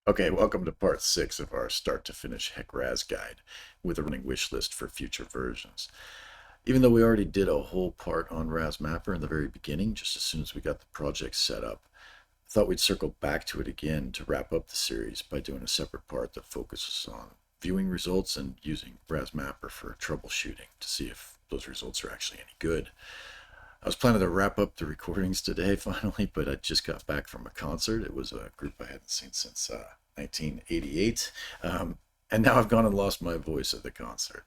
Okay, welcome to part 6 of our start to finish HEC RAS guide with a running wish list for future versions. Even though we already did a whole part on RAS Mapper in the very beginning, just as soon as we got the project set up, I thought we'd circle back to it again to wrap up the series by doing a separate part that focuses on viewing results and using RAS Mapper for troubleshooting to see if those results are actually any good. I was planning to wrap up the recordings today finally, but I just got back from a concert. It was a group I hadn't seen since 1988. And now I've gone and lost my voice at the concert.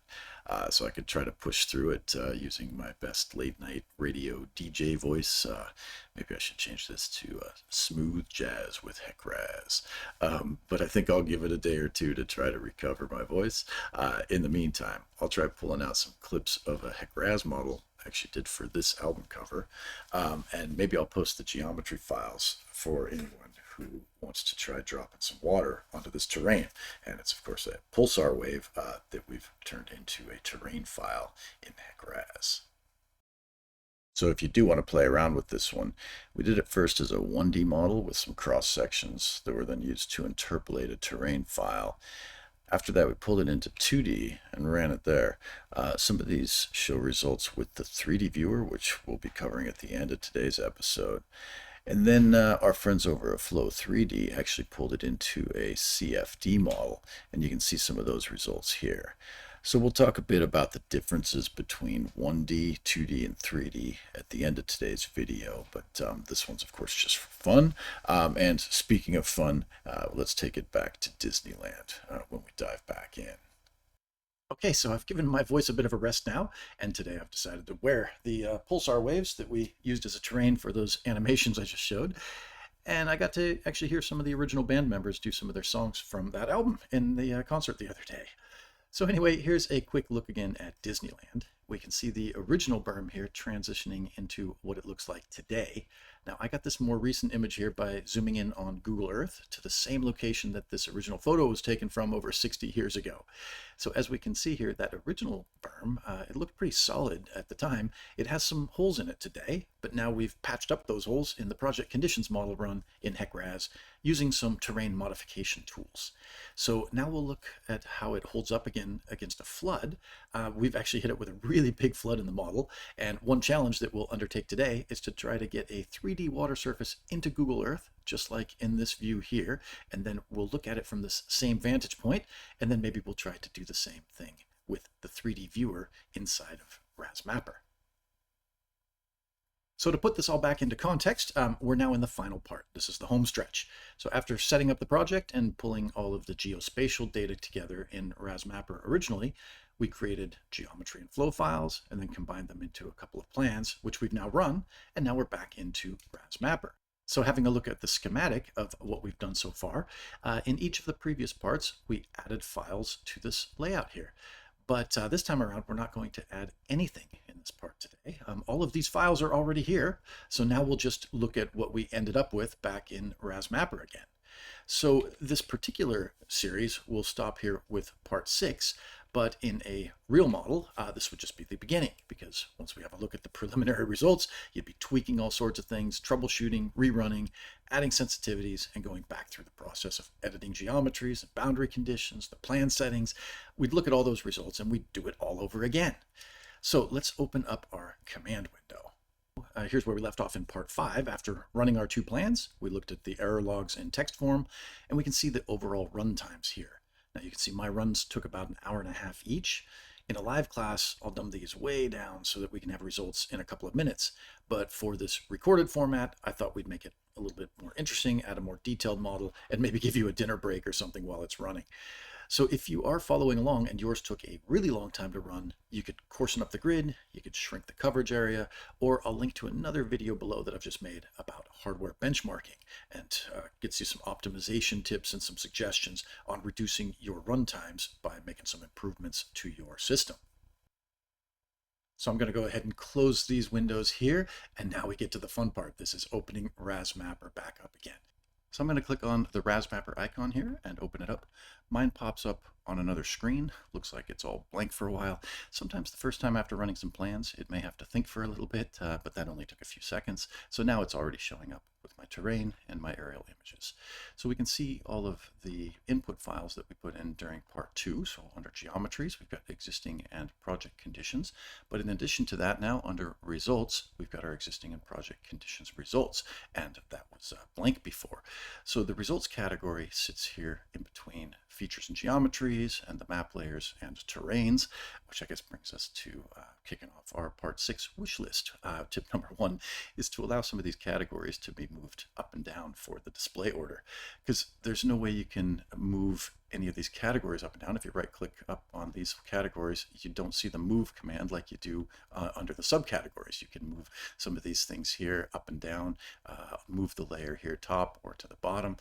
So I could try to push through it using my best late night radio DJ voice. Maybe I should change this to smooth jazz with HEC RAS. But I think I'll give it a day or two to try to recover my voice. In the meantime, I'll try pulling out some clips of a HEC RAS model I actually did for this album cover. And maybe I'll post the geometry files for anyone who wants to try dropping some water onto this terrain. And it's, of course, a pulsar wave that we've turned into a terrain file in HEC RAS. So if you do want to play around with this one, we did it first as a 1D model with some cross sections that were then used to interpolate a terrain file. After that, we pulled it into 2D and ran it there. Some of these show results with the 3D viewer, which we'll be covering at the end of today's episode. And then our friends over at Flow 3D actually pulled it into a CFD model, and you can see some of those results here. So we'll talk a bit about the differences between 1D, 2D, and 3D at the end of today's video, but this one's of course just for fun. And speaking of fun, let's take it back to Disneyland when we dive back in. Okay, so I've given my voice a bit of a rest now, and today I've decided to wear the pulsar waves that we used as a terrain for those animations I just showed. And I got to actually hear some of the original band members do some of their songs from that album in the concert the other day. So anyway, here's a quick look again at Disneyland. We can see the original berm here transitioning into what it looks like today. Now, I got this more recent image here by zooming in on Google Earth to the same location that this original photo was taken from over 60 years ago. So as we can see here, that original berm, it looked pretty solid at the time. It has some holes in it today, but now we've patched up those holes in the project conditions model run in HEC RAS using some terrain modification tools. So now we'll look at how it holds up again against a flood. We've actually hit it with a really big flood in the model, and one challenge that we'll undertake today is to try to get a 3D water surface into Google Earth, just like in this view here, and then we'll look at it from this same vantage point, and then maybe we'll try to do the same thing with the 3D viewer inside of RAS Mapper. So to put this all back into context, we're now in the final part. This is the home stretch. So after setting up the project and pulling all of the geospatial data together in RAS Mapper originally, we created geometry and flow files and then combined them into a couple of plans, which we've now run, and now we're back into RAS Mapper. So having a look at the schematic of what we've done so far, in each of the previous parts, we added files to this layout here. But this time around, we're not going to add anything in this part today. All of these files are already here. So now we'll just look at what we ended up with back in RAS Mapper again. So this particular series will stop here with part 6, but in a real model, this would just be the beginning, because once we have a look at the preliminary results, you'd be tweaking all sorts of things, troubleshooting, rerunning, adding sensitivities, and going back through the process of editing geometries and boundary conditions, the plan settings. We'd look at all those results and we'd do it all over again. So let's open up our command window. Here's where we left off in part 5. After running our 2 plans, we looked at the error logs in text form, and we can see the overall run times here. Now you can see my runs took about an hour and a half each. In a live class, I'll dumb these way down so that we can have results in a couple of minutes. But for this recorded format, I thought we'd make it a little bit more interesting, add a more detailed model, and maybe give you a dinner break or something while it's running. So if you are following along and yours took a really long time to run, you could coarsen up the grid, you could shrink the coverage area, or I'll link to another video below that I've just made about hardware benchmarking, and gets you some optimization tips and some suggestions on reducing your run times by making some improvements to your system. So I'm going to go ahead and close these windows here, and now we get to the fun part. This is opening RAS Mapper back up again. So I'm going to click on the RAS Mapper icon here and open it up. Mine pops up on another screen. Looks like it's all blank for a while. Sometimes the first time after running some plans, it may have to think for a little bit, but that only took a few seconds. So now it's already showing up with my terrain and my aerial images. So we can see all of the input files that we put in during part 2. So under geometries, we've got existing and project conditions. But in addition to that, now under results, we've got our existing and project conditions results. And that was blank before. So the results category sits here in between features and geometries and the map layers and terrains, which I guess brings us to kicking off our part 6 wish list. Tip number 1 is to allow some of these categories to be moved up and down for the display order, because there's no way you can move any of these categories up and down. If you right click up on these categories, you don't see the move command like you do under the subcategories. You can move some of these things here up and down, move the layer here top or to the bottom,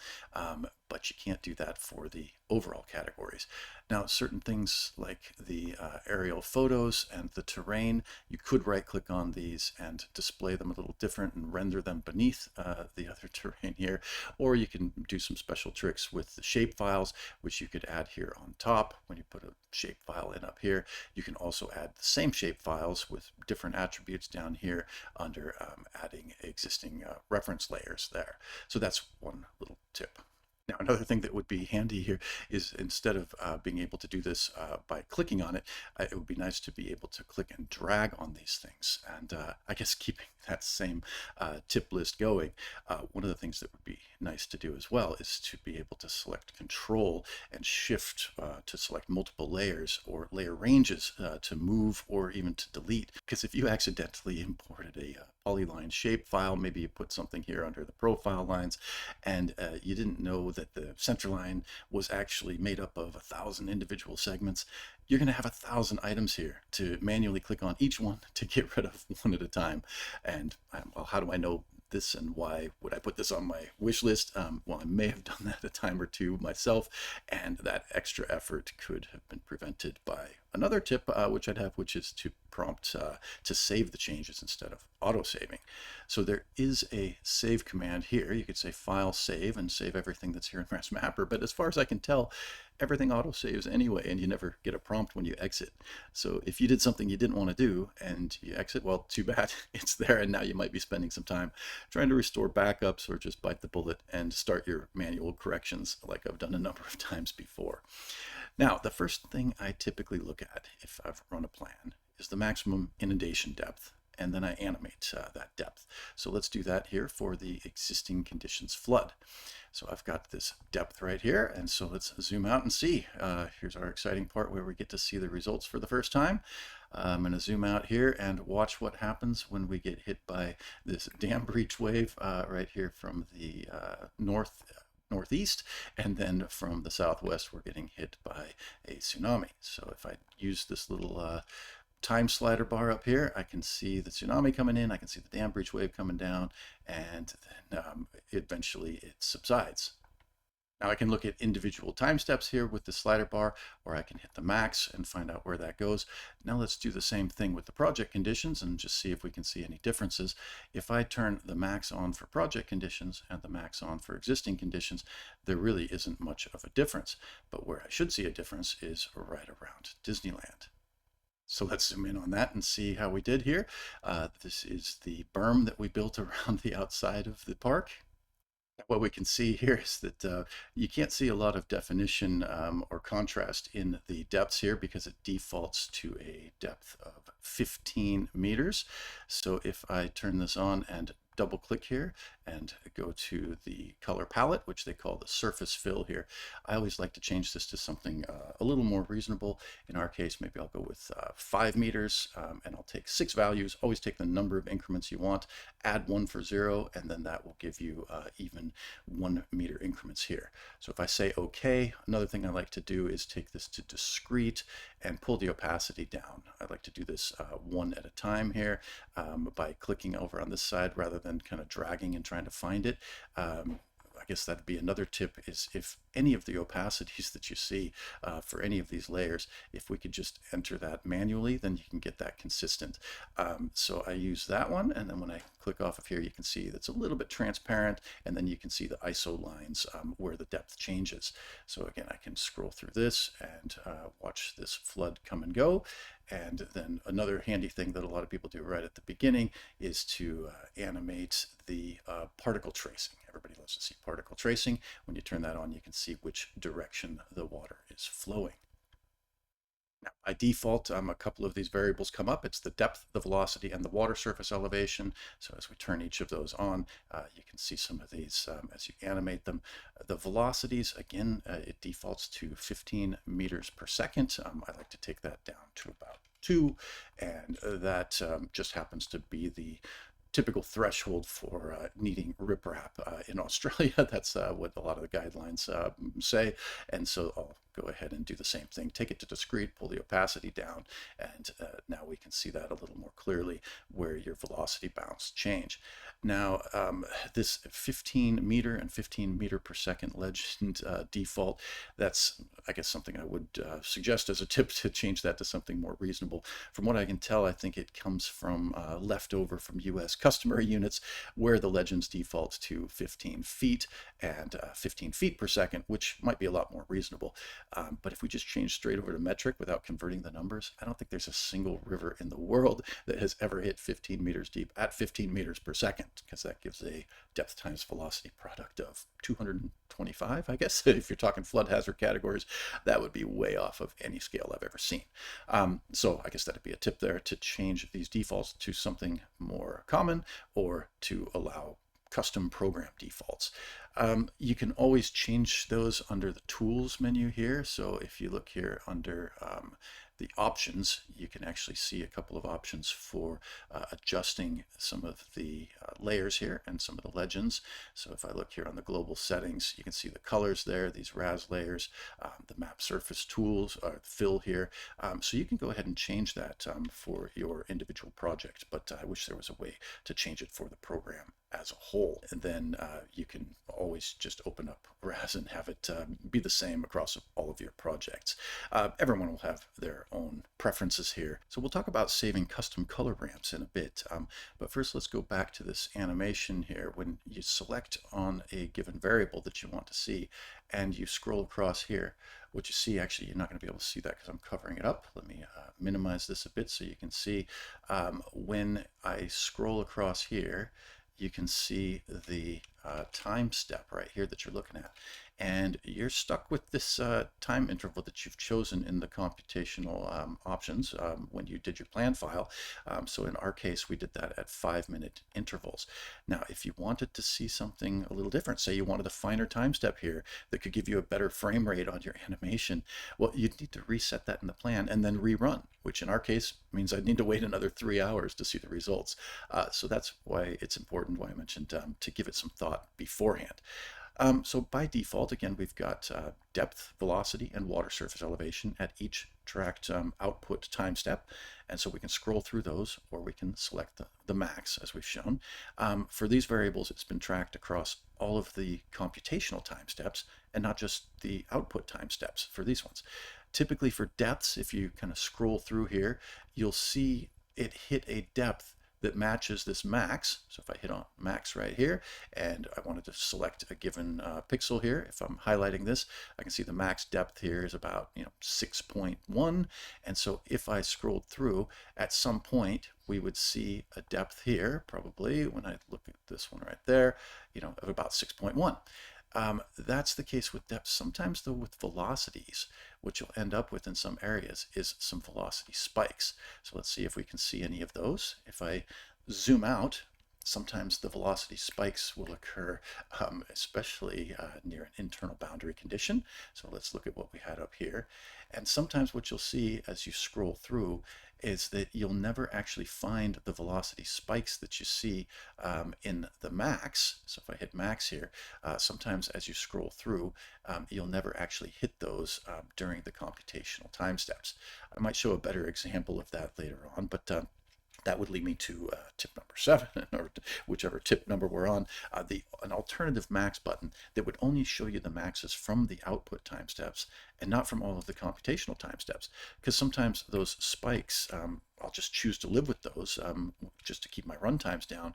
but you can't do that for the overall categories. Now, certain things like the aerial photos and the terrain, you could right click on these and display them a little different and render them beneath the other terrain here, or you can do some special tricks with the shape files, which you could add here on top. When you put a shape file in up here, you can also add the same shape files with different attributes down here under adding existing reference layers there. So that's one little tip. Now, another thing that would be handy here is instead of being able to do this by clicking on it, it would be nice to be able to click and drag on these things. And I guess keeping that same tip list going, one of the things that would be nice to do as well is to be able to select Control and Shift to select multiple layers or layer ranges to move or even to delete. Because if you accidentally imported a polyline shape file, maybe you put something here under the profile lines, and you didn't know that the center line was actually made up of 1,000 individual segments, you're going to have 1,000 items here to manually click on each one to get rid of one at a time. And well, how do I know this and why would I put this on my wish list? Well, I may have done that a time or two myself, and that extra effort could have been prevented by another tip which I'd have, which is to prompt to save the changes instead of auto-saving. So there is a save command here. You could say file save and save everything that's here in RAS Mapper, but as far as I can tell, everything auto-saves anyway, and you never get a prompt when you exit. So if you did something you didn't want to do and you exit, well, too bad, it's there, and now you might be spending some time trying to restore backups or just bite the bullet and start your manual corrections like I've done a number of times before. Now, the first thing I typically look at if I've run a plan is the maximum inundation depth, and then I animate that depth. So let's do that here for the existing conditions flood. So I've got this depth right here, and so let's zoom out and see. Here's our exciting part where we get to see the results for the first time. I'm going to zoom out here and watch what happens when we get hit by this dam breach wave right here from the northeast, and then from the southwest we're getting hit by a tsunami. So if I use this little time slider bar up here, I can see the tsunami coming in, I can see the dam breach wave coming down, and then eventually it subsides. Now I can look at individual time steps here with the slider bar, or I can hit the max and find out where that goes. Now let's do the same thing with the project conditions and just see if we can see any differences. If I turn the max on for project conditions and the max on for existing conditions, there really isn't much of a difference. But where I should see a difference is right around Disneyland. So let's zoom in on that and see how we did here. This is the berm that we built around the outside of the park. What we can see here is that you can't see a lot of definition or contrast in the depths here because it defaults to a depth of 15 meters. So if I turn this on and double click here and go to the color palette, which they call the surface fill here, I always like to change this to something a little more reasonable. In our case, maybe I'll go with 5 meters and I'll take 6 values. Always take the number of increments you want, add 1 for 0, and then that will give you even 1 meter increments here. So if I say OK, another thing I like to do is take this to discrete and pull the opacity down. I like to do this one at a time here by clicking over on this side rather than kind of dragging and trying to find it. I guess that'd be another tip, is if any of the opacities that you see for any of these layers, if we could just enter that manually, then you can get that consistent. So I use that one, and then when I click off of here, you can see that's a little bit transparent, and then you can see the ISO lines where the depth changes. So again, I can scroll through this and watch this flood come and go. And then another handy thing that a lot of people do right at the beginning is to animate the particle tracing. Everybody loves to see particle tracing. When you turn that on, you can see which direction the water is flowing. Now, by default, a couple of these variables come up. It's the depth, the velocity, and the water surface elevation. So as we turn each of those on, you can see some of these as you animate them. The velocities, again, it defaults to 15 meters per second. I like to take that down to about 2, and that just happens to be the typical threshold for needing riprap in Australia. That's what a lot of the guidelines say. And so I'll go ahead and do the same thing. Take it to discrete, pull the opacity down, and now we can see that a little more clearly where your velocity bounds change. Now, this 15 meter and 15 meter per second legend default, that's, I guess, something I would suggest as a tip to change that to something more reasonable. From what I can tell, I think it comes from leftover from US customer units, where the legends default to 15 feet and 15 feet per second, which might be a lot more reasonable. But if we just change straight over to metric without converting the numbers, I don't think there's a single river in the world that has ever hit 15 meters deep at 15 meters per second, because that gives a depth times velocity product of 225, I guess. If you're talking flood hazard categories, that would be way off of any scale I've ever seen. So I guess that'd be a tip there, to change these defaults to something more common, or to allow custom program defaults. You can always change those under the tools menu here. So if you look here under the options, you can actually see a couple of options for adjusting some of the layers here and some of the legends. So if I look here on the global settings, you can see the colors there, these RAS layers, the map surface tools, fill here. So you can go ahead and change that for your individual project, but I wish there was a way to change it for the program as a whole. And then you can always just open up RAS and have it be the same across all of your projects. Everyone will have their own preferences here. So we'll talk about saving custom color ramps in a bit. But first, let's go back to this animation here. When you select on a given variable that you want to see, and you scroll across here, what you see, actually, you're not going to be able to see that because I'm covering it up. Let me minimize this a bit so you can see. When I scroll across here, you can see the time step right here that you're looking at. And you're stuck with this time interval that you've chosen in the computational options when you did your plan file. So in our case, we did that at 5-minute intervals. Now, if you wanted to see something a little different, say you wanted a finer time step here that could give you a better frame rate on your animation, well, you'd need to reset that in the plan and then rerun, which in our case means I'd need to wait another 3 hours to see the results. So that's why it's important, why I mentioned to give it some thought beforehand. So by default, again, we've got depth, velocity, and water surface elevation at each tracked output time step. And so we can scroll through those, or we can select the max, as we've shown. For these variables, it's been tracked across all of the computational time steps, and not just the output time steps for these ones. Typically for depths, if you kind of scroll through here, you'll see it hit a depth that matches this max. So if I hit on max right here, and I wanted to select a given pixel here, if I'm highlighting this, I can see the max depth here is about 6.1. And so if I scrolled through, at some point we would see a depth here, probably when I look at this one right there, of about 6.1. That's the case with depth. Sometimes, though, with velocities, what you'll end up with in some areas is some velocity spikes. So let's see if we can see any of those. If I zoom out, sometimes the velocity spikes will occur, especially near an internal boundary condition. So let's look at what we had up here. And sometimes what you'll see as you scroll through is that you'll never actually find the velocity spikes that you see in the max. So if I hit max here, sometimes as you scroll through, you'll never actually hit those during the computational time steps. I might show a better example of that later on, but That would lead me to tip number 7, or whichever tip number we're on, an alternative max button that would only show you the maxes from the output time steps and not from all of the computational time steps. Because sometimes those spikes, I'll just choose to live with those just to keep my run times down,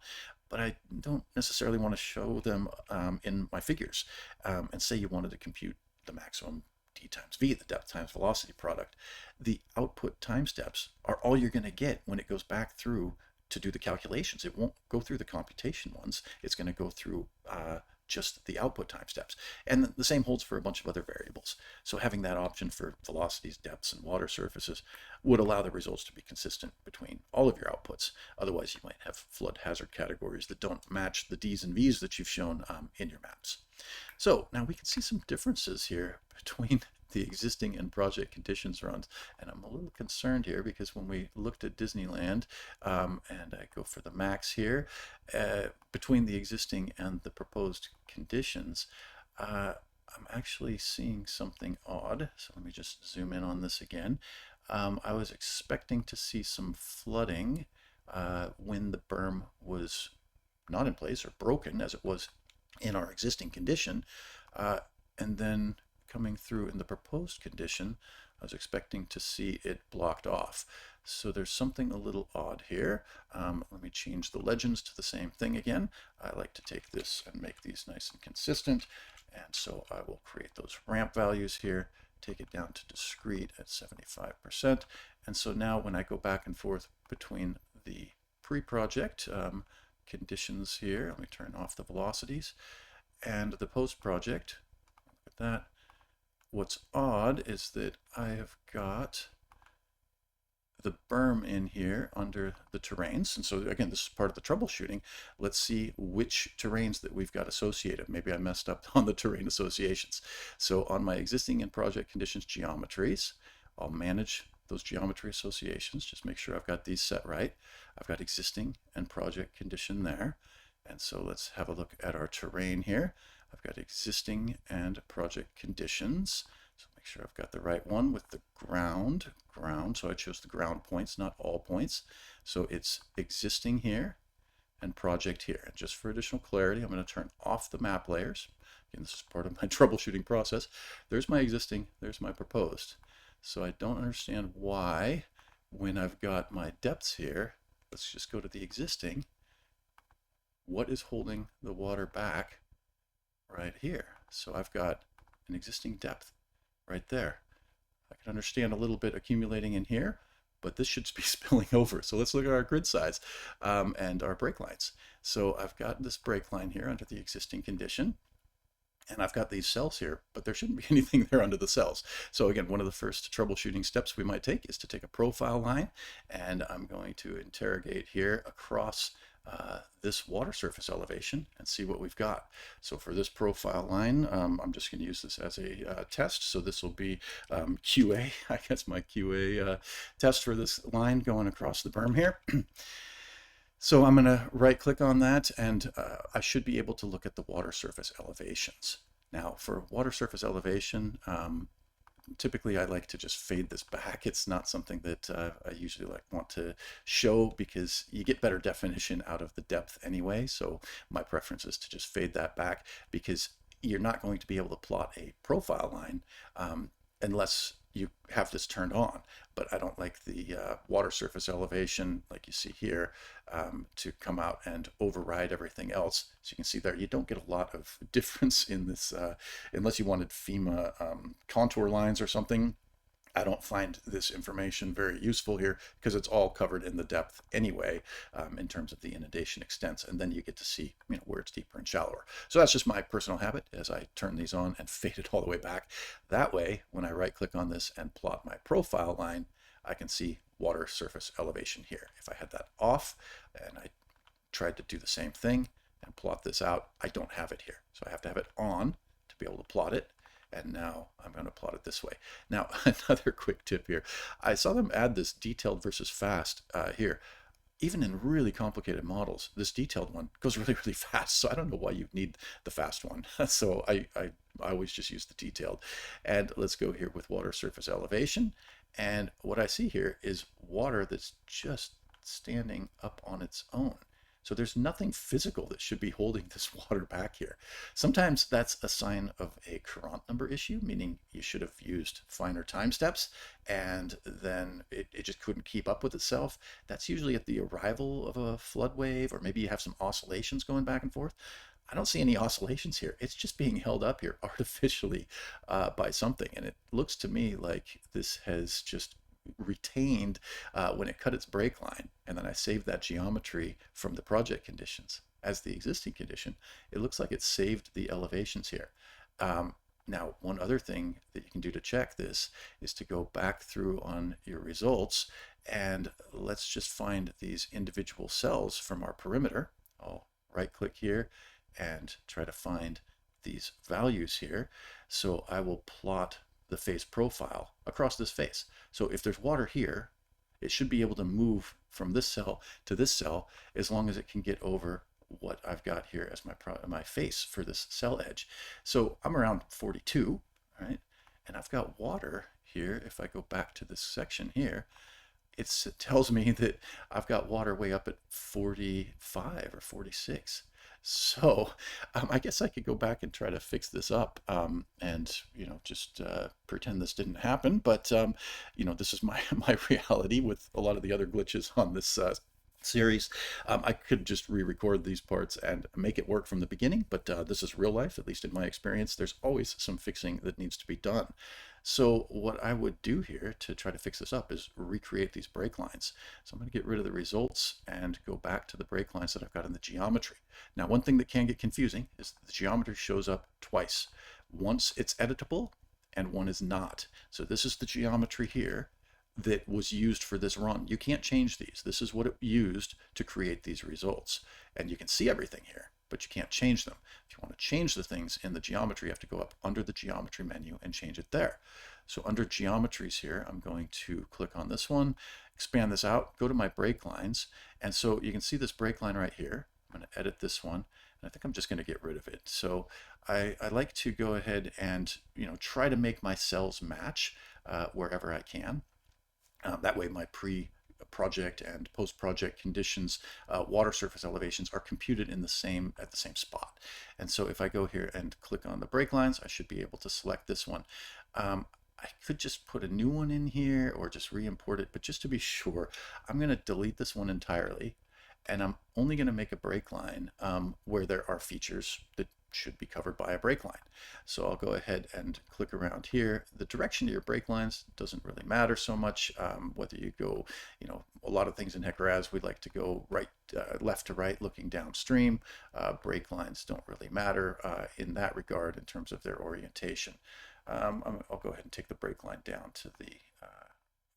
but I don't necessarily want to show them in my figures. And say you wanted to compute the maximum d times v, the depth times velocity product. The output time steps are all you're going to get when it goes back through to do the calculations. It won't go through the computation ones. It's going to go through just the output time steps. And the same holds for a bunch of other variables. So having that option for velocities, depths, and water surfaces would allow the results to be consistent between all of your outputs. Otherwise, you might have flood hazard categories that don't match the D's and V's that you've shown in your maps. So now we can see some differences here between the existing and project conditions runs. And I'm a little concerned here because when we looked at Disneyland, and I go for the max here, between the existing and the proposed conditions, I'm actually seeing something odd. So let me just zoom in on this again. I was expecting to see some flooding when the berm was not in place or broken as it was in our existing condition, and then coming through in the proposed condition, I was expecting to see it blocked off. So there's something a little odd here. Let me change the legends to the same thing again. I like to take this and make these nice and consistent. And so I will create those ramp values here, take it down to discrete at 75%. And so now when I go back and forth between the pre-project conditions here, let me turn off the velocities, and the post-project, look at that. What's odd is that I have got the berm in here under the terrains. And so again, this is part of the troubleshooting. Let's see which terrains that we've got associated. Maybe I messed up on the terrain associations. So on my existing and project conditions geometries, I'll manage those geometry associations. Just make sure I've got these set right. I've got existing and project condition there. And so let's have a look at our terrain here. I've got existing and project conditions. So make sure I've got the right one with the ground. So I chose the ground points, not all points. So it's existing here and project here. And just for additional clarity, I'm going to turn off the map layers. Again, this is part of my troubleshooting process. There's my existing, there's my proposed. So I don't understand why, when I've got my depths here, let's just go to the existing, what is holding the water back right here? So I've got an existing depth right there. I can understand a little bit accumulating in here, but this should be spilling over. So let's look at our grid size and our break lines. So I've got this break line here under the existing condition, and I've got these cells here, but there shouldn't be anything there under the cells. So again, one of the first troubleshooting steps we might take is to take a profile line, and I'm going to interrogate here across this water surface elevation and see what we've got. So for this profile line, I'm just going to use this as a test. So this will be QA, I guess my QA test for this line going across the berm here. So I'm going to right click on that, and I should be able to look at the water surface elevations. Now for water surface elevation, typically I like to just fade this back. It's not something that I usually want to show because you get better definition out of the depth anyway. So my preference is to just fade that back because you're not going to be able to plot a profile line unless you have this turned on. But I don't like the water surface elevation, like you see here, to come out and override everything else. So you can see there, you don't get a lot of difference in this, unless you wanted FEMA contour lines or something. I don't find this information very useful here because it's all covered in the depth anyway, in terms of the inundation extents, and then you get to see where it's deeper and shallower. So that's just my personal habit as I turn these on and fade it all the way back. That way, when I right click on this and plot my profile line, I can see water surface elevation here. If I had that off and I tried to do the same thing and plot this out, I don't have it here. So I have to have it on to be able to plot it. And now I'm going to plot it this way. Now, another quick tip here. I saw them add this detailed versus fast here. Even in really complicated models, this detailed one goes really, really fast. So I don't know why you need the fast one. So I always just use the detailed. And let's go here with water surface elevation. And what I see here is water that's just standing up on its own. So there's nothing physical that should be holding this water back here. Sometimes that's a sign of a Courant number issue, meaning you should have used finer time steps and then it just couldn't keep up with itself. That's usually at the arrival of a flood wave, or maybe you have some oscillations going back and forth. I don't see any oscillations here. It's just being held up here artificially by something. And it looks to me like this has just retained when it cut its break line, and then I saved that geometry from the project conditions as the existing condition. It looks like it saved the elevations here. Now, one other thing that you can do to check this is to go back through on your results, and let's just find these individual cells from our perimeter. I'll right click here and try to find these values here. So I will plot the face profile across this face. So if there's water here, it should be able to move from this cell to this cell as long as it can get over what I've got here as my face for this cell edge. So I'm around 42, right? And I've got water here. If I go back to this section here, it tells me that I've got water way up at 45 or 46. So I guess I could go back and try to fix this up and, just pretend this didn't happen. But, this is my reality with a lot of the other glitches on this series. I could just re-record these parts and make it work from the beginning, but this is real life, at least in my experience. There's always some fixing that needs to be done. So what I would do here to try to fix this up is recreate these break lines. So I'm going to get rid of the results and go back to the break lines that I've got in the geometry. Now, one thing that can get confusing is the geometry shows up twice. Once it's editable and one is not. So this is the geometry here that was used for this run. You can't change these. This is what it used to create these results. And you can see everything here, but you can't change them. If you want to change the things in the geometry, you have to go up under the geometry menu and change it there. So under geometries here, I'm going to click on this one, expand this out, go to my break lines. And so you can see this break line right here. I'm going to edit this one. And I think I'm just going to get rid of it. So I like to go ahead and try to make my cells match wherever I can. That way my pre-project and post-project conditions, water surface elevations are computed at the same spot. And so if I go here and click on the break lines, I should be able to select this one. I could just put a new one in here or just re-import it, but just to be sure, I'm going to delete this one entirely. And I'm only going to make a break line where there are features that should be covered by a break line. So I'll go ahead and click around here. The direction of your break lines doesn't really matter so much. Whether you go, a lot of things in HEC RAS, we like to go left to right looking downstream. Break lines don't really matter in that regard in terms of their orientation. I'll go ahead and take the break line down to the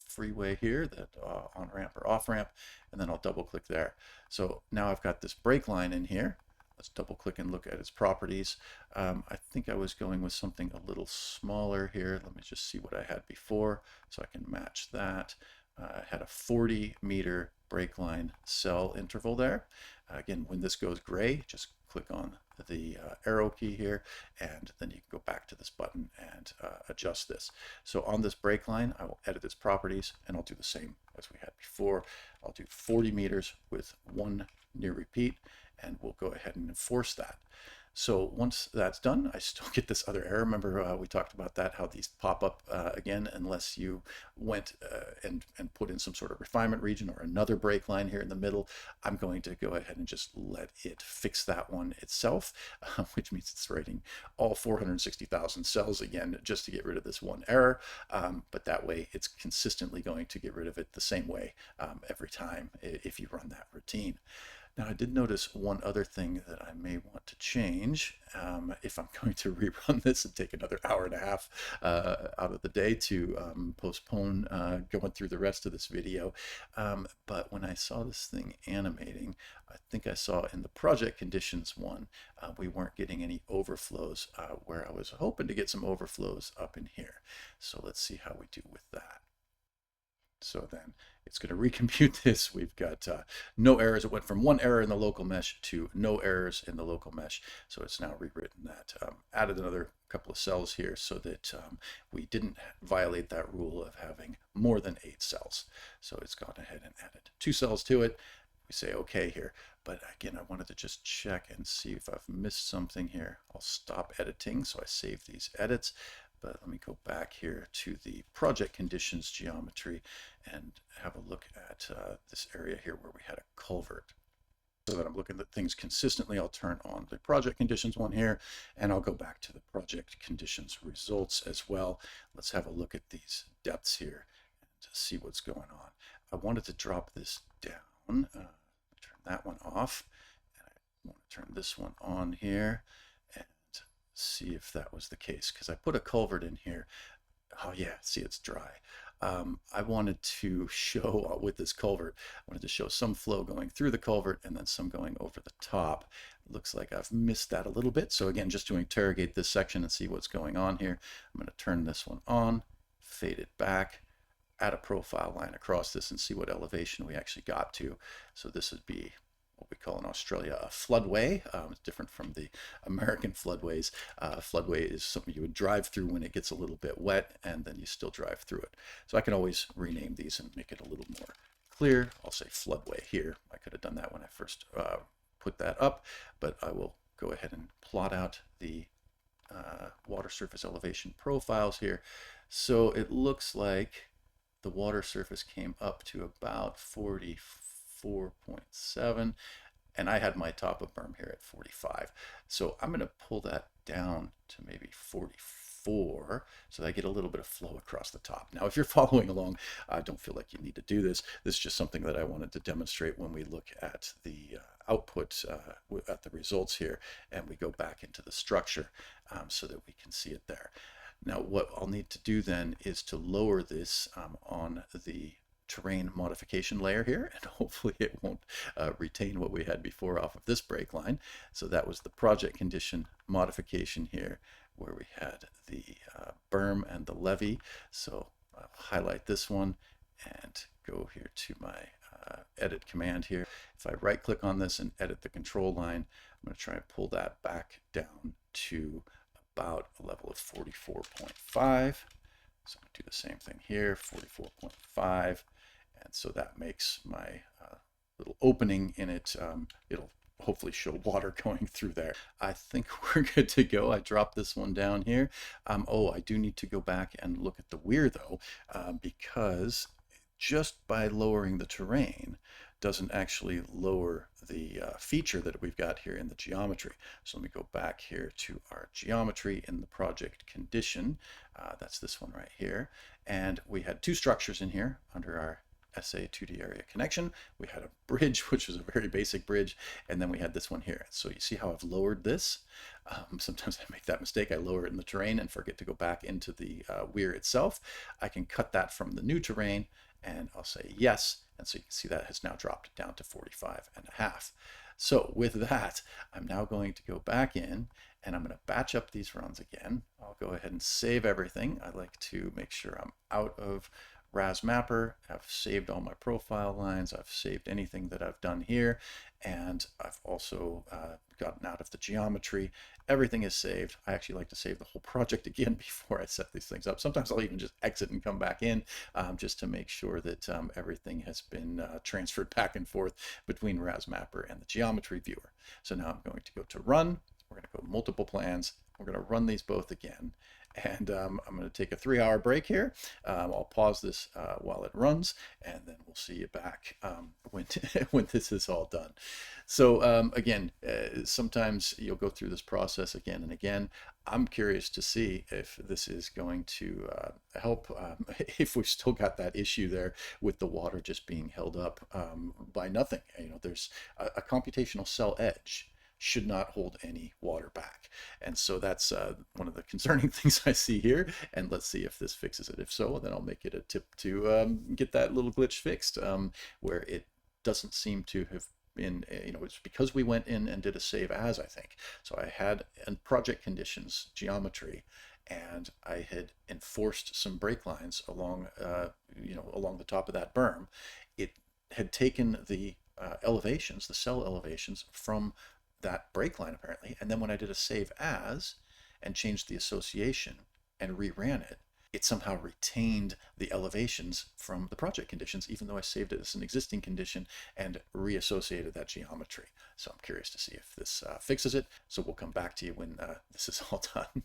freeway here, that on ramp or off ramp, and then I'll double click there. So now I've got this break line in here. Let's double click and look at its properties. I think I was going with something a little smaller here. Let me just see what I had before so I can match that. I had a 40-meter break line cell interval there. Again, when this goes gray, just click on the arrow key here, and then you can go back to this button and adjust this. So on this break line, I will edit its properties, and I'll do the same as we had before. I'll do 40 meters with one near repeat, and we'll go ahead and enforce that. So once that's done, I still get this other error. Remember, we talked about that, how these pop up again, unless you went and put in some sort of refinement region or another break line here in the middle. I'm going to go ahead and just let it fix that one itself, which means it's writing all 460,000 cells again, just to get rid of this one error. But that way, it's consistently going to get rid of it the same way every time if you run that routine. Now, I did notice one other thing that I may want to change if I'm going to rerun this and take another hour and a half out of the day to postpone going through the rest of this video. But when I saw this thing animating, I think I saw in the project conditions one, we weren't getting any overflows where I was hoping to get some overflows up in here. So let's see how we do with that. So then it's going to recompute this. We've got no errors. It went from 1 error in the local mesh to no errors in the local mesh. So it's now rewritten that. Added another couple of cells here so that we didn't violate that rule of having more than 8 cells. So it's gone ahead and added 2 cells to it. We say okay here. But again, I wanted to just check and see if I've missed something here. I'll stop editing. So I save these edits. But let me go back here to the project conditions geometry and have a look at this area here where we had a culvert. So that I'm looking at things consistently, I'll turn on the project conditions one here, and I'll go back to the project conditions results as well. Let's have a look at these depths here to see what's going on. I wanted to drop this down, turn that one off, and I want to turn this one on here. See if that was the case, because I put a culvert in here. Oh yeah, see, it's dry. I wanted to show with this culvert, I wanted to show some flow going through the culvert and then some going over the top. It looks like I've missed that a little bit. So again, just to interrogate this section and see what's going on here, I'm going to turn this one on, fade it back, add a profile line across this and see what elevation we actually got to. So this would be what we call in Australia a floodway. It's different from the American floodways. Floodway is something you would drive through when it gets a little bit wet, and then you still drive through it. So I can always rename these and make it a little more clear. I'll say floodway here. I could have done that when I first put that up, but I will go ahead and plot out the water surface elevation profiles here. So it looks like the water surface came up to about 44.7, and I had my top of berm here at 45. So I'm going to pull that down to maybe 44 so that I get a little bit of flow across the top. Now, if you're following along, I don't feel like you need to do this. This is just something that I wanted to demonstrate when we look at the output, at the results here, and we go back into the structure so that we can see it there. Now, what I'll need to do then is to lower this on the terrain modification layer here, and hopefully it won't retain what we had before off of this break line. So that was the project condition modification here where we had the berm and the levee. So I'll highlight this one and go here to my edit command here. If I right click on this and edit the control line, I'm going to try and pull that back down to about a level of 44.5. So I'm going to do the same thing here, 44.5. And so that makes my little opening in it, it'll hopefully show water going through there. I think we're good to go. I dropped this one down here. Oh, I do need to go back and look at the weir though, because just by lowering the terrain doesn't actually lower the feature that we've got here in the geometry. So let me go back here to our geometry in the project condition. That's this one right here. And we had 2 structures in here under our SA 2D area connection. We had a bridge, which was a very basic bridge, and then we had this one here. So you see how I've lowered this? Sometimes I make that mistake. I lower it in the terrain and forget to go back into the weir itself. I can cut that from the new terrain, and I'll say yes. And so you can see that has now dropped down to 45.5. So with that, I'm now going to go back in and I'm going to batch up these runs again. I'll go ahead and save everything. I like to make sure I'm out of RAS Mapper. I've saved all my profile lines. I've saved anything that I've done here. And I've also gotten out of the geometry. Everything is saved. I actually like to save the whole project again before I set these things up. Sometimes I'll even just exit and come back in just to make sure that everything has been transferred back and forth between RAS Mapper and the geometry viewer. So now I'm going to go to run. We're going to go multiple plans. We're going to run these both again. And I'm going to take a 3-hour break here. I'll pause this while it runs, and then we'll see you back when this is all done. So again, sometimes you'll go through this process again and again. I'm curious to see if this is going to help, if we've still got that issue there with the water just being held up by nothing. You know, there's a computational cell edge should not hold any water back. And so that's one of the concerning things I see here. And let's see if this fixes it. If so, then I'll make it a tip to get that little glitch fixed where it doesn't seem to have been, you know, it's because we went in and did a save as, I think. So I had in project conditions geometry, and I had enforced some brake lines along, along the top of that berm. It had taken the elevations, the cell elevations from that brake line apparently, and then when I did a save as and changed the association and reran it, it somehow retained the elevations from the project conditions, even though I saved it as an existing condition and reassociated that geometry. So I'm curious to see if this fixes it. So we'll come back to you when this is all done.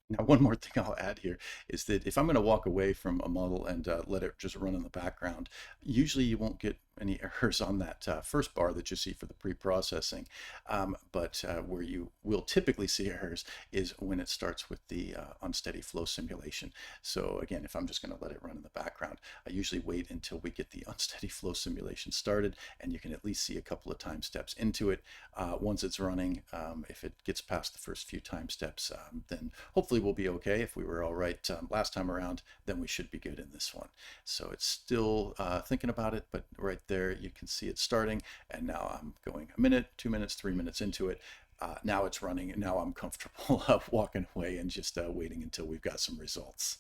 Now, one more thing I'll add here is that if I'm going to walk away from a model and let it just run in the background, usually you won't get any errors on that first bar that you see for the pre-processing. But where you will typically see errors is when it starts with the unsteady flow simulation. So again, if I'm just going to let it run in the background, I usually wait until we get the unsteady flow simulation started, and you can at least see a couple of time steps into it. Once it's running, if it gets past the first few time steps, then hopefully we'll be okay. If we were all right last time around, then we should be good in this one. So it's still thinking about it, but right there you can see it starting, and now I'm going a minute, 2 minutes, 3 minutes into it. Now it's running, and now I'm comfortable walking away and just waiting until we've got some results.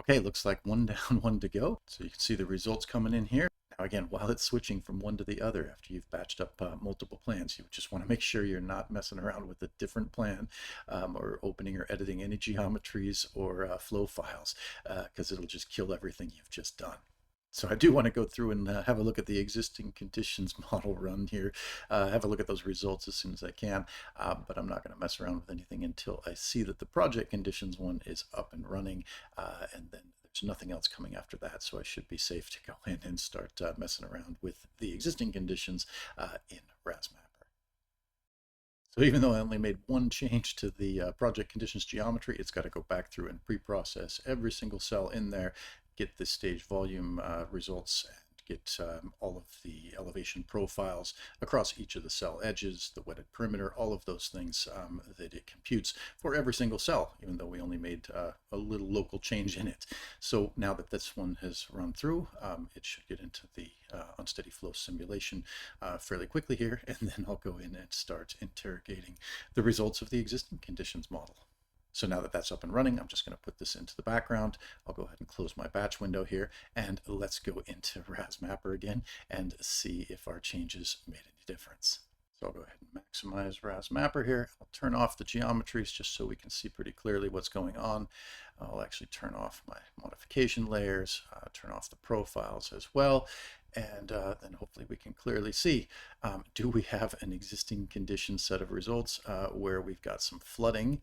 Okay, looks like one down, one to go. So you can see the results coming in here. Now again, while it's switching from one to the other after you've batched up multiple plans, you just want to make sure you're not messing around with a different plan or opening or editing any geometries or flow files, because it'll just kill everything you've just done. So I do want to go through and have a look at the existing conditions model run here, have a look at those results as soon as I can, but I'm not going to mess around with anything until I see that the project conditions one is up and running, and then there's nothing else coming after that, so I should be safe to go in and start messing around with the existing conditions in RAS Mapper. So even though I only made one change to the project conditions geometry, it's got to go back through and pre-process every single cell in there, get the stage volume results, and get all of the elevation profiles across each of the cell edges, the wetted perimeter, all of those things that it computes for every single cell, even though we only made a little local change in it. So now that this one has run through, it should get into the unsteady flow simulation fairly quickly here, and then I'll go in and start interrogating the results of the existing conditions model. So now that that's up and running, I'm just going to put this into the background. I'll go ahead and close my batch window here, and let's go into RAS Mapper again and see if our changes made any difference. So I'll go ahead and maximize RAS Mapper here. I'll turn off the geometries just so we can see pretty clearly what's going on. I'll actually turn off my modification layers, turn off the profiles as well, and then hopefully we can clearly see, do we have an existing condition set of results where we've got some flooding.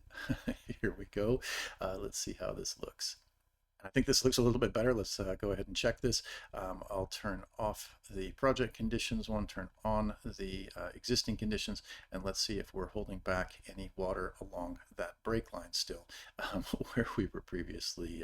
Here we go. Let's see how this looks. I think this looks a little bit better. Let's go ahead and check this. I'll turn off the project conditions one, turn on the existing conditions, and let's see if we're holding back any water along that break line still, where we were previously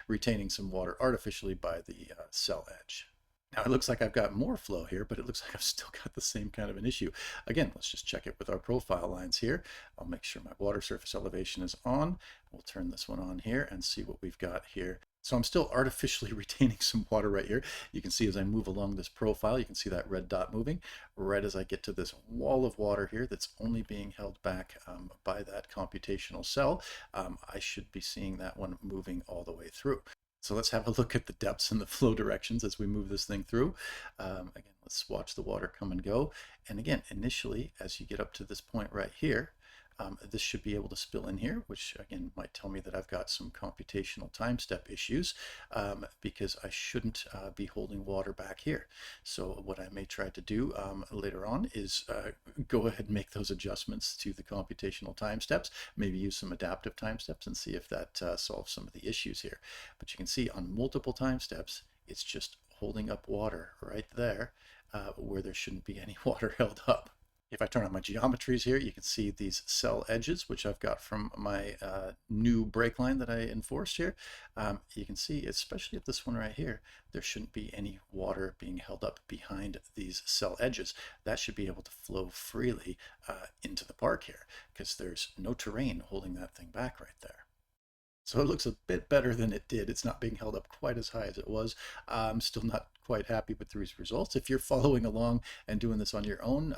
retaining some water artificially by the cell edge. Now it looks like I've got more flow here, but it looks like I've still got the same kind of an issue. Again, let's just check it with our profile lines here. I'll make sure my water surface elevation is on. We'll turn this one on here and see what we've got here. So I'm still artificially retaining some water right here. You can see as I move along this profile, you can see that red dot moving. Right as I get to this wall of water here that's only being held back by that computational cell, I should be seeing that one moving all the way through. So let's have a look at the depths and the flow directions as we move this thing through. Again, let's watch the water come and go. And again, initially, as you get up to this point right here, this should be able to spill in here, which again might tell me that I've got some computational time step issues because I shouldn't be holding water back here. So what I may try to do later on is go ahead and make those adjustments to the computational time steps, maybe use some adaptive time steps and see if that solves some of the issues here. But you can see on multiple time steps, it's just holding up water right there where there shouldn't be any water held up. If I turn on my geometries here, you can see these cell edges, which I've got from my new break line that I enforced here. You can see, especially at this one right here, there shouldn't be any water being held up behind these cell edges. That should be able to flow freely into the park here because there's no terrain holding that thing back right there. So it looks a bit better than it did. It's not being held up quite as high as it was. I'm still not quite happy with these results. If you're following along and doing this on your own,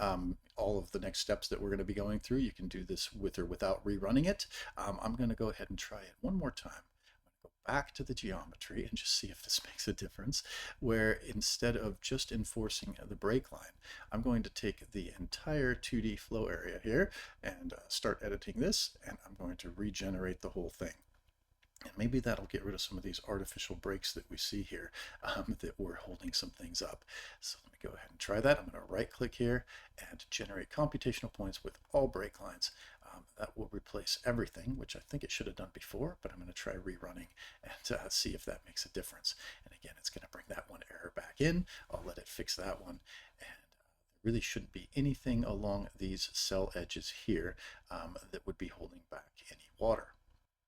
all of the next steps that we're going to be going through, you can do this with or without rerunning it. I'm going to go ahead and try it one more time. Go back to the geometry and just see if this makes a difference, where instead of just enforcing the break line, I'm going to take the entire 2D flow area here and start editing this, and I'm going to regenerate the whole thing. And maybe that'll get rid of some of these artificial breaks that we see here that were holding some things up. So let me go ahead and try that. I'm going to right click here and generate computational points with all break lines. That will replace everything, which I think it should have done before, but I'm going to try rerunning and see if that makes a difference. And again, it's going to bring that one error back in. I'll let it fix that one. And there really shouldn't be anything along these cell edges here that would be holding back any water.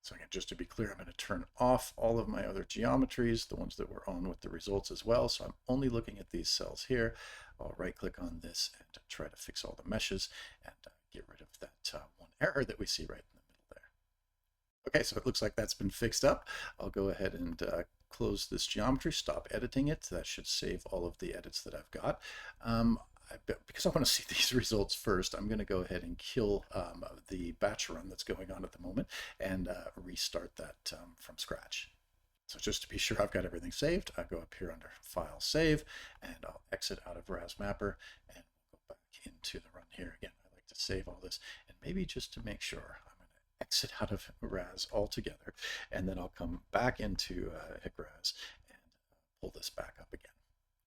So again, just to be clear, I'm going to turn off all of my other geometries, the ones that were on with the results as well. So I'm only looking at these cells here. I'll right click on this and try to fix all the meshes and get rid of that one error that we see right in the middle there. Okay, so it looks like that's been fixed up. I'll go ahead and close this geometry, stop editing it. That should save all of the edits that I've got. Because I want to see these results first, I'm going to go ahead and kill the batch run that's going on at the moment and restart that from scratch. So just to be sure I've got everything saved, I go up here under File, Save, and I'll exit out of RAS Mapper and go back into the run here. Again, I like to save all this, and maybe just to make sure, I'm going to exit out of RAS altogether, and then I'll come back into HEC RAS and pull this back up again.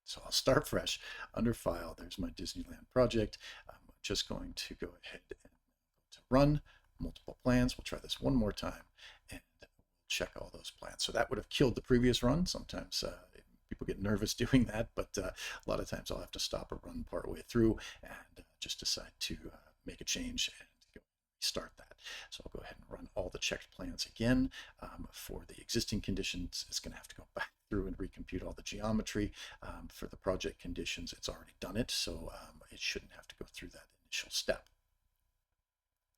So I'll start fresh under File. There's my Disneyland project. I'm just going to go ahead and to Run, Multiple Plans. We'll try this one more time and check all those plans. So that would have killed the previous run. Sometimes people get nervous doing that, but a lot of times I'll have to stop a run partway through and just decide to make a change and go start that. So I'll go ahead and run all the checked plans again. For the existing conditions, it's going to have to go back through and recompute all the geometry. For the project conditions, it's already done it, so it shouldn't have to go through that initial step.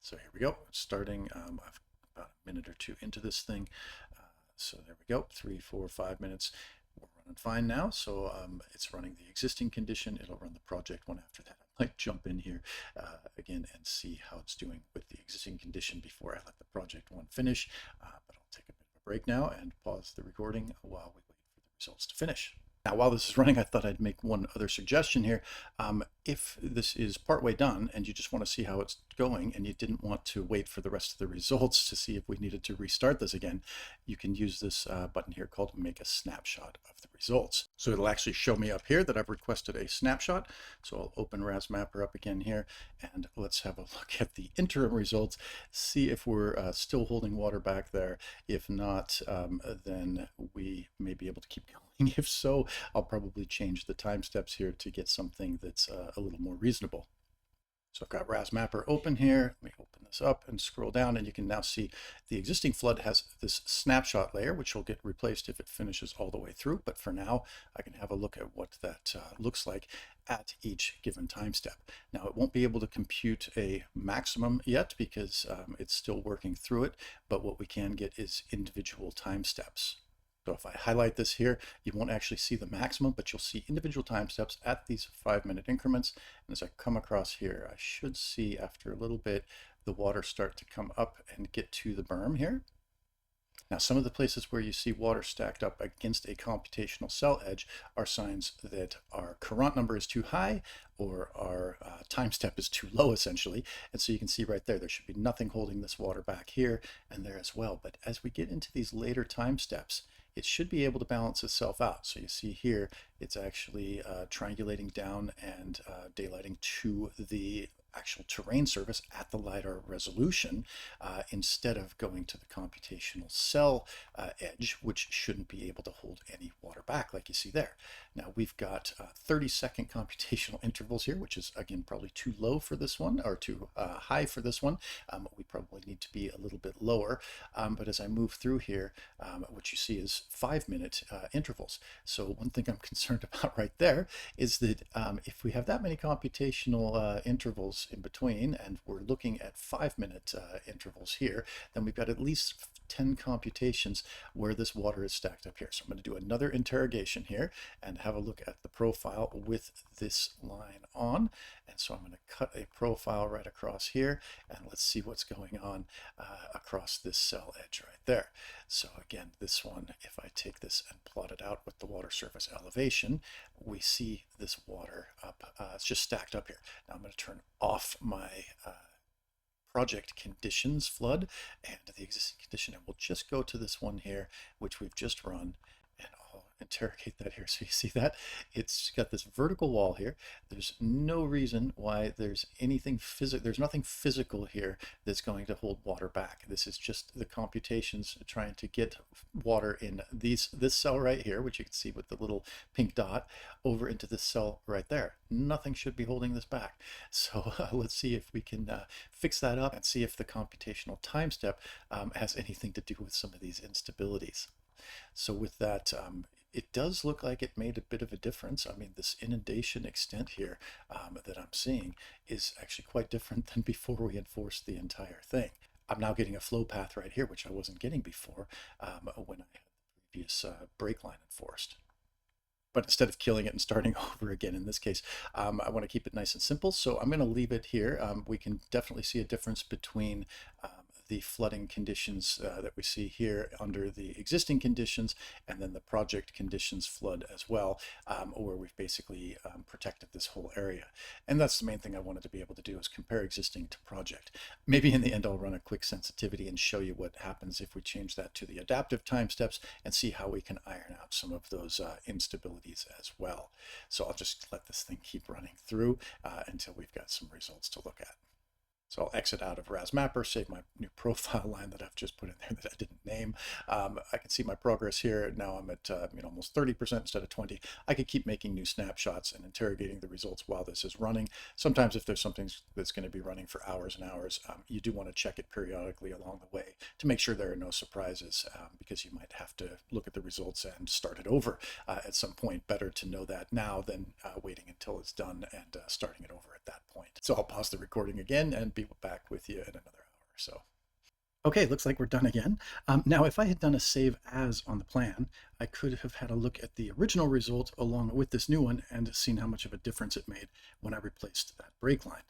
So here we go, starting, I've about a minute or two into this thing. So there we go, 3, 4, 5 minutes. We're running fine now, so it's running the existing condition. It'll run the project one after that. I might jump in here again and see how it's doing with the existing condition before I let the project one finish, but I'll take a bit of a break now and pause the recording while we wait for the results to finish. Now, while this is running, I thought I'd make one other suggestion here. If this is partway done and you just want to see how it's going and you didn't want to wait for the rest of the results to see if we needed to restart this again, you can use this button here called Make a Snapshot of the Results. So it'll actually show me up here that I've requested a snapshot. So I'll open RAS Mapper up again here, and let's have a look at the interim results, see if we're still holding water back there. If not, then we may be able to keep going. If so, I'll probably change the time steps here to get something that's a little more reasonable. So I've got RAS Mapper open here. Let me open this up and scroll down, and you can now see the existing flood has this snapshot layer, which will get replaced if it finishes all the way through. But for now, I can have a look at what that looks like at each given time step. Now, it won't be able to compute a maximum yet because it's still working through it, but what we can get is individual time steps. So if I highlight this here, you won't actually see the maximum, but you'll see individual time steps at these 5-minute increments. And as I come across here, I should see after a little bit, the water start to come up and get to the berm here. Now, some of the places where you see water stacked up against a computational cell edge are signs that our Courant number is too high or our time step is too low, essentially. And so you can see right there, there should be nothing holding this water back here and there as well. But as we get into these later time steps, it should be able to balance itself out. So you see here, it's actually triangulating down and daylighting to the actual terrain surface at the LiDAR resolution instead of going to the computational cell edge, which shouldn't be able to hold any water back like you see there. Now we've got 30-second computational intervals here, which is again probably too low for this one, or too high for this one. We probably need to be a little bit lower, but as I move through here, what you see is 5-minute intervals. So one thing I'm concerned about right there is that if we have that many computational intervals in between, and we're looking at 5-minute intervals here, then we've got at least 10 computations where this water is stacked up here. So I'm going to do another interrogation here and have a look at the profile with this line on. And so I'm going to cut a profile right across here, and let's see what's going on across this cell edge right there. So again, this one, if I take this and plot it out with the water surface elevation, we see this water up, it's just stacked up here. Now I'm going to turn off my project conditions flood and the existing condition, and we'll just go to this one here, which we've just run, and I'll interrogate that here. So you see that it's got this vertical wall here. There's no reason why there's anything physical. There's nothing physical here that's going to hold water back. This is just the computations trying to get water in this cell right here, which you can see with the little pink dot, over into this cell right there. Nothing should be holding this back. So let's see if we can fix that up and see if the computational time step has anything to do with some of these instabilities. So with that, it does look like it made a bit of a difference. I mean, this inundation extent here that I'm seeing is actually quite different than before we enforced the entire thing. I'm now getting a flow path right here, which I wasn't getting before when I had the previous break line enforced. But instead of killing it and starting over again in this case, I want to keep it nice and simple. So I'm going to leave it here. We can definitely see a difference between the flooding conditions that we see here under the existing conditions, and then the project conditions flood as well, where we've basically protected this whole area. And that's the main thing I wanted to be able to do, is compare existing to project. Maybe in the end I'll run a quick sensitivity and show you what happens if we change that to the adaptive time steps and see how we can iron out some of those instabilities as well. So I'll just let this thing keep running through until we've got some results to look at. So I'll exit out of RAS Mapper, save my new profile line that I've just put in there that I didn't name. I can see my progress here. Now I'm at almost 30% instead of 20. I could keep making new snapshots and interrogating the results while this is running. Sometimes if there's something that's going to be running for hours and hours, you do want to check it periodically along the way to make sure there are no surprises, because you might have to look at the results and start it over at some point. Better to know that now than waiting until it's done and starting it over at that point. So I'll pause the recording again and be back with you in another hour or so. Okay, looks like we're done again. Now, if I had done a save as on the plan, I could have had a look at the original result along with this new one and seen how much of a difference it made when I replaced that break line.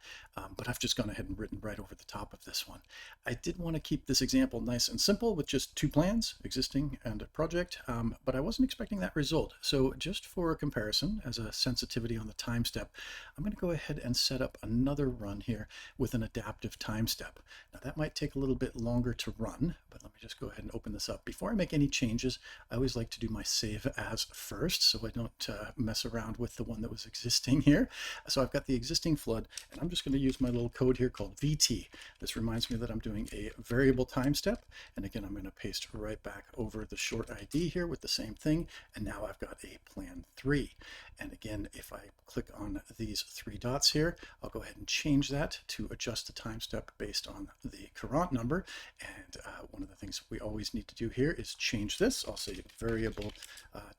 But I've just gone ahead and written right over the top of this one. I did want to keep this example nice and simple with just two plans, existing and a project, but I wasn't expecting that result. So just for a comparison, as a sensitivity on the time step, I'm going to go ahead and set up another run here with an adaptive time step. Now that might take a little bit longer to run, but let me just go ahead and open this up. Before I make any changes, I always like to do my save as first, so I don't mess around with the one that was existing here. So I've got the existing flood, and I'm just going to use my little code here called VT. This reminds me that I'm doing a variable time step, and again, I'm going to paste right back over the short ID here with the same thing, and now I've got a plan 3. And again, if I click on these 3 dots here, I'll go ahead and change that to adjust the time step based on the Courant number. And one of the things we always need to do here is change this. I'll say variable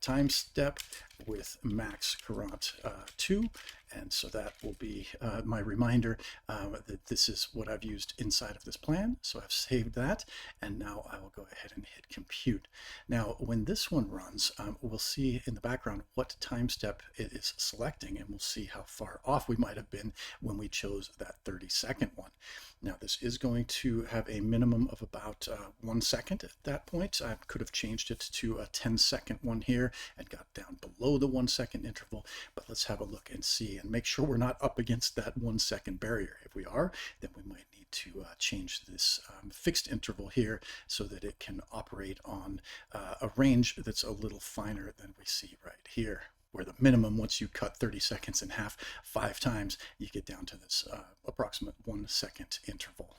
time step with max Courant 2. And so that will be my reminder that this is what I've used inside of this plan. So I've saved that, and now I will go ahead and hit compute. Now, when this one runs, we'll see in the background what time step it is selecting, and we'll see how far off we might have been when we chose that 30-second one. Now, this is going to have a minimum of about 1 second at that point. I could have changed it to a 10-second one here and got down below the 1 second interval, but let's have a look and see and make sure we're not up against that 1 second barrier. If we are, then we might need to change this fixed interval here so that it can operate on a range that's a little finer than we see right here, where the minimum, once you cut 30 seconds in half 5 times, you get down to this approximate 1 second interval.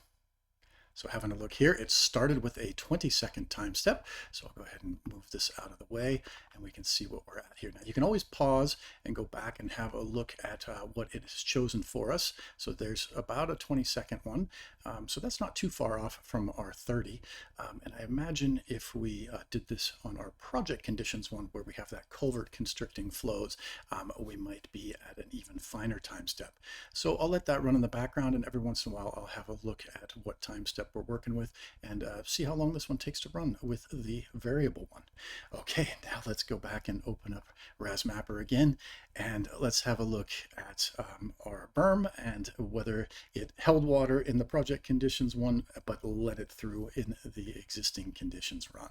So having a look here, it started with a 20-second time step. So I'll go ahead and move this out of the way, and we can see what we're at here. Now you can always pause and go back and have a look at what it has chosen for us. So there's about a 20-second one. So that's not too far off from our 30. And I imagine if we did this on our project conditions one, where we have that culvert constricting flows, we might be at an even finer time step. So I'll let that run in the background, and every once in a while I'll have a look at what time step step we're working with, and see how long this one takes to run with the variable one. Okay, now let's go back and open up RAS Mapper again, and let's have a look at our berm and whether it held water in the project conditions one, but let it through in the existing conditions run.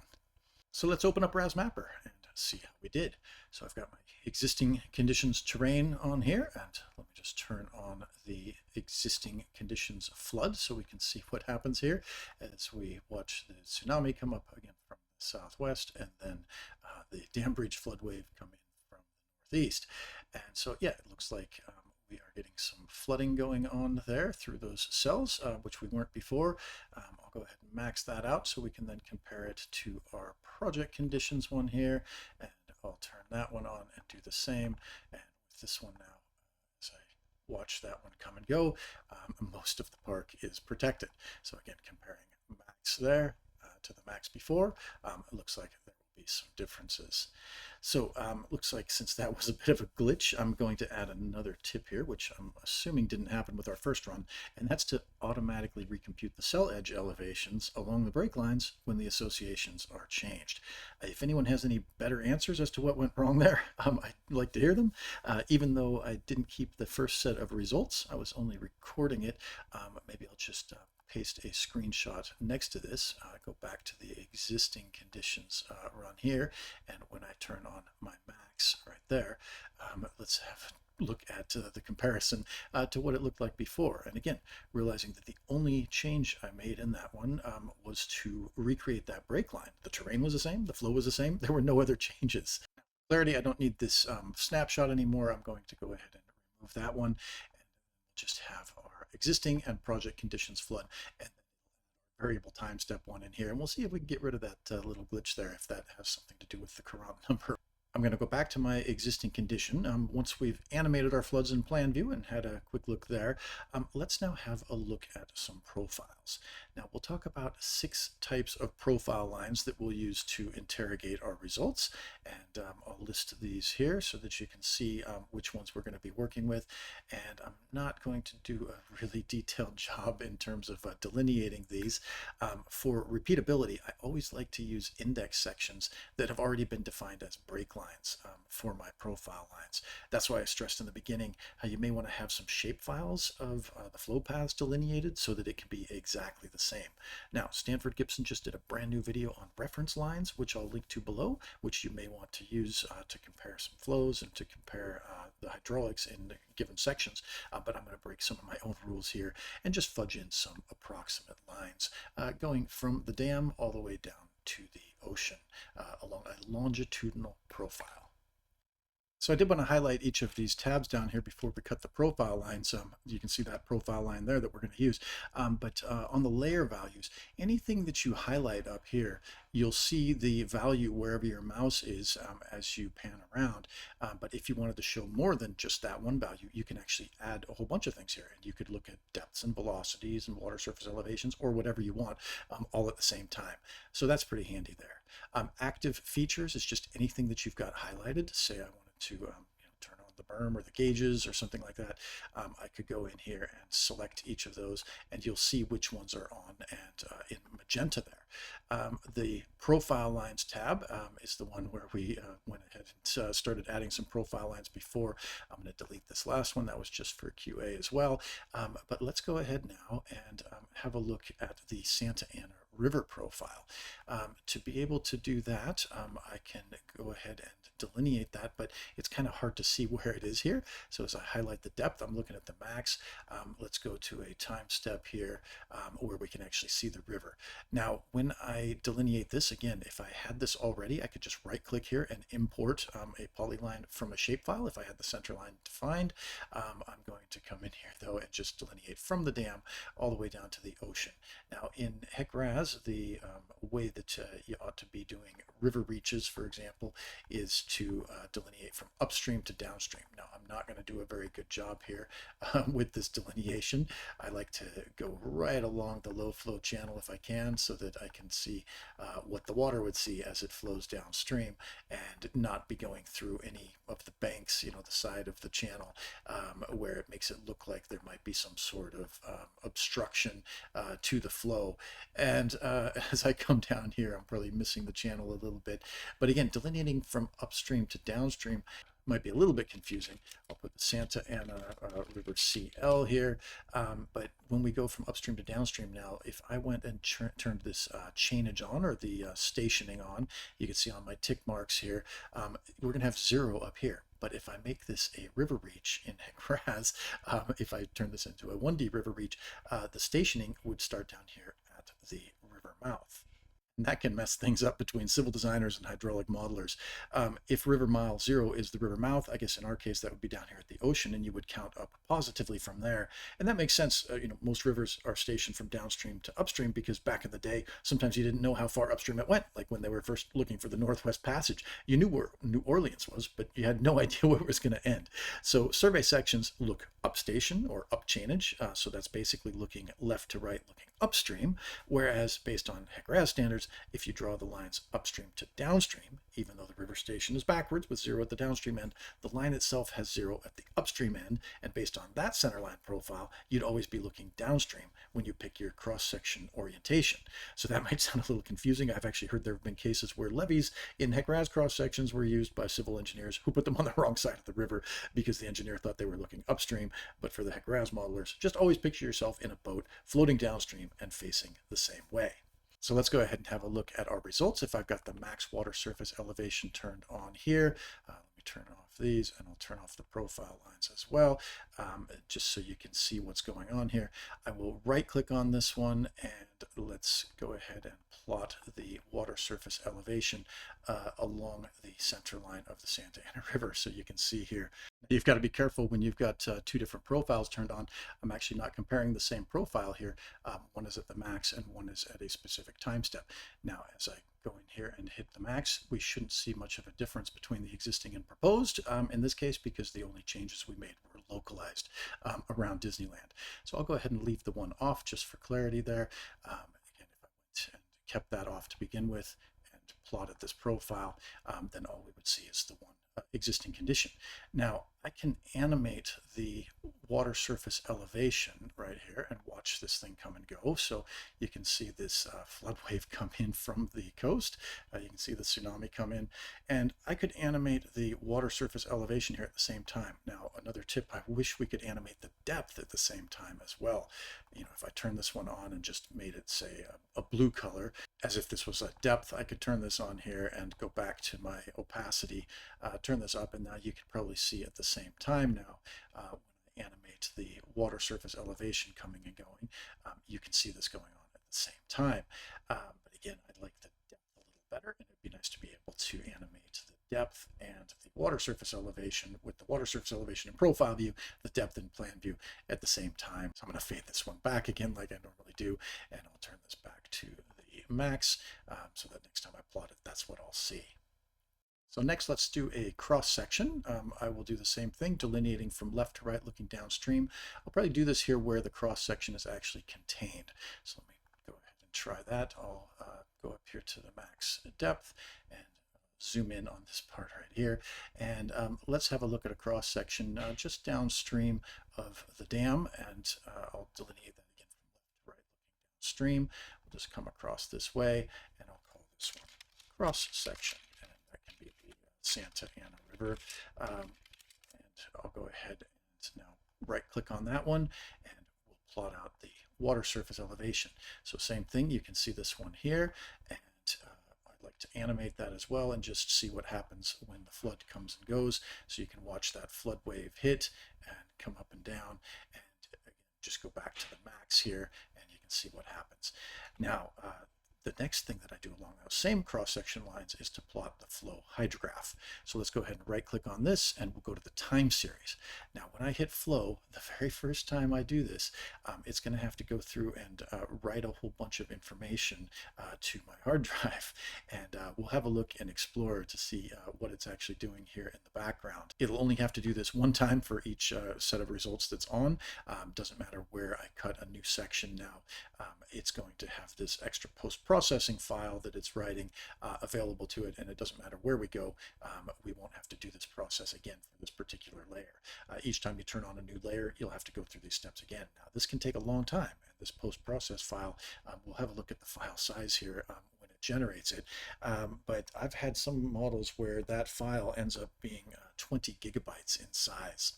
So let's open up RAS Mapper and see how we did. So I've got my existing conditions terrain on here, and let me just turn on the existing conditions flood so we can see what happens here as we watch the tsunami come up again from the southwest, and then the dam breach flood wave come in from the northeast. And so yeah, it looks like we are getting some flooding going on there through those cells, which we weren't before. I'll go ahead and max that out so we can then compare it to our project conditions one here, and I'll turn that one on and do the same. And with this one now, as I watch that one come and go, most of the park is protected. So again, comparing max there to the max before, it looks like there will be some differences. So looks like since that was a bit of a glitch, I'm going to add another tip here, which I'm assuming didn't happen with our first run, and that's to automatically recompute the cell edge elevations along the break lines when the associations are changed. If anyone has any better answers as to what went wrong there, I'd like to hear them. Even though I didn't keep the first set of results, I was only recording it. Maybe I'll just paste a screenshot next to this, go back to the existing conditions run here, and when I turn on my max right there, let's have a look at the comparison to what it looked like before. And again, realizing that the only change I made in that one was to recreate that break line. The terrain was the same, the flow was the same, there were no other changes. Clarity, I don't need this snapshot anymore. I'm going to go ahead and remove that one, and just have our existing and project conditions flood, and variable time step one in here, and we'll see if we can get rid of that little glitch there, if that has something to do with the Courant number. I'm going to go back to my existing condition. Once we've animated our floods in plan view and had a quick look there, let's now have a look at some profiles. Now we'll talk about 6 types of profile lines that we'll use to interrogate our results, and I'll list these here so that you can see which ones we're going to be working with. And I'm not going to do a really detailed job in terms of delineating these. For repeatability, I always like to use index sections that have already been defined as break lines for my profile lines. That's why I stressed in the beginning how you may want to have some shape files of the flow paths delineated so that it can be exactly the same. Now, Stanford Gibson just did a brand new video on reference lines, which I'll link to below, which you may want to use to compare some flows and to compare the hydraulics in given sections. But I'm going to break some of my own rules here and just fudge in some approximate lines going from the dam all the way down to the ocean along a longitudinal profile. So I did want to highlight each of these tabs down here before we cut the profile lines. You can see that profile line there that we're going to use. But on the layer values, anything that you highlight up here, you'll see the value wherever your mouse is as you pan around. But if you wanted to show more than just that one value, you can actually add a whole bunch of things here. And you could look at depths and velocities and water surface elevations or whatever you want all at the same time. So that's pretty handy there. Active features is just anything that you've got highlighted. Say I wanted to turn on the berm or the gauges or something like that. I could go in here and select each of those, and you'll see which ones are on and in magenta there. The profile lines tab is the one where we went ahead and started adding some profile lines before. I'm going to delete this last one. That was just for QA as well. But let's go ahead now and have a look at the Santa Ana River profile. To be able to do that, I can go ahead and delineate that, but it's kind of hard to see where it is here. So as I highlight the depth, I'm looking at the max. Let's go to a time step here where we can actually see the river. Now, when I delineate this, again, if I had this already, I could just right click here and import a polyline from a shapefile if I had the center line defined. I'm going to come in here though and just delineate from the dam all the way down to the ocean. Now in HEC RAS, the way that you ought to be doing river reaches, for example, is to delineate from upstream to downstream. Now I'm not going to do a very good job here with this delineation. I like to go right along the low flow channel if I can, so that I can see what the water would see as it flows downstream, and not be going through any of the banks, the side of the channel, where it makes it look like there might be some sort of obstruction to the flow. And as I come down here, I'm probably missing the channel a little bit. But again, delineating from upstream to downstream might be a little bit confusing. I'll put the Santa Ana River CL here. But when we go from upstream to downstream now, if I went and turned this chainage on, or the stationing on, you can see on my tick marks here, we're going to have 0 up here. But if I make this a river reach in HEC RAS, if I turn this into a 1D river reach, the stationing would start down here at the river mouth. And that can mess things up between civil designers and hydraulic modelers. If river mile 0 is the river mouth, I guess in our case that would be down here at the ocean, and you would count up positively from there. And that makes sense. Most rivers are stationed from downstream to upstream, because back in the day, sometimes you didn't know how far upstream it went. Like when they were first looking for the Northwest Passage, you knew where New Orleans was, but you had no idea where it was going to end. So survey sections look up station or up chainage. So that's basically looking left to right, looking upstream. Whereas based on HEC RAS standards, if you draw the lines upstream to downstream, even though the river station is backwards with 0 at the downstream end, the line itself has 0 at the upstream end. And based on that center line profile, you'd always be looking downstream when you pick your cross-section orientation. So that might sound a little confusing. I've actually heard there have been cases where levees in HEC RAS cross-sections were used by civil engineers who put them on the wrong side of the river because the engineer thought they were looking upstream. But for the HEC RAS modelers, just always picture yourself in a boat floating downstream and facing the same way. So let's go ahead and have a look at our results. If I've got the max water surface elevation turned on here, let me turn off these, and I'll turn off the profile lines as well, just so you can see what's going on here. I will right click on this one, and let's go ahead and plot the water surface elevation along the center line of the Santa Ana River. So you can see here, you've got to be careful when you've got 2 different profiles turned on. I'm actually not comparing the same profile here. One is at the max and one is at a specific time step. Now, as I go in here and hit the max, we shouldn't see much of a difference between the existing and proposed in this case, because the only changes we made were localized around Disneyland. So I'll go ahead and leave the one off just for clarity there. Again, if I went and kept that off to begin with and plotted this profile, then all we would see is the one existing condition. Now I can animate the water surface elevation right here and watch this thing come and go. So you can see this flood wave come in from the coast. You can see the tsunami come in, and I could animate the water surface elevation here at the same time. Now, another tip, I wish we could animate the depth at the same time as well. If I turn this one on and just made it, say, a blue color, as if this was a depth, I could turn this on here and go back to my opacity, turn this up, and now you can probably see at the same time now, when I animate the water surface elevation coming and going, you can see this going on at the same time. But again, I'd like the depth a little better, and it'd be nice to be able to animate the depth and the water surface elevation with the water surface elevation in profile view, the depth in plan view at the same time. So I'm going to fade this one back again like I normally do, and I'll turn this back to the max, so that next time I plot it, that's what I'll see. So next, let's do a cross section. I will do the same thing, delineating from left to right, looking downstream. I'll probably do this here where the cross section is actually contained. So let me go ahead and try that. I'll go up here to the max depth and zoom in on this part right here. And let's have a look at a cross section just downstream of the dam, and I'll delineate that again from left to right, looking downstream. We'll just come across this way, and I'll call this one cross section. Santa Ana River, and I'll go ahead and now right click on that one, and we'll plot out the water surface elevation. So same thing, you can see this one here, and I'd like to animate that as well and just see what happens when the flood comes and goes. So you can watch that flood wave hit and come up and down, and again, just go back to the max here and you can see what happens. Now, The next thing that I do along those same cross-section lines is to plot the flow hydrograph. So let's go ahead and right click on this and we'll go to the time series. Now when I hit flow, the very first time I do this, it's going to have to go through and write a whole bunch of information to my hard drive, and we'll have a look and explore to see what it's actually doing here in the background. It'll only have to do this one time for each set of results that's on. Doesn't matter where I cut a new section now. It's going to have this extra post-processing file that it's writing available to it, and it doesn't matter where we go. We won't have to do this process again for this particular layer. Each time you turn on a new layer, you'll have to go through these steps again. Now this can take a long time, and this post-process file, we'll have a look at the file size here when it generates it, but I've had some models where that file ends up being 20 gigabytes in size.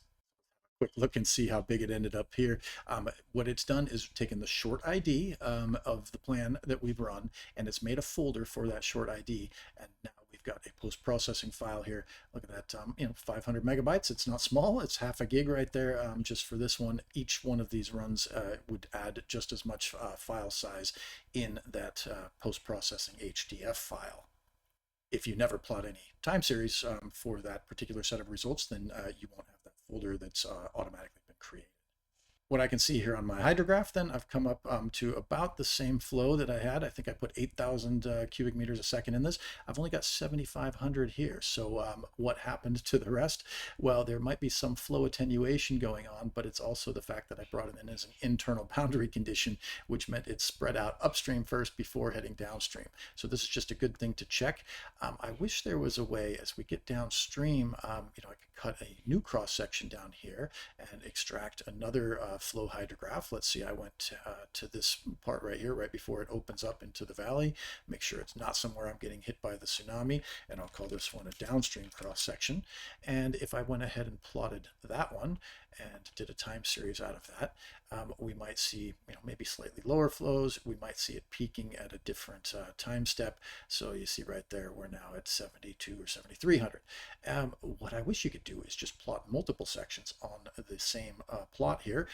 Quick look and see how big it ended up here. What it's done is taken the short ID of the plan that we've run, and it's made a folder for that short ID, and now we've got a post-processing file here. Look at that, 500 megabytes. It's not small. It's half a gig right there just for this one. Each one of these runs would add just as much file size in that post-processing HDF file. If you never plot any time series for that particular set of results, then you won't have that folder that's automatically been created. What I can see here on my hydrograph, then I've come up to about the same flow that I had. I think I put 8,000 cubic meters a second in this. I've only got 7,500 here. So what happened to the rest? Well, there might be some flow attenuation going on, but it's also the fact that I brought it in as an internal boundary condition, which meant it spread out upstream first before heading downstream. So this is just a good thing to check. I wish there was a way as we get downstream, I could cut a new cross section down here and extract another flow hydrograph. Let's see, I went to this part right here, right before it opens up into the valley. Make sure it's not somewhere I'm getting hit by the tsunami, and I'll call this one a downstream cross section. And if I went ahead and plotted that one and did a time series out of that, we might see maybe slightly lower flows. We might see it peaking at a different time step. So you see right there, we're now at 72 or 7,300. What I wish you could do is just plot multiple sections on the same plot here,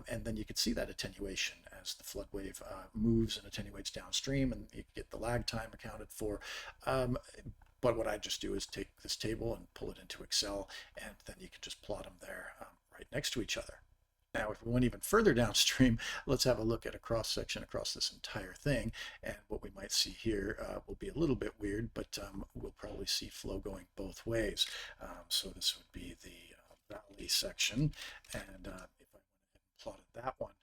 and then you can see that attenuation as the flood wave moves and attenuates downstream, and you get the lag time accounted for. But what I just do is take this table and pull it into Excel, and then you can just plot them there right next to each other. Now, if we went even further downstream, let's have a look at a cross section across this entire thing. And what we might see here will be a little bit weird, but we'll probably see flow going both ways. So this would be the valley section. And if I went ahead and plotted that one,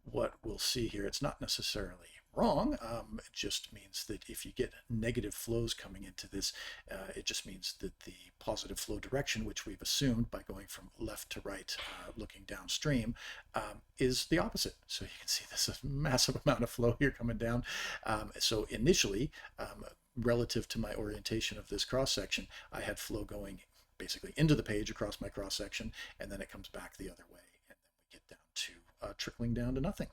what we'll see here, it's not necessarily wrong. It just means that if you get negative flows coming into this, it just means that the positive flow direction, which we've assumed by going from left to right, looking downstream, is the opposite. So you can see this is a massive amount of flow here coming down. So initially, relative to my orientation of this cross section, I had flow going basically into the page across my cross section, and then it comes back the other way, and then we get down to trickling down to nothing.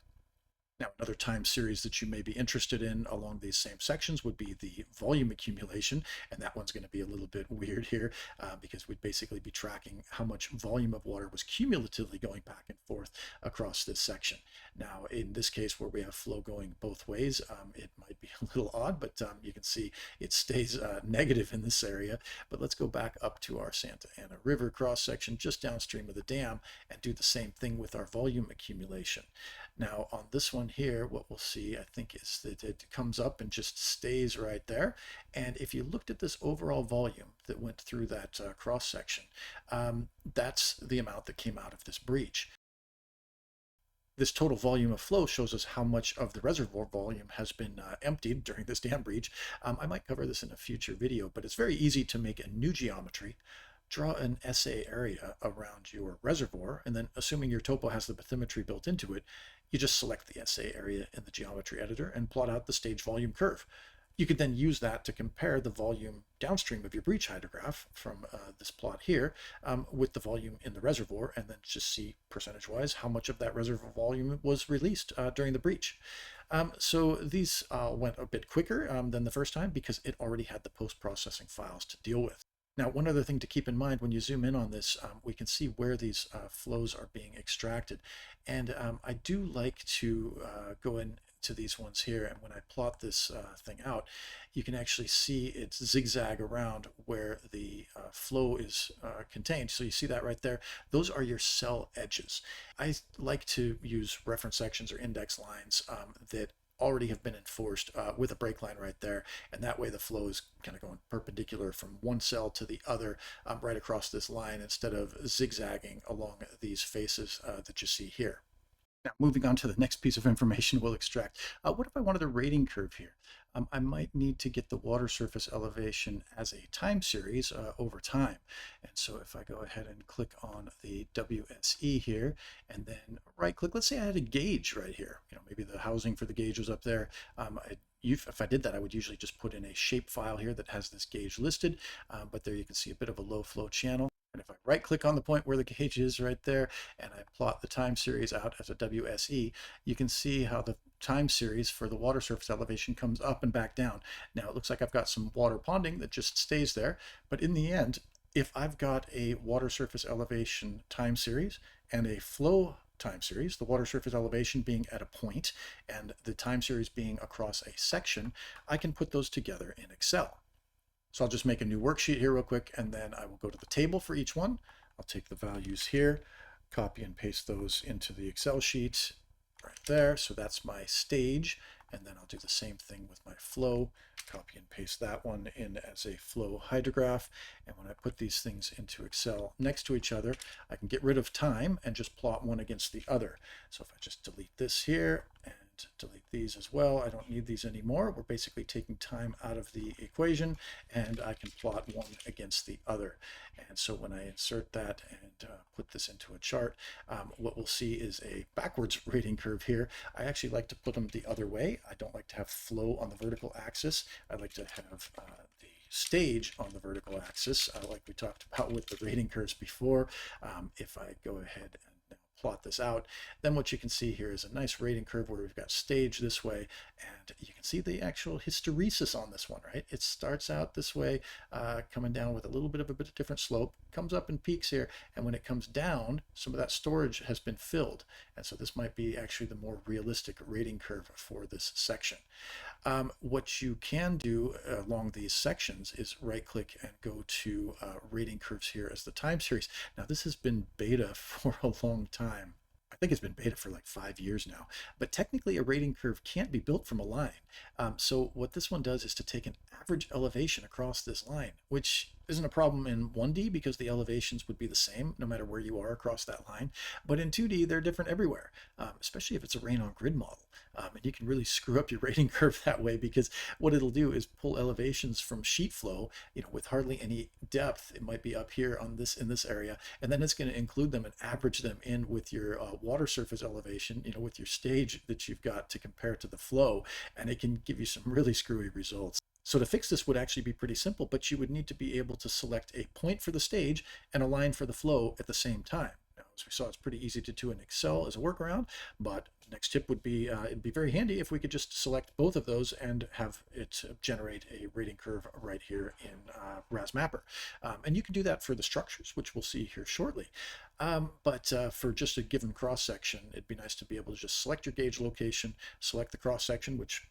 Now, another time series that you may be interested in along these same sections would be the volume accumulation, and that one's going to be a little bit weird here because we'd basically be tracking how much volume of water was cumulatively going back and forth across this section. Now, in this case where we have flow going both ways, it might be a little odd, but you can see it stays negative in this area. But let's go back up to our Santa Ana River cross section just downstream of the dam and do the same thing with our volume accumulation. Now on this one here, what we'll see, I think, is that it comes up and just stays right there. And if you looked at this overall volume that went through that cross section, that's the amount that came out of this breach. This total volume of flow shows us how much of the reservoir volume has been emptied during this dam breach. I might cover this in a future video, but it's very easy to make a new geometry, draw an SA area around your reservoir, and then assuming your topo has the bathymetry built into it, you just select the SA area in the geometry editor and plot out the stage volume curve. You could then use that to compare the volume downstream of your breach hydrograph from this plot here with the volume in the reservoir, and then just see percentage-wise how much of that reservoir volume was released during the breach. So these went a bit quicker than the first time because it already had the post-processing files to deal with. Now, one other thing to keep in mind when you zoom in on this, we can see where these flows are being extracted. And I do like to go in to these ones here. And when I plot this thing out, you can actually see it zigzag around where the flow is contained. So you see that right there. Those are your cell edges. I like to use reference sections or index lines that already have been enforced with a break line right there, and that way the flow is kind of going perpendicular from one cell to the other right across this line instead of zigzagging along these faces that you see here. Now, moving on to the next piece of information we'll extract. What if I wanted a rating curve here? I might need to get the water surface elevation as a time series over time. And so if I go ahead and click on the WSE here and then right click, let's say I had a gauge right here. Maybe the housing for the gauge was up there. If I did that, I would usually just put in a shape file here that has this gauge listed, but there you can see a bit of a low flow channel. And if I right click on the point where the gauge is right there and I plot the time series out as a WSE, you can see how the time series for the water surface elevation comes up and back down. Now it looks like I've got some water ponding that just stays there, but in the end, if I've got a water surface elevation time series and a flow time series, the water surface elevation being at a point and the time series being across a section, I can put those together in Excel. So I'll just make a new worksheet here real quick, and then I will go to the table for each one. I'll take the values here, copy and paste those into the Excel sheet right there. So that's my stage. And then I'll do the same thing with my flow, copy and paste that one in as a flow hydrograph. And when I put these things into Excel next to each other, I can get rid of time and just plot one against the other. So if I just delete this here and delete these as well, I don't need these anymore. We're basically taking time out of the equation, and I can plot one against the other. And so when I insert that and put this into a chart, what we'll see is a backwards rating curve here. I actually like to put them the other way. I don't like to have flow on the vertical axis. I like to have the stage on the vertical axis, like we talked about with the rating curves before. If I go ahead and plot this out, then what you can see here is a nice rating curve where we've got stage this way, and you can see the actual hysteresis on this one, right? It starts out this way, coming down with a bit of a different slope, comes up and peaks here, and when it comes down, some of that storage has been filled, and so this might be actually the more realistic rating curve for this section. What you can do along these sections is right click and go to rating curves here as the time series. Now this has been beta for a long time. I think it's been beta for like 5 years now, but technically a rating curve can't be built from a line. So what this one does is to take an average elevation across this line, which isn't a problem in 1D because the elevations would be the same no matter where you are across that line. But in 2D, they're different everywhere, especially if it's a rain on grid model. And you can really screw up your rating curve that way, because what it'll do is pull elevations from sheet flow, with hardly any depth. It might be up here on this in this area, and then it's going to include them and average them in with your water surface elevation, with your stage that you've got to compare to the flow, and it can give you some really screwy results. So to fix this would actually be pretty simple, but you would need to be able to select a point for the stage and a line for the flow at the same time. Now, as we saw, it's pretty easy to do in Excel as a workaround, but the next tip would be, it'd be very handy if we could just select both of those and have it generate a rating curve right here in RAS Mapper. And you can do that for the structures, which we'll see here shortly. But for just a given cross-section, it'd be nice to be able to just select your gauge location, select the cross-section, which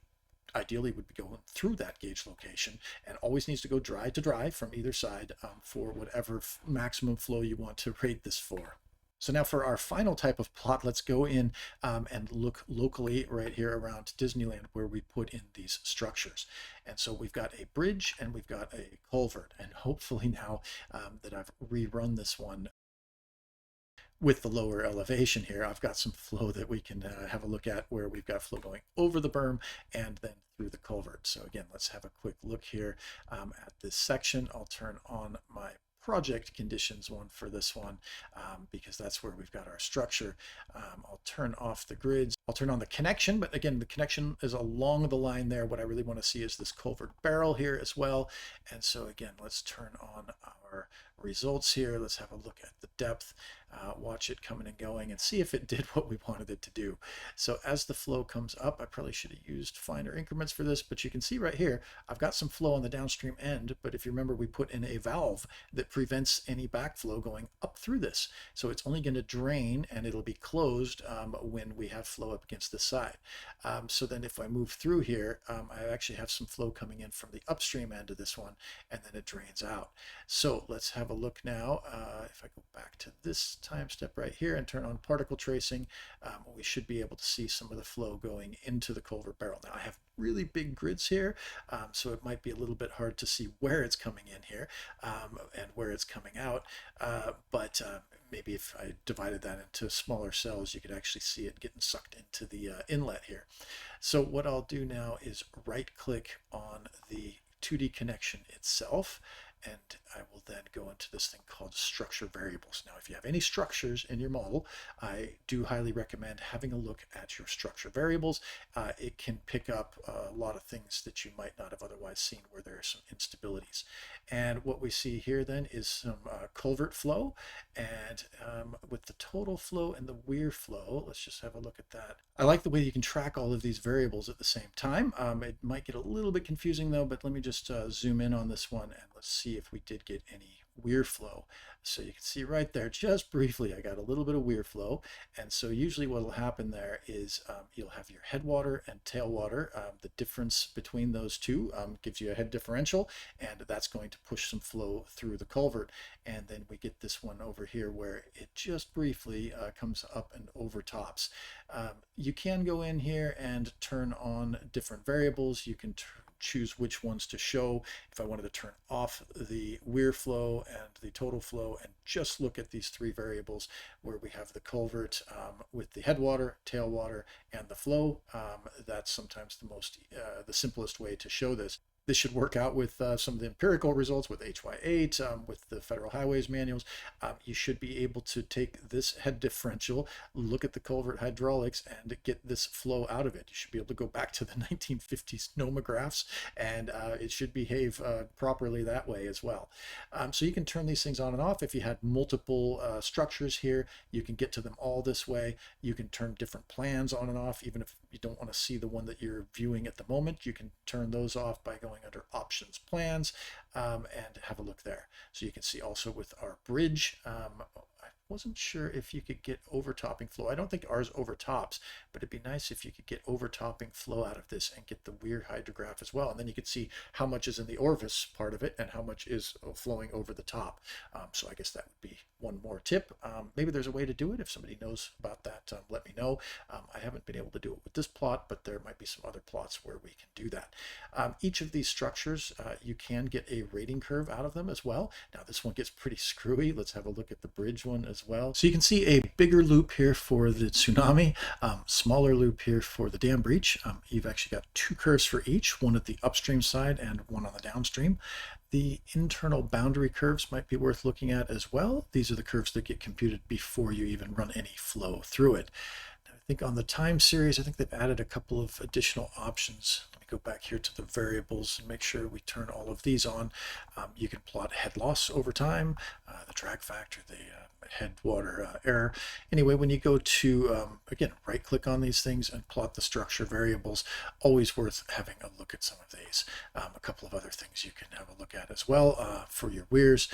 ideally would be going through that gauge location, and always needs to go dry to dry from either side for whatever maximum flow you want to rate this for. So now for our final type of plot, let's go in and look locally right here around Disneyland where we put in these structures. And so we've got a bridge and we've got a culvert, and hopefully now that I've rerun this one with the lower elevation here, I've got some flow that we can have a look at where we've got flow going over the berm and then through the culvert. So again, let's have a quick look here at this section. I'll turn on my project conditions one for this one because that's where we've got our structure. I'll turn off the grids. I'll turn on the connection, but again, the connection is along the line there. What I really want to see is this culvert barrel here as well. And so again, let's turn on our results here. Let's have a look at the depth. watch it coming and going and see if it did what we wanted it to do. So as the flow comes up, I probably should have used finer increments for this, but you can see right here, I've got some flow on the downstream end, but if you remember, we put in a valve that prevents any backflow going up through this. So it's only going to drain and it'll be closed when we have flow up against this side. So then if I move through here, I actually have some flow coming in from the upstream end of this one, and then it drains out. So let's have a look now. If I go back to this time step right here and turn on particle tracing, we should be able to see some of the flow going into the culvert barrel. Now I have really big grids here, so it might be a little bit hard to see where it's coming in here and where it's coming out, but maybe if I divided that into smaller cells, you could actually see it getting sucked into the inlet here. So what I'll do now is right click on the 2D connection itself, and I will then go into this thing called structure variables. Now, if you have any structures in your model, I do highly recommend having a look at your structure variables. It can pick up a lot of things that you might not have otherwise seen where there are some instabilities. And what we see here then is some culvert flow, and with the total flow and the weir flow, let's just have a look at that. I like the way you can track all of these variables at the same time. It might get a little bit confusing though, but let me just zoom in on this one and let's see if we did get any weir flow. So you can see right there, just briefly, I got a little bit of weir flow. And so usually what will happen there is you'll have your headwater and tailwater. The difference between those two gives you a head differential, and that's going to push some flow through the culvert. And then we get this one over here where it just briefly comes up and overtops. You can go in here and turn on different variables. You can choose which ones to show. If I wanted to turn off the weir flow and the total flow and just look at these three variables where we have the culvert with the headwater, tailwater, and the flow, that's sometimes the simplest way to show this. This should work out with some of the empirical results with HY8, with the Federal Highways manuals. You should be able to take this head differential, look at the culvert hydraulics, and get this flow out of it. You should be able to go back to the 1950s nomographs, and it should behave properly that way as well. So you can turn these things on and off. If you had multiple structures here, you can get to them all this way. You can turn different plans on and off. Even if you don't want to see the one that you're viewing at the moment, you can turn those off by going under options, plans, and have a look there. So you can see also with our bridge, I wasn't sure if you could get overtopping flow. I don't think ours overtops, but it'd be nice if you could get overtopping flow out of this and get the weir hydrograph as well. And then you could see how much is in the orifice part of it and how much is flowing over the top. So I guess that would be one more tip. Maybe there's a way to do it. If somebody knows about that, let me know. I haven't been able to do it with this plot, but there might be some other plots where we can do that. Each of these structures, you can get a rating curve out of them as well. Now this one gets pretty screwy. Let's have a look at the bridge one as well. So you can see a bigger loop here for the tsunami, smaller loop here for the dam breach. You've actually got two curves for each, one at the upstream side and one on the downstream. The internal boundary curves might be worth looking at as well. These are the curves that get computed before you even run any flow through it. Now, I think on the time series, I think they've added a couple of additional options. Let me go back here to the variables and make sure we turn all of these on. You can plot head loss over time, the drag factor, the headwater error. Anyway, when you go to, again, right click on these things and plot the structure variables, always worth having a look at some of these. A couple of other things you can have a look at as well for your weirs.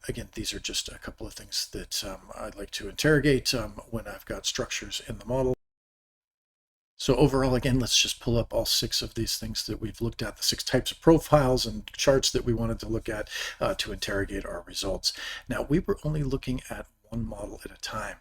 Again, these are just a couple of things that I'd like to interrogate when I've got structures in the model. So overall, again, let's just pull up all 6 of these things that we've looked at, the 6 types of profiles and charts that we wanted to look at to interrogate our results. Now, we were only looking at one model at a time,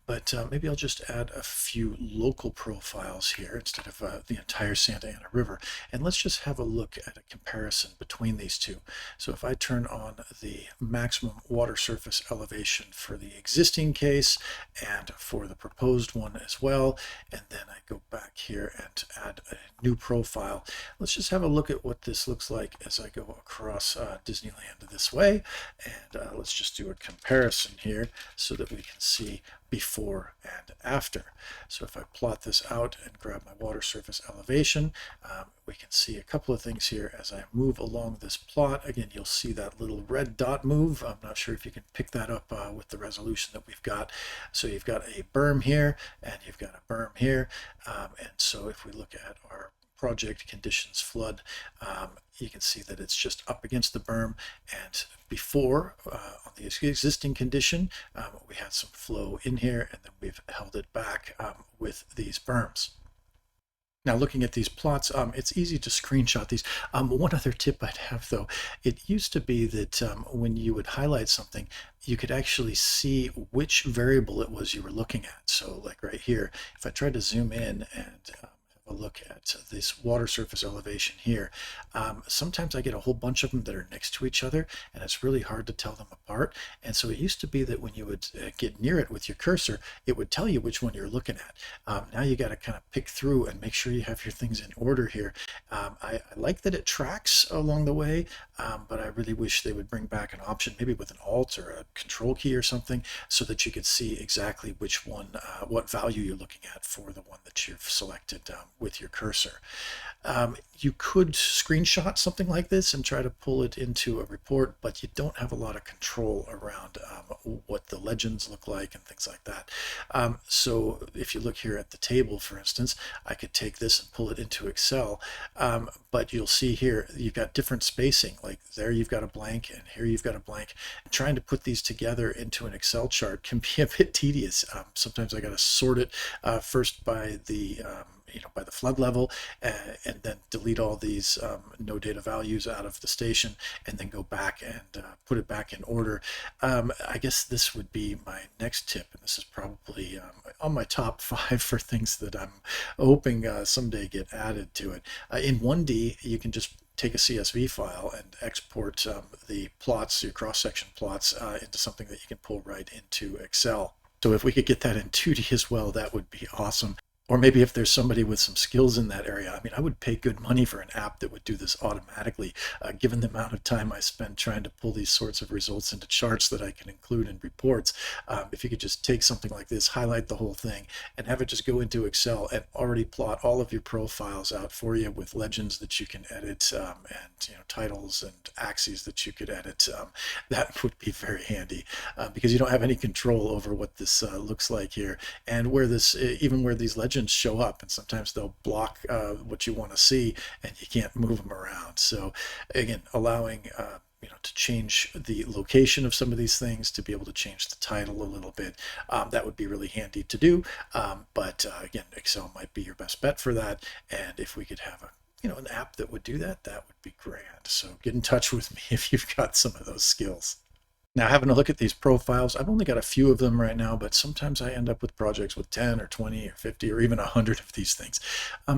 but maybe I'll just add a few local profiles here instead of the entire Santa Ana River. And let's just have a look at a comparison between these two. So if I turn on the maximum water surface elevation for the existing case and for the proposed one as well, and then I go back here and add a new profile, let's just have a look at what this looks like as I go across Disneyland this way. And let's just do a comparison here so that we can see before and after. So if I plot this out and grab my water surface elevation, we can see a couple of things here as I move along this plot. Again, you'll see that little red dot move. I'm not sure if you can pick that up with the resolution that we've got. So you've got a berm here and you've got a berm here. And so if we look at our project conditions flood, you can see that it's just up against the berm, and before on the existing condition we had some flow in here, and then we've held it back with these berms. Now looking at these plots, it's easy to screenshot these. One other tip I'd have though, it used to be that when you would highlight something, you could actually see which variable it was you were looking at. So like right here, if I tried to zoom in and a look at this water surface elevation here, sometimes I get a whole bunch of them that are next to each other, and it's really hard to tell them apart. And so it used to be that when you would get near it with your cursor, it would tell you which one you're looking at. Now you got to kind of pick through and make sure you have your things in order here. I like that it tracks along the way, but I really wish they would bring back an option, maybe with an Alt or a Control key or something, so that you could see exactly which one, what value you're looking at for the one that you've selected with your cursor. You could screenshot something like this and try to pull it into a report, but you don't have a lot of control around what the legends look like and things like that. So if you look here at the table, for instance, I could take this and pull it into Excel, but you'll see here you've got different spacing. Like there you've got a blank and here you've got a blank. And trying to put these together into an Excel chart can be a bit tedious. Sometimes I got to sort it first by the by the flood level, and then delete all these no data values out of the station, and then go back and put it back in order. I guess this would be my next tip, and this is probably on my top 5 for things that I'm hoping someday get added to it. In 1D, you can just take a CSV file and export the plots, your cross-section plots, into something that you can pull right into Excel. So if we could get that in 2D as well, that would be awesome. Or maybe if there's somebody with some skills in that area. I mean, I would pay good money for an app that would do this automatically, given the amount of time I spend trying to pull these sorts of results into charts that I can include in reports. If you could just take something like this, highlight the whole thing, and have it just go into Excel and already plot all of your profiles out for you with legends that you can edit, and titles and axes that you could edit, that would be very handy, because you don't have any control over what this looks like here, and where this, even where these legends show up, and sometimes they'll block what you want to see and you can't move them around. So again, allowing to change the location of some of these things, to be able to change the title a little bit, that would be really handy to do, but again, Excel might be your best bet for that. And if we could have an app that would do that, that would be grand. So get in touch with me if you've got some of those skills. Now, having a look at these profiles, I've only got a few of them right now, but sometimes I end up with projects with 10 or 20 or 50 or even 100 of these things.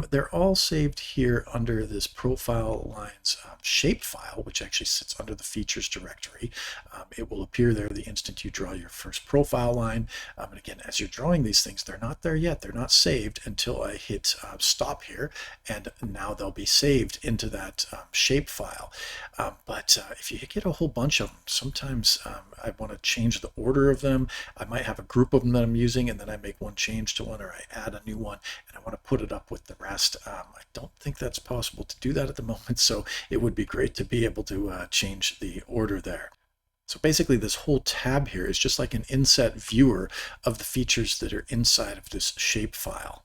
They're all saved here under this profile lines shape file, which actually sits under the features directory. It will appear there the instant you draw your first profile line. And again, as you're drawing these things, they're not there yet. They're not saved until I hit stop here, and now they'll be saved into that shape file. But if you get a whole bunch of them, sometimes I want to change the order of them. I might have a group of them that I'm using, and then I make one change to one, or I add a new one, and I want to put it up with the rest. I don't think that's possible to do that at the moment, so it would be great to be able to change the order there. So basically this whole tab here is just like an inset viewer of the features that are inside of this shape file.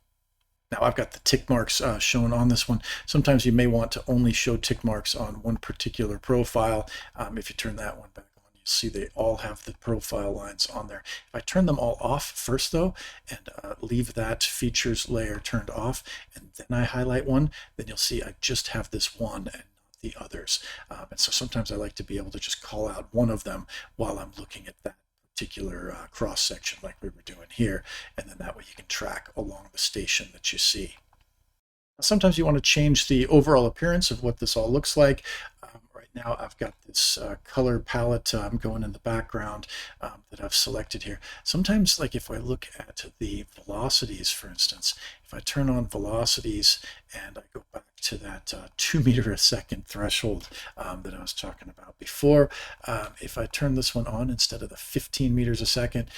Now I've got the tick marks shown on this one. Sometimes you may want to only show tick marks on one particular profile. If you turn that one back on, you see they all have the profile lines on there. If I turn them all off first though, and leave that features layer turned off, and then I highlight one, then you'll see I just have this one and not the others. And so sometimes I like to be able to just call out one of them while I'm looking at that particular cross section like we were doing here, and then that way you can track along the station that you see. Sometimes you want to change the overall appearance of what this all looks like. Right now I've got this color palette going in the background that I've selected here. Sometimes, like if I look at the velocities, for instance, If I turn on velocities and I go back to that 2 meter a second threshold that I was talking about before, if I turn this one on instead of the 15 meters a second,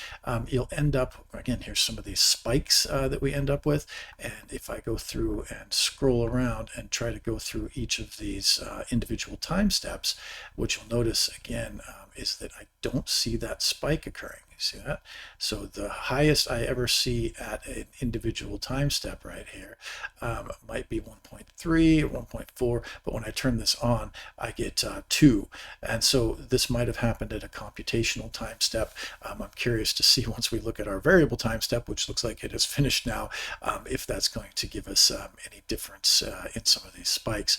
you'll end up, again, here's some of these spikes that we end up with. And if I go through and scroll around and try to go through each of these individual time steps, what you'll notice again is that I don't see that spike occurring. You see that? So the highest I ever see at an individual time step right here might be 1.3 or 1.4, but when I turn this on, I get 2. And so this might have happened at a computational time step. I'm curious to see once we look at our variable time step, which looks like it is finished now, if that's going to give us any difference in some of these spikes.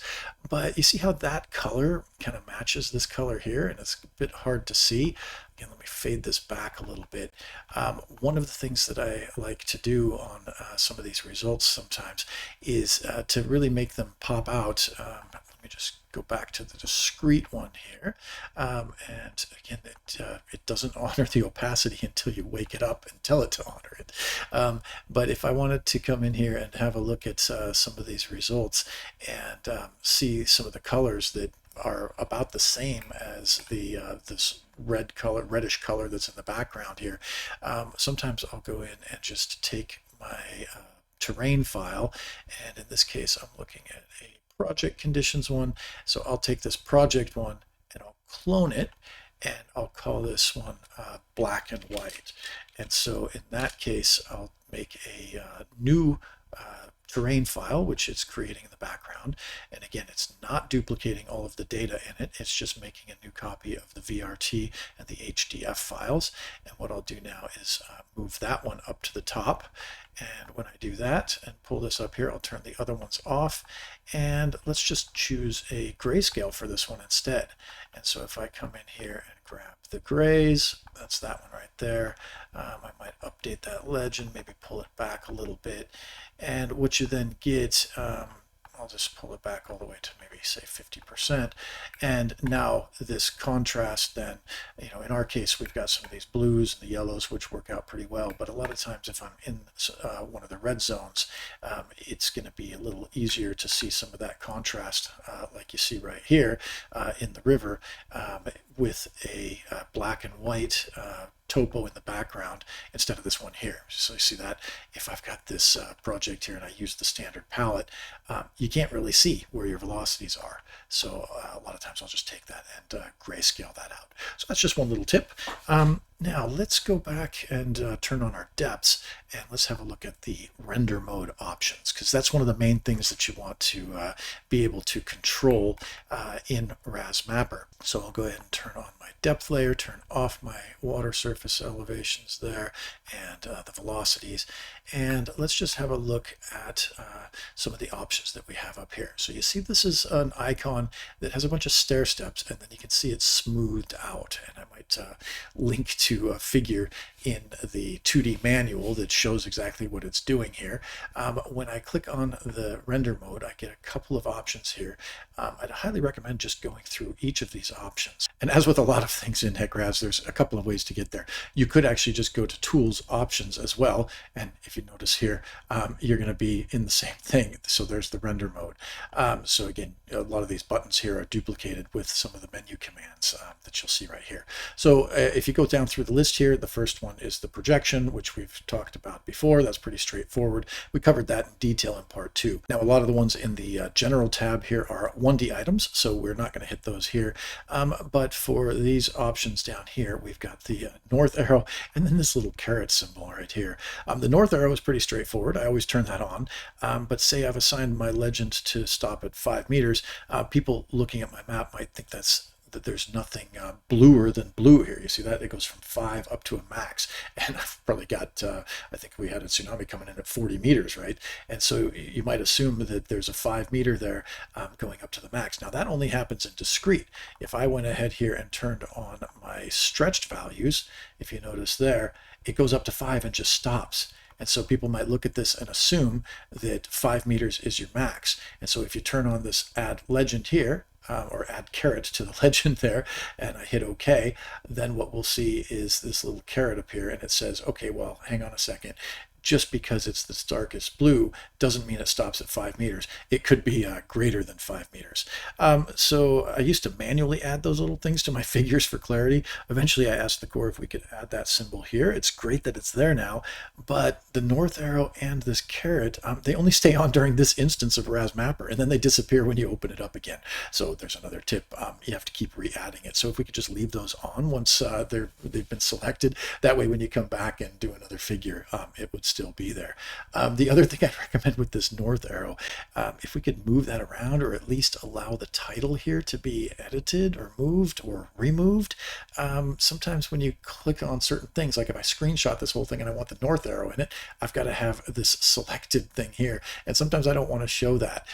But you see how that color kind of matches this color here, and it's a bit hard to see. Again, let me fade this back a little bit. One of the things that I like to do on some of ththese results sometimes is to really make them pop out. Let me just go back to the discrete one here. And again, it doesn't honor the opacity until you wake it up and tell it to honor it. But if I wanted to come in here and have a look at some of these results and see some of the colors that are about the same as the this reddish color that's in the background here, sometimes I'll go in and just take my terrain file, and in this case I'm looking at a project conditions one, so I'll take this project one and I'll clone it, and I'll call this one black and white. And so in that case I'll make a new terrain file, which it's creating in the background. And again, it's not duplicating all of the data in it. It's just making a new copy of the VRT and the HDF files. And what I'll do now is move that one up to the top. And when I do that and pull this up here, I'll turn the other ones off. And let's just choose a grayscale for this one instead. And so if I come in here and grab the grays, that's that one right there. I might update that legend, maybe pull it back a little bit. And what you then get, I'll just pull it back all the way to maybe say 50%. And now this contrast then, you know, in our case, we've got some of these blues and the yellows, which work out pretty well. But a lot of times if I'm in one of the red zones, it's going to be a little easier to see some of that contrast, like you see right here in the river, with a black and white topo in the background instead of this one here. So you see that if I've got this project here and I use the standard palette, you can't really see where your velocities are. So a lot of times I'll just take that and grayscale that out. So that's just one little tip. Now let's go back and turn on our depths, and let's have a look at the render mode options, because that's one of the main things that you want to be able to control in RAS Mapper. So I'll go ahead and turn on my depth layer, turn off my water surface elevations there, and the velocities. And let's just have a look at some of the options that we have up here. So you see this is an icon that has a bunch of stair steps, and then you can see it's smoothed out. And I might link to a figure in the 2D manual that shows exactly what it's doing here. When I click on the render mode, I get a couple of options here. I'd highly recommend just going through each of these options. And as with a lot of things in HEC RAS, there's a couple of ways to get there. You could actually just go to Tools, Options as well. And if you notice here, you're going to be in the same thing. So there's the render mode. So again, a lot of these buttons here are duplicated with some of the menu commands that you'll see right here. So if you go down through the list here, the first one is the projection, which we've talked about before. That's pretty straightforward. We covered that in detail in part 2. Now, a lot of the ones in the general tab here are 1D items, so we're not going to hit those here. But for these options down here, we've got the north arrow and then this little caret symbol right here. The north arrow is pretty straightforward. I always turn that on. But say I've assigned my legend to stop at 5 meters. People looking at my map might think that there's nothing bluer than blue here. You see that? It goes from 5 up to a max. And I've probably got, I think we had a tsunami coming in at 40 meters, right? And so you might assume that there's a 5 meter there going up to the max. Now that only happens in discrete. If I went ahead here and turned on my stretched values, if you notice there, it goes up to 5 and just stops. And so people might look at this and assume that 5 meters is your max. And so if you turn on this add legend here, or add caret to the legend there, and I hit OK, then what we'll see is this little caret appear, and it says, okay, well, hang on a second. just because it's the darkest blue doesn't mean it stops at 5 meters. It could be greater than 5 meters. So I used to manually add those little things to my figures for clarity. Eventually I asked the Core if we could add that symbol here. It's great that it's there now, but the north arrow and this caret, they only stay on during this instance of RAS Mapper, and then they disappear when you open it up again. So there's another tip. You have to keep re-adding it. So if we could just leave those on once they've been selected, that way when you come back and do another figure, it would still be there. The other thing I'd recommend with this north arrow, if we could move that around, or at least allow the title here to be edited or moved or removed. Sometimes when you click on certain things, like if I screenshot this whole thing and I want the north arrow in it, I've got to have this selected thing here. And sometimes I don't want to show that.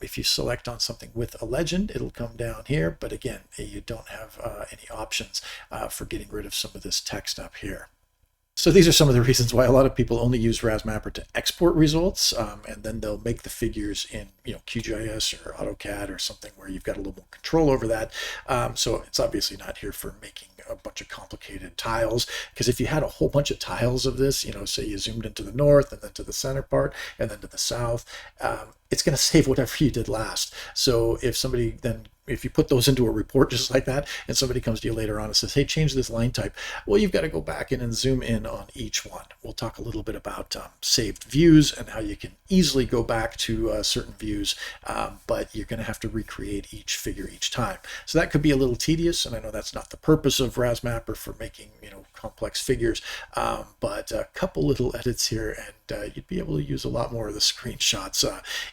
If you select on something with a legend, it'll come down here. But again, you don't have any options for getting rid of some of this text up here. So these are some of the reasons why a lot of people only use RAS Mapper to export results, and then they'll make the figures in QGIS or AutoCAD or something where you've got a little more control over that. So it's obviously not here for making a bunch of complicated tiles, because if you had a whole bunch of tiles of this, say you zoomed into the north and then to the center part and then to the south, it's going to save whatever you did last. So if you put those into a report just like that, and somebody comes to you later on and says, hey, change this line type, well, you've got to go back in and zoom in on each one. We'll talk a little bit about saved views and how you can easily go back to certain views, but you're going to have to recreate each figure each time. So that could be a little tedious, and I know that's not the purpose of RAS Mapper, for making complex figures, but a couple little edits here, and you'd be able to use a lot more of the screenshots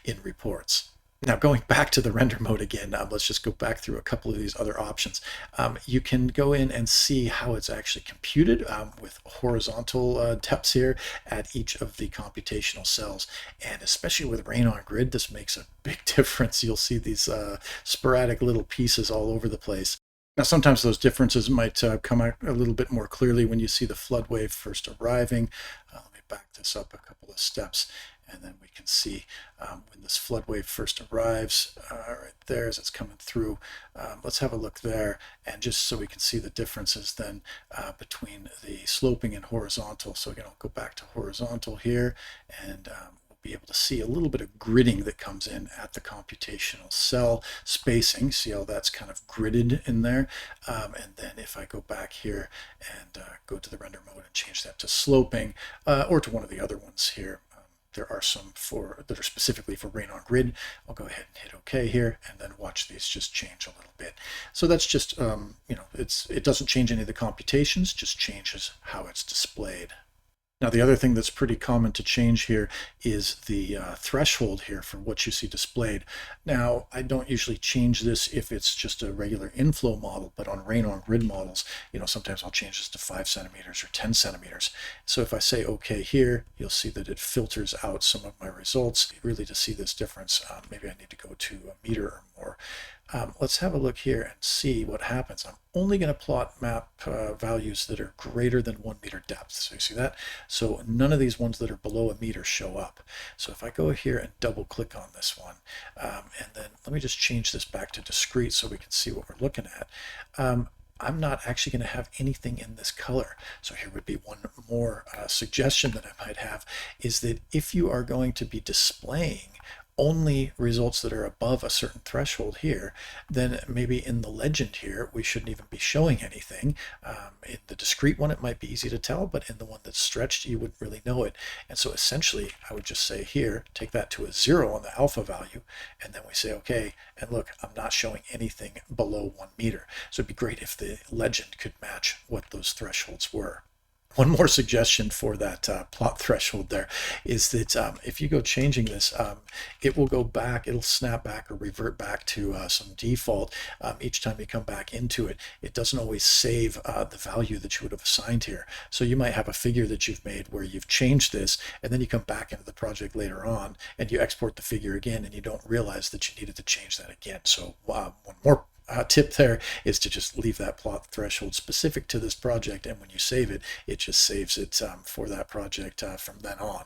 in reports. Now, going back to the render mode again, let's just go back through a couple of these other options. You can go in and see how it's actually computed with horizontal depths here at each of the computational cells. And especially with rain on grid, this makes a big difference. You'll see these sporadic little pieces all over the place. Now, sometimes those differences might come out a little bit more clearly when you see the flood wave first arriving. Let me back this up a couple of steps, and then we can see when this flood wave first arrives right there as it's coming through. Let's have a look there, and just so we can see the differences then between the sloping and horizontal. So again, I'll go back to horizontal here, and be able to see a little bit of gridding that comes in at the computational cell spacing. See how that's kind of gridded in there. And then if I go back here and go to the render mode and change that to sloping, or to one of the other ones here, there are some that are specifically for rain on grid. I'll go ahead and hit OK here, and then watch these just change a little bit. So that's just, it doesn't change any of the computations, just changes how it's displayed. Now, the other thing that's pretty common to change here is the threshold here for what you see displayed. Now, I don't usually change this if it's just a regular inflow model, but on rain on grid models, sometimes I'll change this to 5 centimeters or 10 centimeters. So if I say OK here, you'll see that it filters out some of my results. Really, to see this difference, maybe I need to go to a meter or more. Let's have a look here and see what happens. I'm only going to plot map values that are greater than 1 meter depth. So you see that? So none of these ones that are below a meter show up. So if I go here and double click on this one, and then let me just change this back to discrete so we can see what we're looking at. I'm not actually going to have anything in this color. So here would be one more suggestion that I might have, is that if you are going to be displaying only results that are above a certain threshold here, then maybe in the legend here, we shouldn't even be showing anything. In the discrete one, it might be easy to tell, but in the one that's stretched, you wouldn't really know it. And so essentially, I would just say here, take that to a 0 on the alpha value, and then we say, okay, and look, I'm not showing anything below 1 meter. So it'd be great if the legend could match what those thresholds were. One more suggestion for that plot threshold there is that if you go changing this, it will go back, it'll snap back or revert back to some default each time you come back into it. It doesn't always save the value that you would have assigned here. So you might have a figure that you've made where you've changed this, and then you come back into the project later on and you export the figure again, and you don't realize that you needed to change that again. So one more tip there is to just leave that plot threshold specific to this project, and when you save it, it just saves it for that project from then on.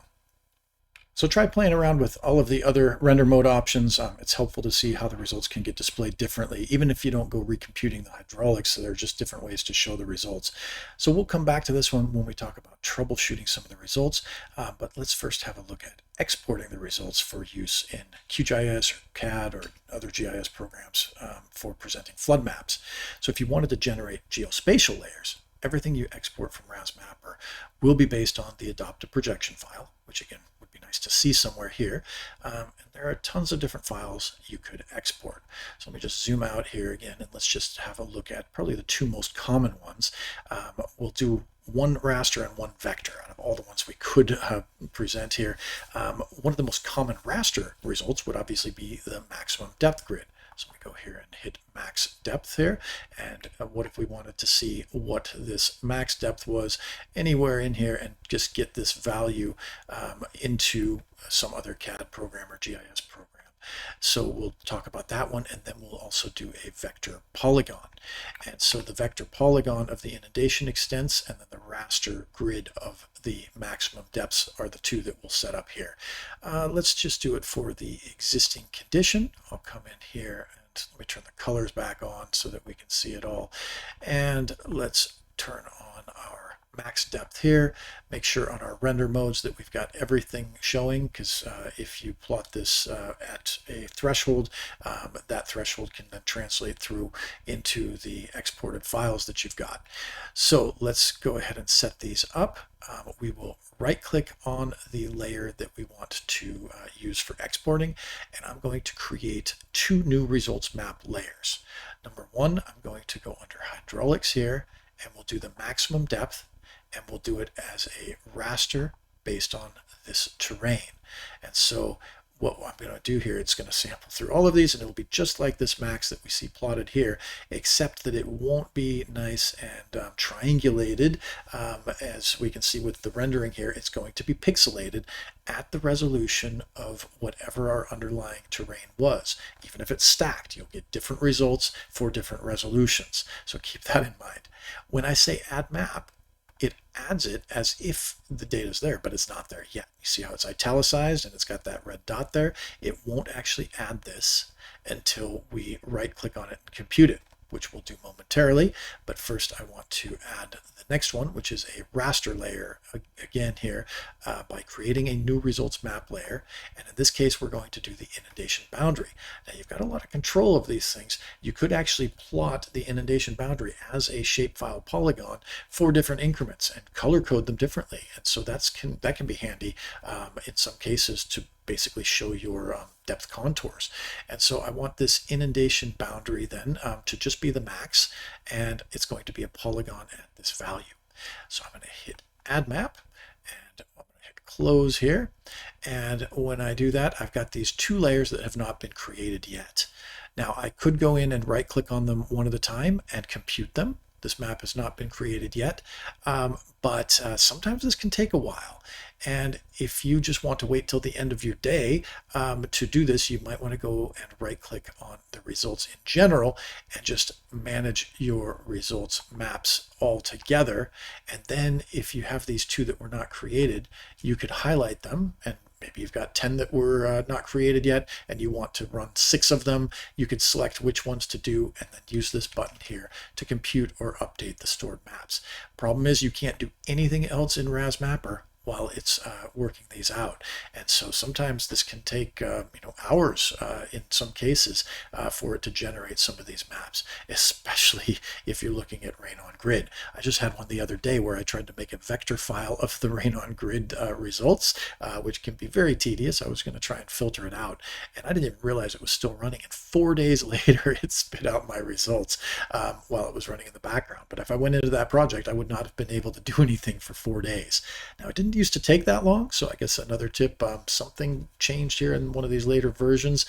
So try playing around with all of the other render mode options. It's helpful to see how the results can get displayed differently, even if you don't go recomputing the hydraulics. So there are just different ways to show the results. So we'll come back to this one when we talk about troubleshooting some of the results. But let's first have a look at exporting the results for use in QGIS or CAD or other GIS programs for presenting flood maps. So if you wanted to generate geospatial layers, everything you export from RAS Mapper will be based on the adopted projection file, which again would be nice to see somewhere here. And there are tons of different files you could export. So let me just zoom out here again, and let's just have a look at probably the two most common ones. We'll do one raster and one vector out of all the ones we could present here. One of the most common raster results would obviously be the maximum depth grid. So we go here and hit max depth here. And what if we wanted to see what this max depth was anywhere in here and just get this value into some other CAD program or GIS program? So we'll talk about that one, and then we'll also do a vector polygon. And so the vector polygon of the inundation extents and then the raster grid of the maximum depths are the two that we'll set up here. Let's just do it for the existing condition. I'll come in here and let me turn the colors back on so that we can see it all. And let's turn on our max depth here. Make sure on our render modes that we've got everything showing, because if you plot this at a threshold, that threshold can then translate through into the exported files that you've got. So let's go ahead and set these up. We will right click on the layer that we want to use for exporting, and I'm going to create two new results map layers. Number one, I'm going to go under hydraulics here, and we'll do the maximum depth, and we'll do it as a raster based on this terrain. And so what I'm going to do here, it's going to sample through all of these, and it'll be just like this max that we see plotted here, except that it won't be nice and triangulated. As we can see with the rendering here, it's going to be pixelated at the resolution of whatever our underlying terrain was. Even if it's stacked, you'll get different results for different resolutions. So keep that in mind. When I say add map, it adds it as if the data is there, but it's not there yet. You see how it's italicized and it's got that red dot there? It won't actually add this until we right click on it and compute it, which we'll do momentarily. But first I want to add the next one, which is a raster layer again here by creating a new results map layer. And in this case, we're going to do the inundation boundary. Now you've got a lot of control of these things. You could actually plot the inundation boundary as a shapefile polygon for different increments and color code them differently. And so that can be handy in some cases to basically show your depth contours. And so I want this inundation boundary then to just be the max, and it's going to be a polygon at this value. So I'm going to hit add map, and I'm going to hit close here. And when I do that, I've got these two layers that have not been created yet. Now I could go in and right click on them one at a time and compute them. This map has not been created yet, but sometimes this can take a while. And if you just want to wait till the end of your day to do this, you might want to go and right click on the results in general and just manage your results maps all together. And then if you have these two that were not created, you could highlight them, and maybe you've got 10 that were not created yet and you want to run 6 of them. You could select which ones to do and then use this button here to compute or update the stored maps. Problem is you can't do anything else in RAS Mapper while it's working these out. And so sometimes this can take hours in some cases for it to generate some of these maps, especially if you're looking at rain on grid. I just had one the other day where I tried to make a vector file of the rain on grid results, which can be very tedious. I was going to try and filter it out, and I didn't even realize it was still running. And 4 days later, it spit out my results while it was running in the background. But if I went into that project, I would not have been able to do anything for 4 days. Now, it didn't used to take that long, so I guess another tip, something changed here in one of these later versions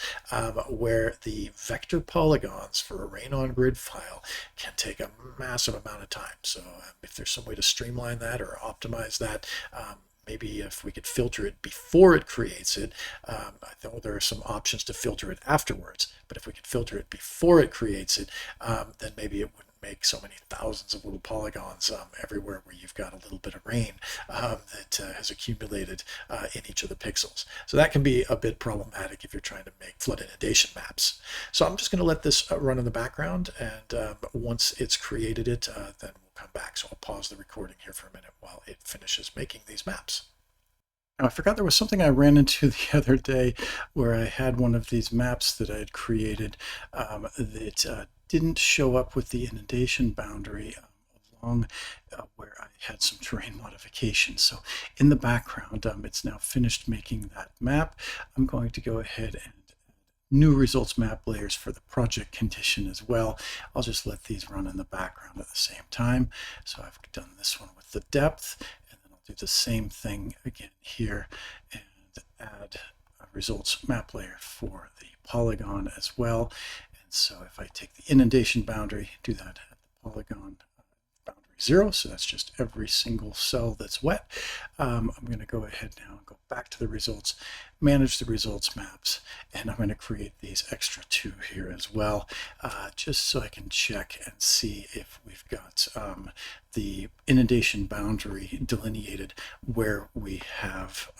where the vector polygons for a rain on grid file can take a massive amount of time. So if there's some way to streamline that or optimize that, maybe if we could filter it before it creates it. I know there are some options to filter it afterwards, but if we could filter it before it creates it, then maybe it wouldn't make so many thousands of little polygons everywhere where you've got a little bit of rain that has accumulated in each of the pixels. So that can be a bit problematic if you're trying to make flood inundation maps. So I'm just going to let this run in the background, and once it's created it, then we'll come back. So I'll pause the recording here for a minute while it finishes making these maps. Now, I forgot there was something I ran into the other day where I had one of these maps that I had created that didn't show up with the inundation boundary along where I had some terrain modification. So in the background, it's now finished making that map. I'm going to go ahead and new results map layers for the project condition as well. I'll just let these run in the background at the same time. So I've done this one with the depth, and then I'll do the same thing again here and add a results map layer for the polygon as well. And so if I take the inundation boundary, do that at the polygon boundary 0, so that's just every single cell that's wet. I'm going to go ahead now and go back to the results, manage the results maps, and I'm going to create these extra 2 here as well, just so I can check and see if we've got the inundation boundary delineated where we have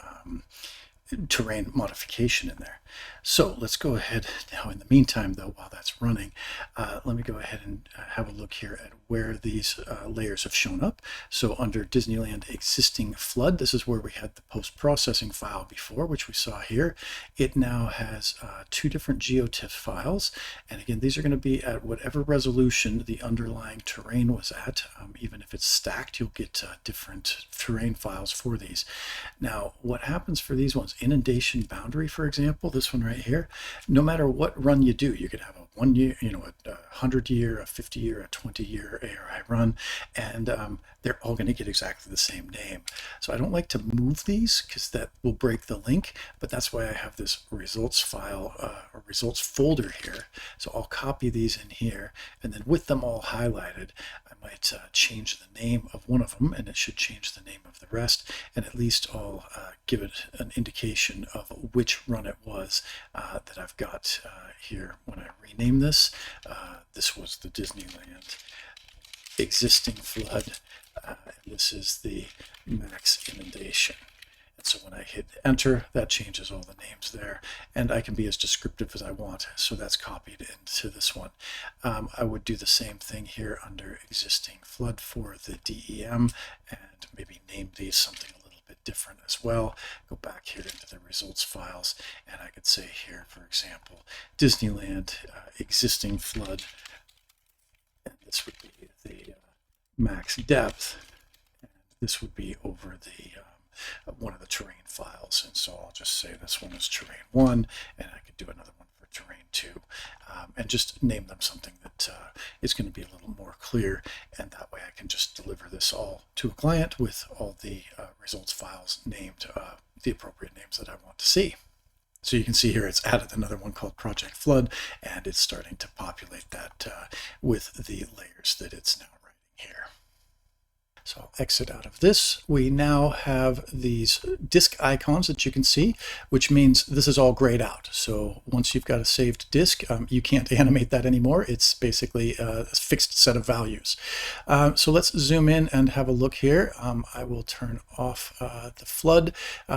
terrain modification in there. So let's go ahead now. In the meantime, though, while that's running, let me go ahead and have a look here at where these layers have shown up. So under Disneyland existing flood, this is where we had the post-processing file before, which we saw here. It now has 2 different geotiff files, and again, these are going to be at whatever resolution the underlying terrain was at. Even if it's stacked, you'll get different terrain files for these. Now, what happens for these ones? Inundation boundary, for example, this one right here, no matter what run you do, you could have a 1 year, a 100 year, a 50 year, a 20 year ARI run, and they're all going to get exactly the same name. So I don't like to move these because that will break the link, but that's why I have this results file or results folder here. So I'll copy these in here, and then with them all highlighted, I might change the name of one of them, and it should change the name of the rest, and at least I'll give it an indication of which run it was that I've got here when I rename this. This was the Disneyland existing flood, and this is the max inundation. And so when I hit enter, that changes all the names there, and I can be as descriptive as I want. So that's copied into this one. I would do the same thing here under existing flood for the DEM, and maybe name these something a little bit different as well. Go back here into the results files, and I could say here, for example, Disneyland existing flood, and this would be the max depth, and this would be over the one of the terrain files. And so I'll just say this one is terrain 1, and I could do another one for terrain 2, and just name them something that is going to be a little more clear, and that way I can just deliver this all to a client with all the results files named the appropriate names that I want to see. So you can see here it's added another one called Project Flood, and it's starting to populate that with the layers that it's now writing here. So I'll exit out of this. We now have these disk icons that you can see, which means this is all grayed out. So once you've got a saved disk, you can't animate that anymore. It's basically a fixed set of values. So let's zoom in and have a look here. I will turn off the flood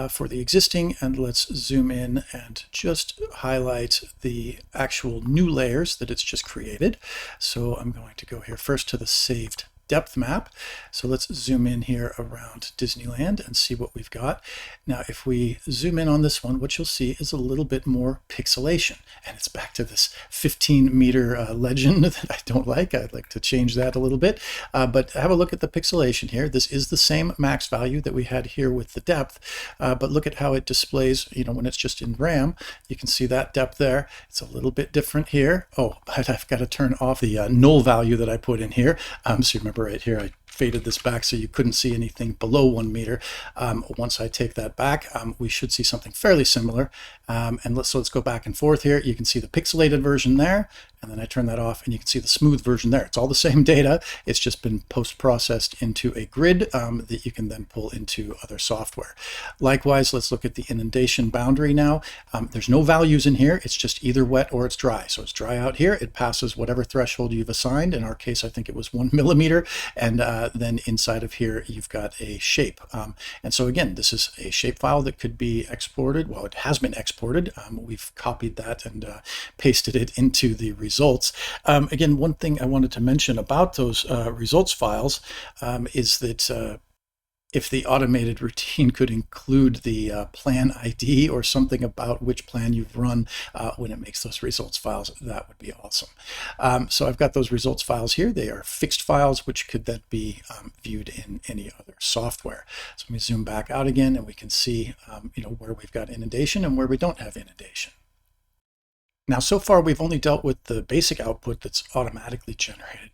for the existing, and let's zoom in and just highlight the actual new layers that it's just created. So I'm going to go here first to the saved depth map. So let's zoom in here around Disneyland and see what we've got. Now, if we zoom in on this one, what you'll see is a little bit more pixelation, and it's back to this 15-meter legend that I don't like. I'd like to change that a little bit, but have a look at the pixelation here. This is the same max value that we had here with the depth, but look at how it displays, when it's just in RAM. You can see that depth there. It's a little bit different here. Oh, but I've got to turn off the null value that I put in here. So remember right here, I faded this back so you couldn't see anything below 1 meter. Once I take that back, we should see something fairly similar. And let's go back and forth here. You can see the pixelated version there, and then I turn that off, and you can see the smooth version there. It's all the same data. It's just been post-processed into a grid that you can then pull into other software. Likewise, let's look at the inundation boundary now. There's no values in here. It's just either wet or it's dry. So it's dry out here. It passes whatever threshold you've assigned. In our case, I think it was 1 millimeter. And then inside of here, you've got a shape. And so again, this is a shapefile that could be exported. Well, it has been exported. We've copied that and pasted it into the results. Again, one thing I wanted to mention about those results files is that if the automated routine could include the plan ID or something about which plan you've run when it makes those results files, that would be awesome. So I've got those results files here. They are fixed files, which could then be viewed in any other software. So let me zoom back out again, and we can see where we've got inundation and where we don't have inundation. Now, so far, we've only dealt with the basic output that's automatically generated.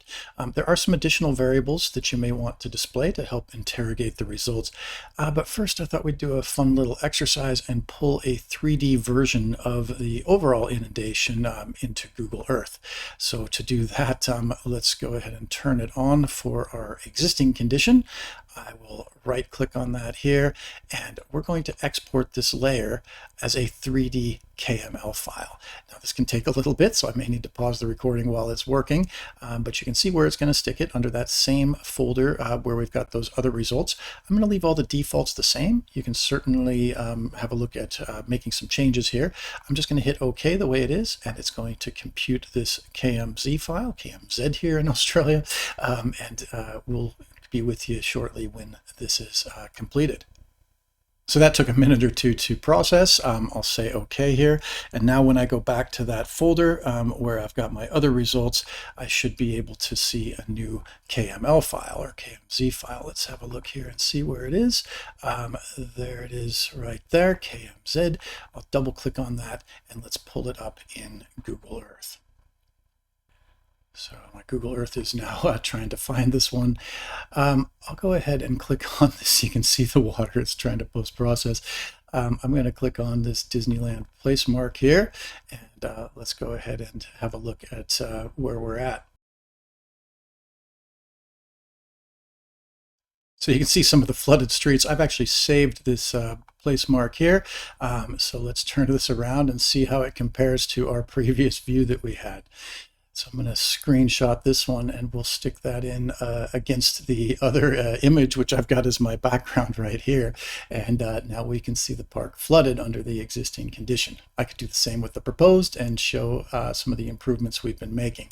There are some additional variables that you may want to display to help interrogate the results. But first, I thought we'd do a fun little exercise and pull a 3D version of the overall inundation into Google Earth. So to do that, let's go ahead and turn it on for our existing condition. I will right click on that here, and we're going to export this layer as a 3D KML file. Now this can take a little bit, so I may need to pause the recording while it's working, but you can see where it's going to stick it under that same folder where we've got those other results. I'm going to leave all the defaults the same. You can certainly have a look at making some changes here. I'm just going to hit OK the way it is, and it's going to compute this KMZ file, KMZ here in Australia, and we'll be with you shortly when this is completed. So that took a minute or two to process. I'll say OK here. And now when I go back to that folder where I've got my other results, I should be able to see a new KML file or KMZ file. Let's have a look here and see where it is. There it is right there, KMZ. I'll double click on that and let's pull it up in Google Earth. So my Google Earth is now trying to find this one. I'll go ahead and click on this. You can see the water. It's trying to post-process. I'm going to click on this Disneyland place mark here, and let's go ahead and have a look at where we're at. So you can see some of the flooded streets. I've actually saved this place mark here. So let's turn this around and see how it compares to our previous view that we had. So I'm going to screenshot this one and we'll stick that in against the other image, which I've got as my background right here. And now we can see the park flooded under the existing condition. I could do the same with the proposed and show some of the improvements we've been making.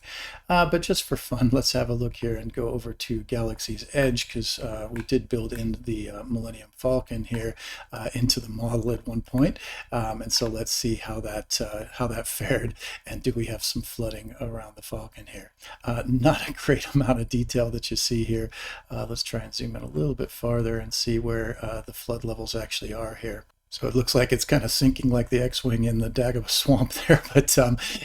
But just for fun, let's have a look here and go over to Galaxy's Edge, because we did build in the Millennium Falcon here into the model at one point. And so let's see how that fared, and do we have some flooding around the Falcon here. Not a great amount of detail that you see here. Let's try and zoom in a little bit farther and see where the flood levels actually are here. So it looks like it's kind of sinking like the X-Wing in the Dagobah swamp there, but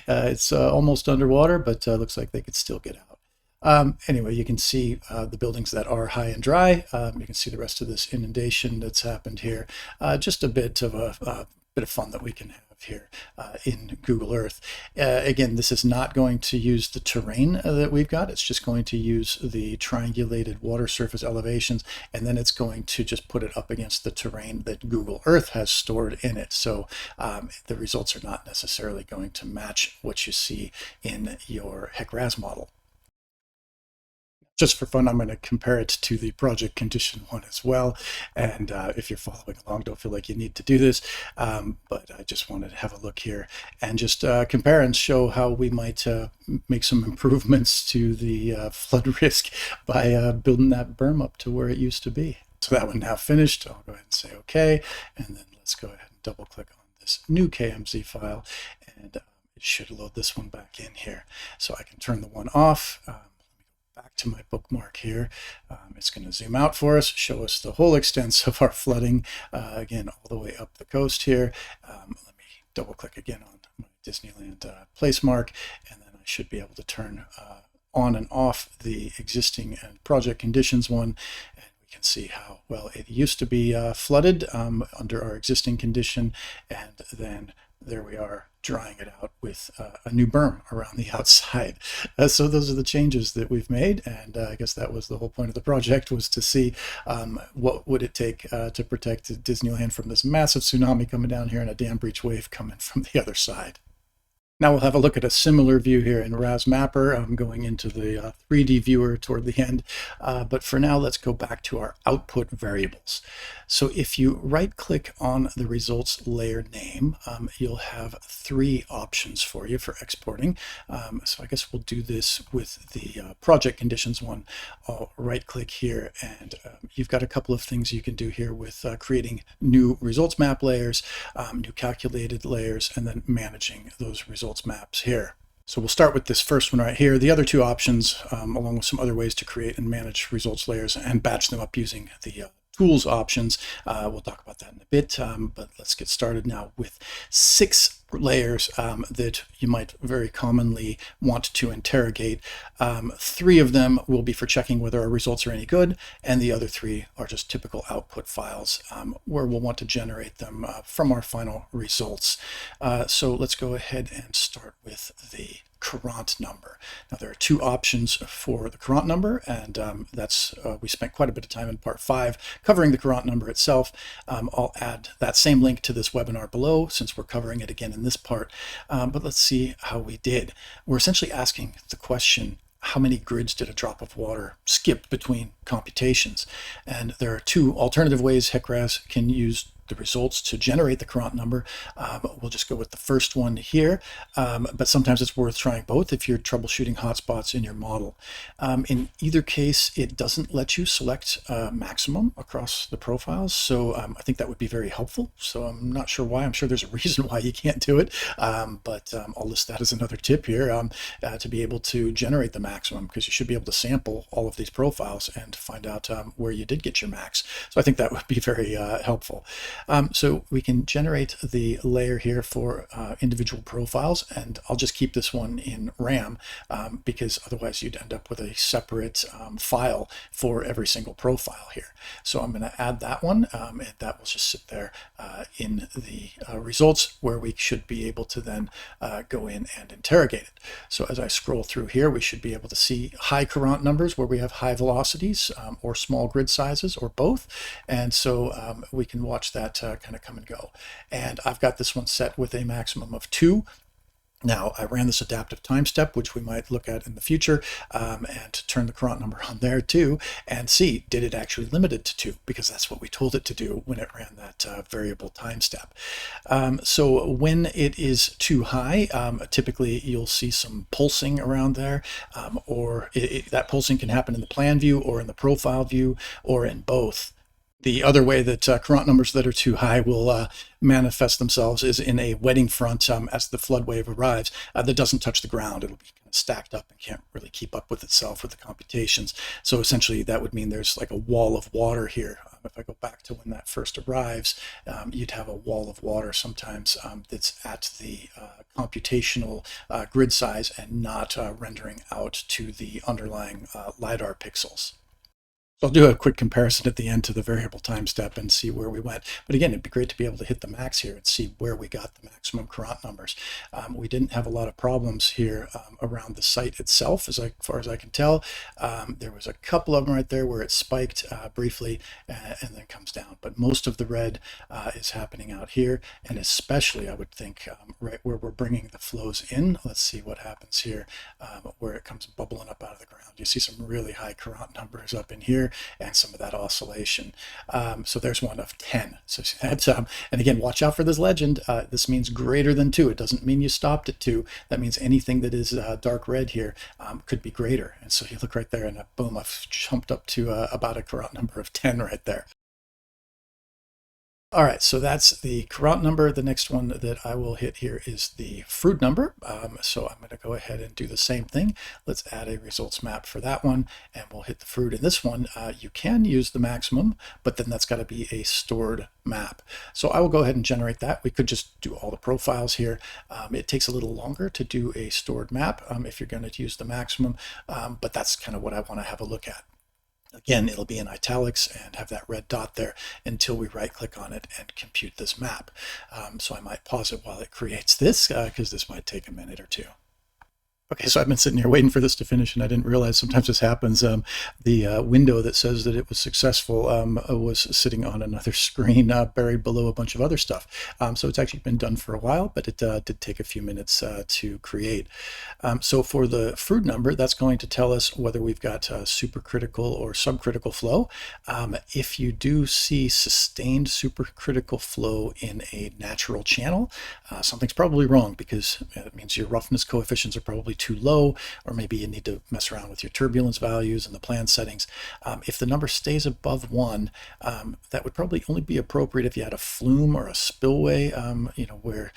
it's almost underwater, but looks like they could still get out. Anyway, you can see the buildings that are high and dry. You can see the rest of this inundation that's happened here. Just a bit of fun that we can have here in Google Earth. Again, this is not going to use the terrain that we've got. It's just going to use the triangulated water surface elevations, and then it's going to just put it up against the terrain that Google Earth has stored in it. So the results are not necessarily going to match what you see in your HEC RAS model. Just for fun, I'm going to compare it to the project condition one as well. And if you're following along, don't feel like you need to do this. But I just wanted to have a look here and just compare and show how we might make some improvements to the flood risk by building that berm up to where it used to be. So that one now finished. I'll go ahead and say OK. And then let's go ahead and double click on this new KMZ file. And it should load this one back in here. So I can turn the one off. Back to my bookmark here. It's going to zoom out for us, show us the whole extent of our flooding, again, all the way up the coast here. Let me double click again on my Disneyland place mark, and then I should be able to turn on and off the existing and project conditions one, and we can see how well it used to be flooded under our existing condition, and then there we are drying it out with a new berm around the outside. So those are the changes that we've made, and I guess that was the whole point of the project, was to see what would it take to protect Disneyland from this massive tsunami coming down here and a dam breach wave coming from the other side. Now we'll have a look at a similar view here in RAS Mapper. I'm going into the 3D viewer toward the end, but for now let's go back to our output variables. So if you right click on the results layer name, you'll have three options for you for exporting. So I guess we'll do this with the project conditions one. I'll right click here, and you've got a couple of things you can do here with creating new results map layers, new calculated layers, and then managing those results maps here. So we'll start with this first one right here. The other two options, along with some other ways to create and manage results layers and batch them up using the tools options. We'll talk about that in a bit, but let's get started now with 6 layers that you might very commonly want to interrogate. 3 of them will be for checking whether our results are any good, and the other 3 are just typical output files where we'll want to generate them from our final results. So let's go ahead and start with the Courant number. Now there are 2 options for the Courant number, and that's we spent quite a bit of time in part 5 covering the Courant number itself. I'll add that same link to this webinar below since we're covering it again in this part, but let's see how we did. We're essentially asking the question, how many grids did a drop of water skip between computations? And there are 2 alternative ways HEC RAS can use the results to generate the Courant number. We'll just go with the first one here, but sometimes it's worth trying both if you're troubleshooting hotspots in your model. In either case, it doesn't let you select maximum across the profiles, so I think that would be very helpful. So I'm not sure why. I'm sure there's a reason why you can't do it, but I'll list that as another tip here to be able to generate the maximum, because you should be able to sample all of these profiles and find out where you did get your max. So I think that would be very helpful. So we can generate the layer here for individual profiles, and I'll just keep this one in RAM because otherwise you'd end up with a separate file for every single profile here. So I'm going to add that one, and that will just sit there in the results, where we should be able to then go in and interrogate it. So as I scroll through here, we should be able to see high Courant numbers where we have high velocities or small grid sizes or both, and so we can watch that kind of come and go. And I've got this one set with a maximum of 2. Now, I ran this adaptive time step, which we might look at in the future, and turn the Courant number on there too, and see, did it actually limit it to 2? Because that's what we told it to do when it ran that variable time step. So when it is too high, typically you'll see some pulsing around there, or that pulsing can happen in the plan view or in the profile view or in both. The other way that Courant numbers that are too high will manifest themselves is in a wetting front as the flood wave arrives that doesn't touch the ground. It'll be kind of stacked up and can't really keep up with itself with the computations. So essentially that would mean there's like a wall of water here. If I go back to when that first arrives, you'd have a wall of water sometimes that's at the computational grid size and not rendering out to the underlying LiDAR pixels. So I'll do a quick comparison at the end to the variable time step and see where we went. But again, it'd be great to be able to hit the max here and see where we got the maximum Courant numbers. We didn't have a lot of problems here around the site itself, as far as I can tell. There was a couple of them right there where it spiked briefly and then comes down. But most of the red is happening out here, and especially I would think right where we're bringing the flows in. Let's see what happens here where it comes bubbling up out of the ground. You see some really high Courant numbers up in here, and some of that oscillation. So there's one of 10. So that's, and again, watch out for this legend. This means greater than 2. It doesn't mean you stopped at 2. That means anything that is dark red here could be greater. And so you look right there, and boom, I've jumped up to about a Courant number of 10 right there. All right, so that's the Courant number. The next one that I will hit here is the Froude number. So I'm going to go ahead and do the same thing. Let's add a results map for that one, and we'll hit the Froude. In this one, you can use the maximum, but then that's got to be a stored map. So I will go ahead and generate that. We could just do all the profiles here. It takes a little longer to do a stored map if you're going to use the maximum, but that's kind of what I want to have a look at. Again, it'll be in italics and have that red dot there until we right click on it and compute this map. So I might pause it while it creates this because this might take a minute or two. Okay, so I've been sitting here waiting for this to finish, and I didn't realize sometimes this happens. The window that says that it was successful was sitting on another screen buried below a bunch of other stuff. So it's actually been done for a while, but it did take a few minutes to create. So for the Froude number, that's going to tell us whether we've got supercritical or subcritical flow. If you do see sustained supercritical flow in a natural channel, something's probably wrong, because it means your roughness coefficients are probably too low, or maybe you need to mess around with your turbulence values and the plan settings. If the number stays above 1, that would probably only be appropriate if you had a flume or a spillway, where,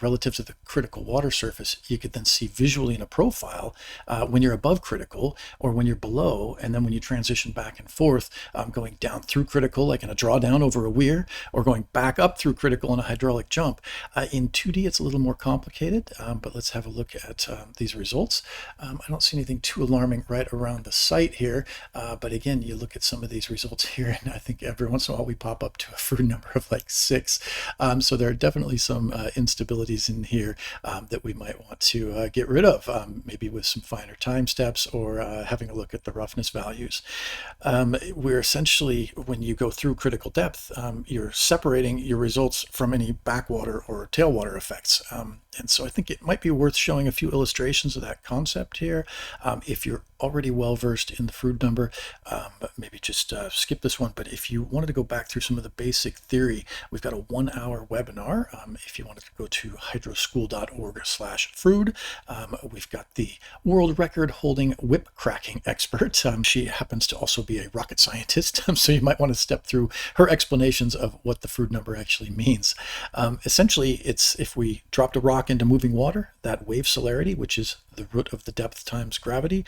relative to the critical water surface, you could then see visually in a profile when you're above critical or when you're below, and then when you transition back and forth, going down through critical, like in a drawdown over a weir, or going back up through critical in a hydraulic jump. In 2D, it's a little more complicated, but let's have a look at these results. I don't see anything too alarming right around the site here, but again, you look at some of these results here, and I think every once in a while we pop up to a Froude number of like 6. So there are definitely some instabilities in here that we might want to get rid of, maybe with some finer time steps, or having a look at the roughness values. We're essentially, when you go through critical depth, you're separating your results from any backwater or tailwater effects. And so I think it might be worth showing a few illustrations of that concept here. If you're already well versed in the Froude number, maybe just skip this one. But if you wanted to go back through some of the basic theory, we've got a 1-hour webinar. If you wanted to go to hydroschool.org/Froude, we've got the world record holding whip cracking expert. She happens to also be a rocket scientist, so you might want to step through her explanations of what the Froude number actually means. Essentially, it's if we dropped a rock into moving water, that wave celerity, which is the root of the depth times gravity,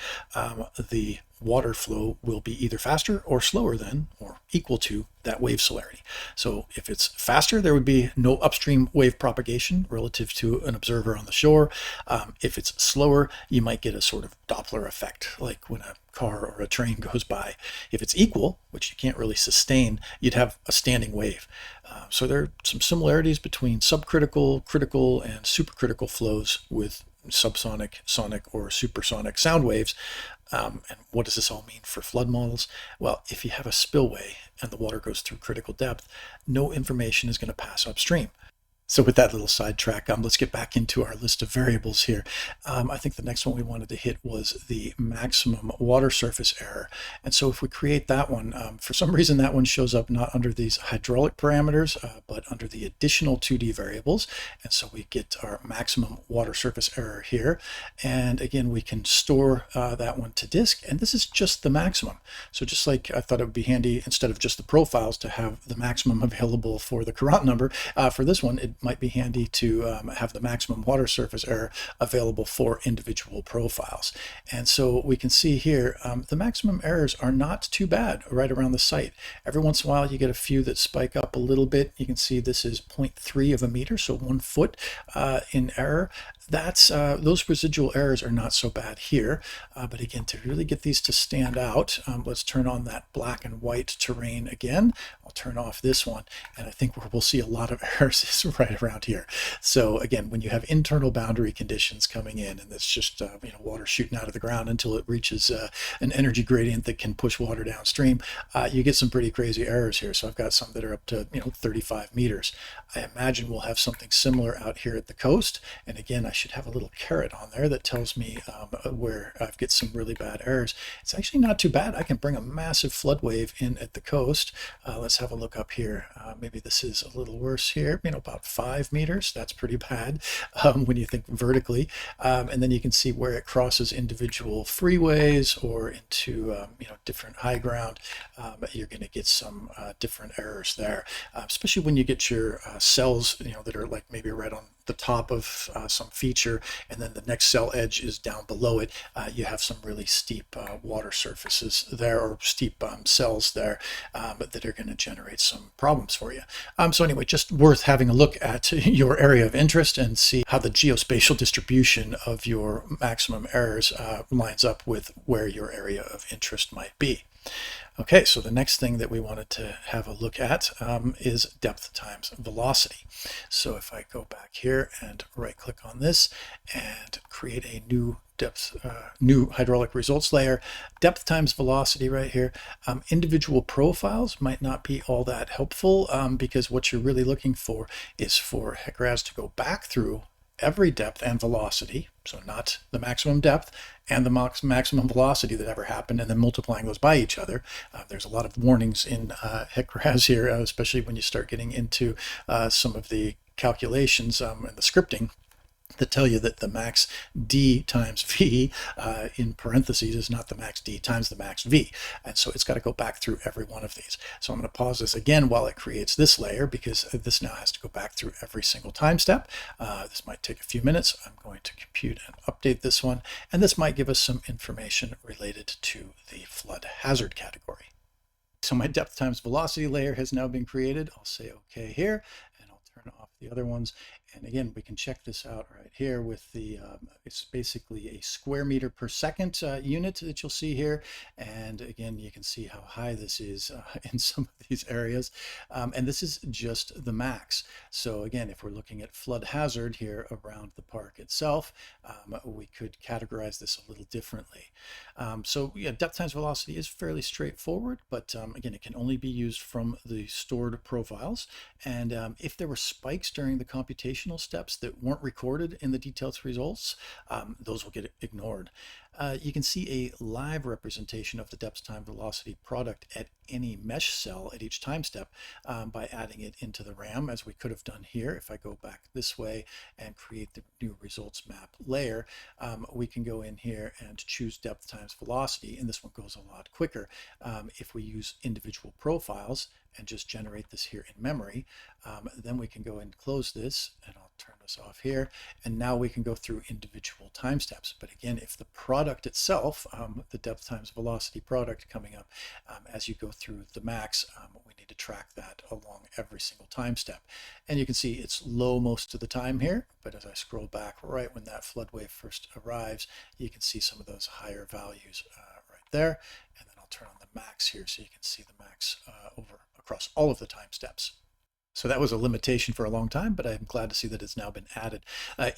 the water flow will be either faster or slower than, or equal to, that wave celerity. So if it's faster, there would be no upstream wave propagation relative to an observer on the shore. If it's slower, you might get a sort of Doppler effect, like when a car or a train goes by. If it's equal, which you can't really sustain, you'd have a standing wave. So there are some similarities between subcritical, critical, and supercritical flows with subsonic, sonic, or supersonic sound waves. And what does this all mean for flood models? Well, if you have a spillway and the water goes through critical depth, no information is going to pass upstream. So with that little sidetrack, let's get back into our list of variables here. I think the next one we wanted to hit was the maximum water surface error. And so if we create that one, for some reason that one shows up not under these hydraulic parameters, but under the additional 2D variables. And so we get our maximum water surface error here. And again, we can store that one to disk. And this is just the maximum. So just like I thought it would be handy, instead of just the profiles, to have the maximum available for the Courant number, for this one, it might be handy to have the maximum water surface error available for individual profiles. And so we can see here, the maximum errors are not too bad right around the site. Every once in a while you get a few that spike up a little bit. You can see this is 0.3 of a meter, so 1 foot in error. That's those residual errors are not so bad here, but again, to really get these to stand out, let's turn on that black and white terrain again. I'll turn off this one, and I think where we'll see a lot of errors is right around here. So again, when you have internal boundary conditions coming in, and it's just water shooting out of the ground until it reaches an energy gradient that can push water downstream, you get some pretty crazy errors here. So I've got some that are up to 35 meters. I imagine we'll have something similar out here at the coast, and again, I should have a little caret on there that tells me where I've got some really bad errors. It's actually not too bad. I can bring a massive flood wave in at the coast. Let's have a look up here. Maybe this is a little worse here, about 5 meters. That's pretty bad when you think vertically. And then you can see where it crosses individual freeways or into different high ground. You're going to get some different errors there, especially when you get your cells that are like maybe right on the top of some feature, and then the next cell edge is down below it. You have some really steep water surfaces there, or steep cells there, that are going to generate some problems for you. So anyway, just worth having a look at your area of interest and see how the geospatial distribution of your maximum errors lines up with where your area of interest might be. Okay, so the next thing that we wanted to have a look at is depth times velocity. So if I go back here and right click on this and create a new new hydraulic results layer, depth times velocity right here. Individual profiles might not be all that helpful because what you're really looking for is for HEC RAS to go back through every depth and velocity, so not the maximum depth and the maximum velocity that ever happened, and then multiplying those by each other. There's a lot of warnings in HEC RAS here, especially when you start getting into some of the calculations and the scripting that tell you that the max d times v in parentheses is not the max d times the max v. And so it's got to go back through every one of these. So I'm going to pause this again while it creates this layer, because this now has to go back through every single time step. This might take a few minutes. I'm going to compute and update this one, and this might give us some information related to the flood hazard category. So my depth times velocity layer has now been created. I'll say OK here, and I'll turn off the other ones. And again, we can check this out right here with the, it's basically a square meter per second unit that you'll see here. And again, you can see how high this is in some of these areas. And this is just the max. So again, if we're looking at flood hazard here around the park itself, we could categorize this a little differently. So yeah, depth times velocity is fairly straightforward, but again, it can only be used from the stored profiles. And if there were spikes during the computation steps that weren't recorded in the detailed results, those will get ignored. You can see a live representation of the depth time velocity product at any mesh cell at each time step by adding it into the RAM, as we could have done here. If I go back this way and create the new results map layer, we can go in here and choose depth times velocity, and this one goes a lot quicker. If we use individual profiles and just generate this here in memory, then we can go and close this, and I'll turn this off here, and now we can go through individual time steps. But again, if the product itself, the depth times velocity product coming up as you go through the max, we need to track that along every single time step. And you can see it's low most of the time here, but as I scroll back right when that flood wave first arrives, you can see some of those higher values right there. And then I'll turn on the max here so you can see the max across all of the time steps. So that was a limitation for a long time, but I'm glad to see that it's now been added.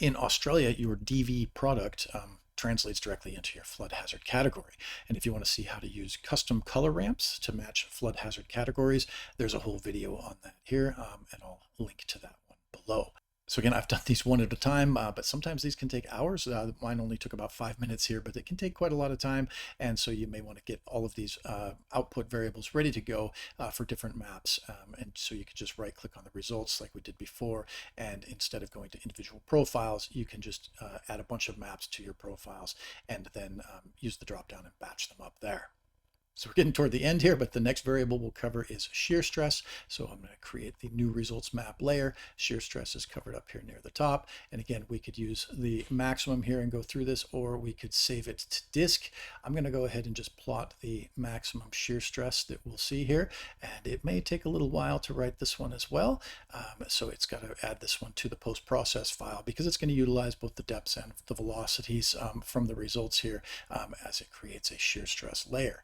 In Australia, your DV product translates directly into your flood hazard category. And if you want to see how to use custom color ramps to match flood hazard categories, there's a whole video on that here, and I'll link to that one below. So again, I've done these one at a time, but sometimes these can take hours. Mine only took about 5 minutes here, but it can take quite a lot of time. And so you may want to get all of these output variables ready to go for different maps. And so you could just right click on the results like we did before. And instead of going to individual profiles, you can just add a bunch of maps to your profiles and then use the drop down and batch them up there. So we're getting toward the end here, but the next variable we'll cover is shear stress. So I'm going to create the new results map layer. Shear stress is covered up here near the top. And again, we could use the maximum here and go through this, or we could save it to disk. I'm going to go ahead and just plot the maximum shear stress that we'll see here. And it may take a little while to write this one as well. So it's got to add this one to the post-process file, because it's going to utilize both the depths and the velocities from the results here as it creates a shear stress layer.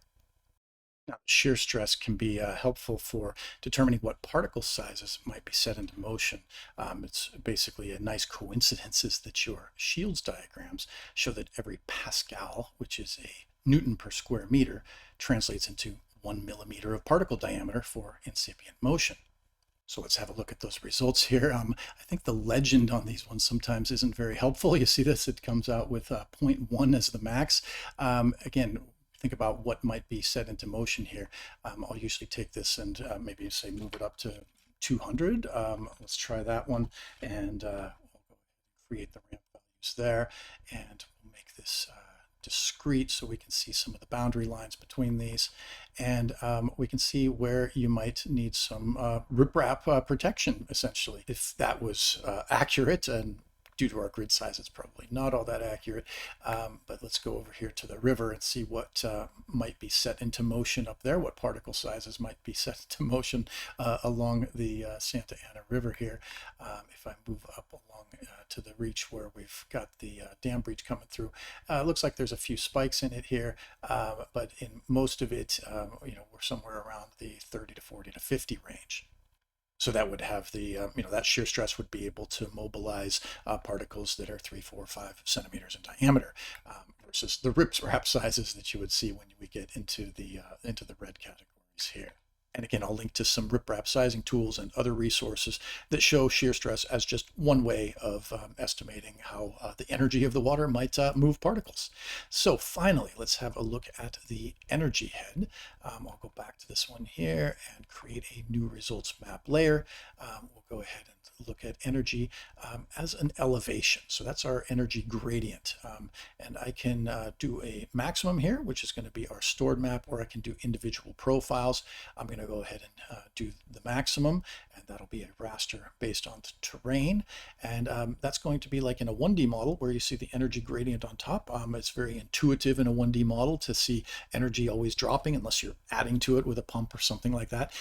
Now, shear stress can be helpful for determining what particle sizes might be set into motion. It's basically a nice coincidence is that your Shields diagrams show that every Pascal, which is a Newton per square meter, translates into 1 millimeter of particle diameter for incipient motion. So let's have a look at those results here. I think the legend on these ones sometimes isn't very helpful. You see this, it comes out with 0.1 as the max. Again, think about what might be set into motion here. I'll usually take this and maybe say move it up to 200. Let's try that one, and we'll create the ramp values there, and we'll make this discrete so we can see some of the boundary lines between these, and we can see where you might need some riprap protection, essentially. If that was accurate and due to our grid size, it's probably not all that accurate. But let's go over here to the river and see what might be set into motion up there, what particle sizes might be set into motion along the Santa Ana River here. If I move up along to the reach where we've got the dam breach coming through, looks like there's a few spikes in it here, but in most of it, we're somewhere around the 30 to 40 to 50 range. So that would have the, that shear stress would be able to mobilize particles that are 3, 4, 5 centimeters in diameter, versus the rip-wrap sizes that you would see when we get into the red categories here. And again, I'll link to some riprap sizing tools and other resources that show shear stress as just one way of estimating how the energy of the water might move particles. So finally, let's have a look at the energy head. I'll go back to this one here and create a new results map layer. We'll go ahead and look at energy as an elevation. So that's our energy gradient. And I can do a maximum here, which is going to be our stored map, or I can do individual profiles. I'm going to go ahead and do the maximum, and that'll be a raster based on the terrain. And that's going to be like in a 1D model where you see the energy gradient on top. It's very intuitive in a 1D model to see energy always dropping unless you're adding to it with a pump or something like that.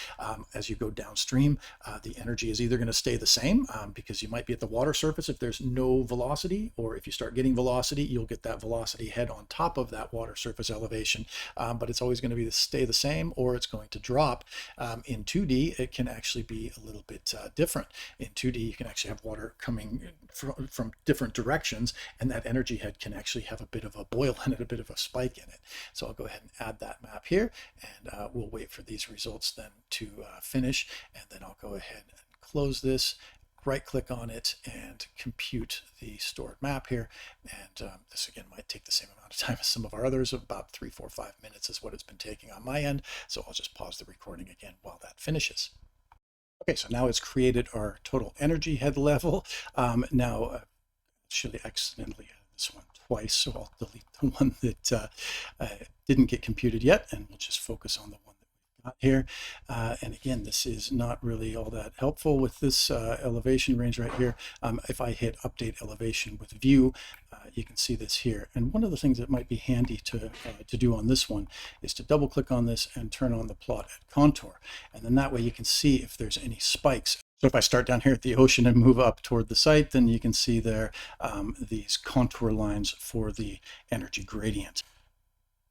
As you go downstream, the energy is either going to stay the same because you might be at the water surface if there's no velocity, or if you start getting velocity, you'll get that velocity head on top of that water surface elevation. But it's always going to stay the same, or it's going to drop. In 2D, it can actually be a little bit different. In 2D, you can actually have water coming from different directions, and that energy head can actually have a bit of a boil in it, a bit of a spike in it. So I'll go ahead and add that map here, and we'll wait for these results then to finish, and then I'll go ahead and close this, right click on it, and compute the stored map here. And this again might take the same amount of time as some of our others. About 3, 4, 5 minutes is what it's been taking on my end. So I'll just pause the recording again while that finishes. Okay, so now it's created our total energy head level. Now, actually accidentally added this one twice, so I'll delete the one that didn't get computed yet, and we'll just focus on the one that we've got here. And again, this is not really all that helpful with this elevation range right here. If I hit update elevation with view, you can see this here. And one of the things that might be handy to do on this one is to double click on this and turn on the plot at contour. And then that way you can see if there's any spikes. So if I start down here at the ocean and move up toward the site, then you can see there these contour lines for the energy gradient.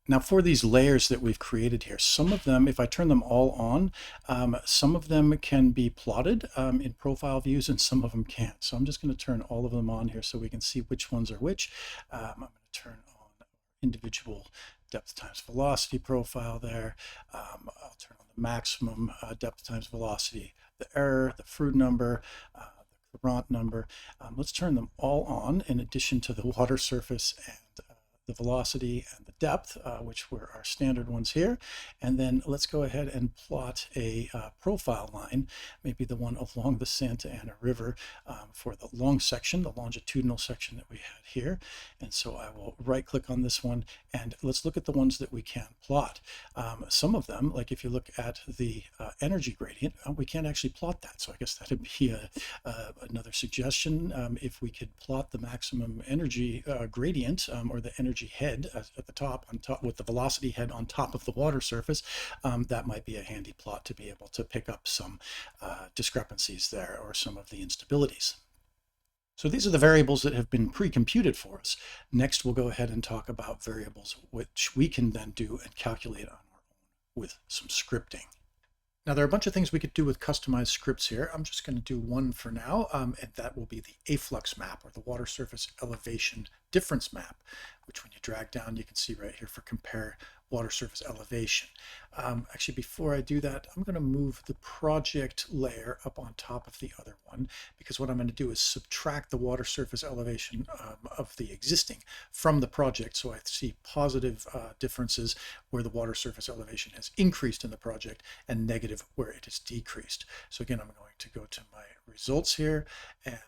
Now for these layers that we've created here, some of them, if I turn them all on, some of them can be plotted in profile views and some of them can't. So I'm just going to turn all of them on here so we can see which ones are which. I'm going to turn on individual depth times velocity profile there. I'll turn on the maximum depth times velocity, the error, the Froude number, the Courant number. Let's turn them all on in addition to the water surface and the velocity and the depth, which were our standard ones here. And then let's go ahead and plot a profile line, maybe the one along the Santa Ana River for the long section, the longitudinal section that we had here. And so I will right click on this one, and let's look at the ones that we can plot. Some of them, like if you look at the energy gradient, we can't actually plot that. So I guess that'd be another suggestion. If we could plot the maximum energy gradient or the energy head at the top, on top with the velocity head on top of the water surface, that might be a handy plot to be able to pick up some discrepancies there or some of the instabilities. So these are the variables that have been pre-computed for us. Next, we'll go ahead and talk about variables which we can then do and calculate on our own with some scripting. Now, there are a bunch of things we could do with customized scripts here. I'm just going to do one for now, and that will be the afflux map, or the water surface elevation difference map, which when you drag down, you can see right here for compare water surface elevation. Actually, before I do that, I'm going to move the project layer up on top of the other one, because what I'm going to do is subtract the water surface elevation of the existing from the project, so I see positive differences where the water surface elevation has increased in the project and negative where it has decreased. So again, I'm going to go to my results here, and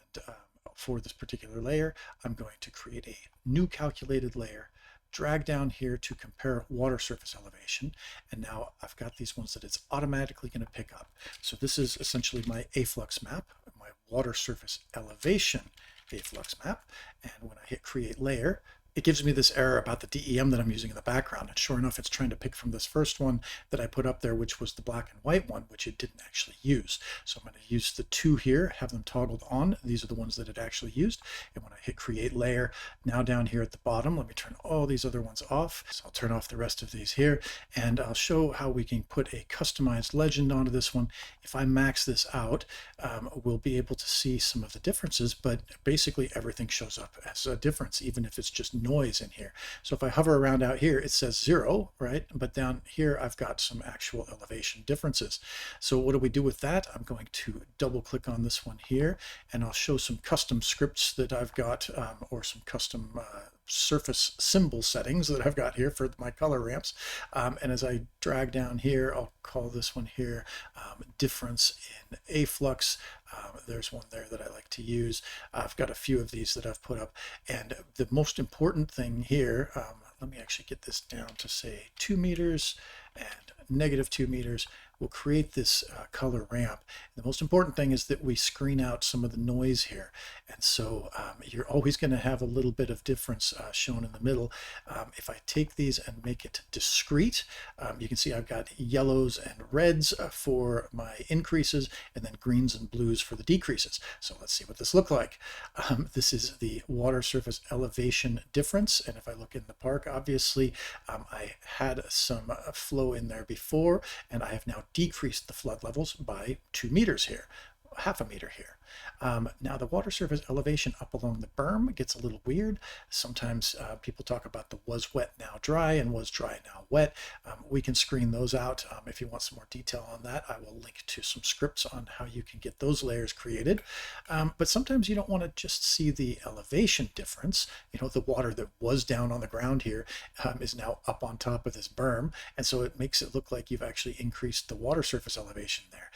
for this particular layer, I'm going to create a new calculated layer, drag down here to compare water surface elevation, and now I've got these ones that it's automatically going to pick up. So this is essentially my afflux map, my water surface elevation afflux map. And when I hit create layer, it gives me this error about the DEM that I'm using in the background. And sure enough, it's trying to pick from this first one that I put up there, which was the black and white one, which it didn't actually use. So I'm going to use the two here, have them toggled on. These are the ones that it actually used. And when I hit create layer, now down here at the bottom, let me turn all these other ones off. So I'll turn off the rest of these here, and I'll show how we can put a customized legend onto this one. If I max this out, we'll be able to see some of the differences, but basically everything shows up as a difference, even if it's just noise in here. So if I hover around out here, it says 0, right? But down here, I've got some actual elevation differences. So what do we do with that? I'm going to double click on this one here, and I'll show some custom scripts that I've got, or some custom surface symbol settings that I've got here for my color ramps. And as I drag down here, I'll call this one here difference in afflux. There's one there that I like to use. I've got a few of these that I've put up. And the most important thing here, let me actually get this down to say 2 meters and -2 meters. We'll create this color ramp. The most important thing is that we screen out some of the noise here. And so you're always going to have a little bit of difference shown in the middle. If I take these and make it discrete, you can see I've got yellows and reds for my increases, and then greens and blues for the decreases. So let's see what this looks like. This is the water surface elevation difference. And if I look in the park, obviously I had some flow in there before, and I have now decreased the flood levels by 2 meters here, half a meter here. Now the water surface elevation up along the berm gets a little weird. Sometimes people talk about the was wet now dry and was dry now wet. We can screen those out. If you want some more detail on that, I will link to some scripts on how you can get those layers created. But sometimes you don't want to just see the elevation difference. You know, the water that was down on the ground here is now up on top of this berm, and so it makes it look like you've actually increased the water surface elevation there.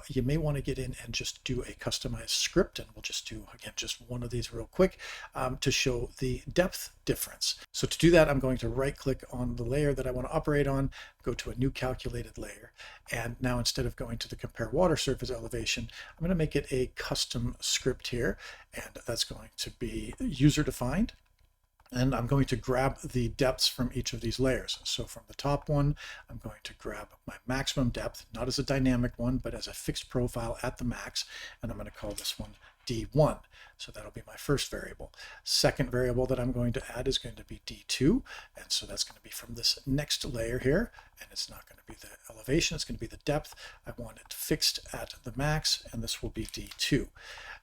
You may want to get in and just do a customized script, and we'll just do again just one of these real quick to show the depth difference. So to do that, I'm going to right click on the layer that I want to operate on, go to a new calculated layer, and now instead of going to the compare water surface elevation, I'm going to make it a custom script here, and that's going to be user defined. And I'm going to grab the depths from each of these layers. So from the top one, I'm going to grab my maximum depth, not as a dynamic one, but as a fixed profile at the max. And I'm going to call this one D1. So that'll be my first variable. Second variable that I'm going to add is going to be D2. And so that's going to be from this next layer here. And it's not going to be the elevation, it's going to be the depth. I want it fixed at the max, and this will be D2.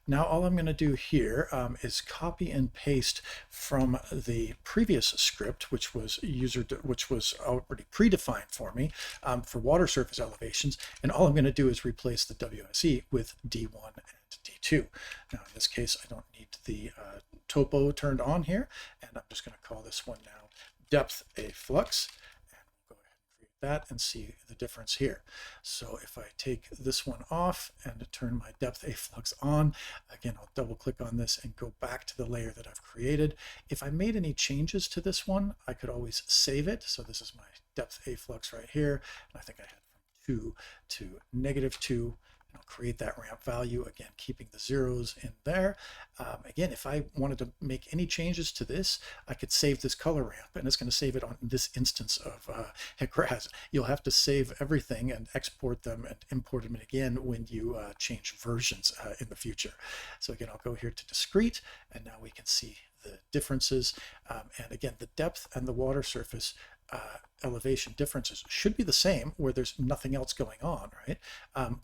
Now all I'm going to do here is copy and paste from the previous script, which was already predefined for me for water surface elevations, and all I'm going to do is replace the WSE with D1 and D2. Now in this case, I don't need the topo turned on here, and I'm just going to call this one now depth afflux. That and see the difference here. So if I take this one off and turn my depth afflux on, again, I'll double click on this and go back to the layer that I've created. If I made any changes to this one, I could always save it. So this is my depth afflux right here. And I think I had from 2 to -2. I'll create that ramp value, again, keeping the zeros in there. Again, if I wanted to make any changes to this, I could save this color ramp, and it's going to save it on this instance of HEC RAS. You'll have to save everything and export them and import them again when you change versions in the future. So again, I'll go here to discrete, and now we can see the differences. And again, the depth and the water surface elevation differences should be the same where there's nothing else going on, right?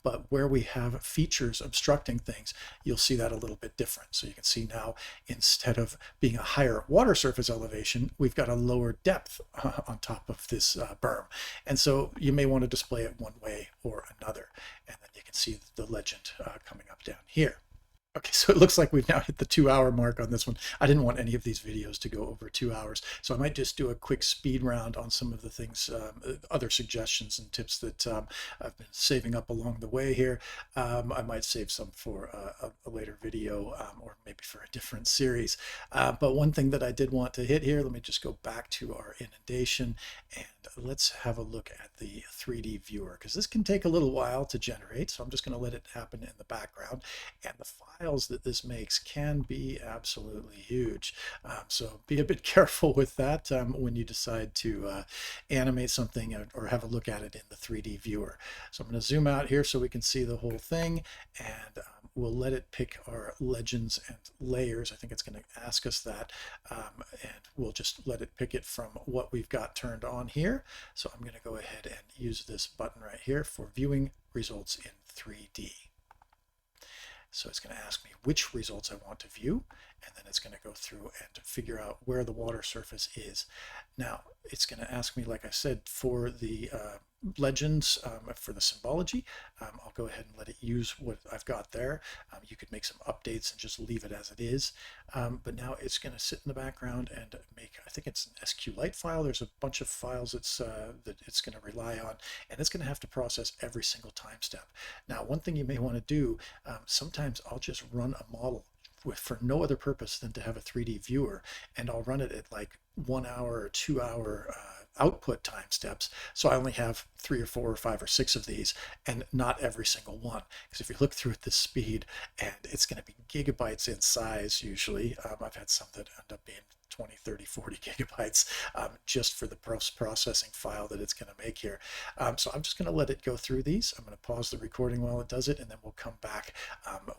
But where we have features obstructing things, you'll see that a little bit different. So you can see now, instead of being a higher water surface elevation, we've got a lower depth on top of this berm. And so you may want to display it one way or another. And then you can see the legend coming up down here. Okay, so it looks like we've now hit the 2-hour mark on this one. I didn't want any of these videos to go over 2 hours, so I might just do a quick speed round on some of the things, other suggestions and tips that I've been saving up along the way here. I might save some for a later video or maybe for a different series. But one thing that I did want to hit here, let me just go back to our inundation and let's have a look at the 3D viewer, because this can take a little while to generate, so I'm just going to let it happen in the background. And the file piles that this makes can be absolutely huge. So be a bit careful with that when you decide to animate something or have a look at it in the 3D viewer. So I'm going to zoom out here so we can see the whole thing, and we'll let it pick our legends and layers. I think it's going to ask us that, and we'll just let it pick it from what we've got turned on here. So I'm going to go ahead and use this button right here for viewing results in 3D. So it's going to ask me which results I want to view, and then it's going to go through and figure out where the water surface is. Now, it's going to ask me, like I said, for the legends, for the symbology. I'll go ahead and let it use what I've got there. You could make some updates and just leave it as it is. But now it's going to sit in the background and make, I think it's an SQLite file. There's a bunch of files that it's going to rely on, and it's going to have to process every single time step. Now, one thing you may want to do, sometimes I'll just run a model for no other purpose than to have a 3D viewer, and I'll run it at like 1 hour or 2 hour output time steps. So I only have 3 or 4 or 5 or 6 of these, and not every single one. Because if you look through at this speed, and it's going to be gigabytes in size usually. I've had some that end up being 20, 30, 40 gigabytes just for the processing file that it's going to make here. So I'm just going to let it go through these. I'm going to pause the recording while it does it, and then we'll come back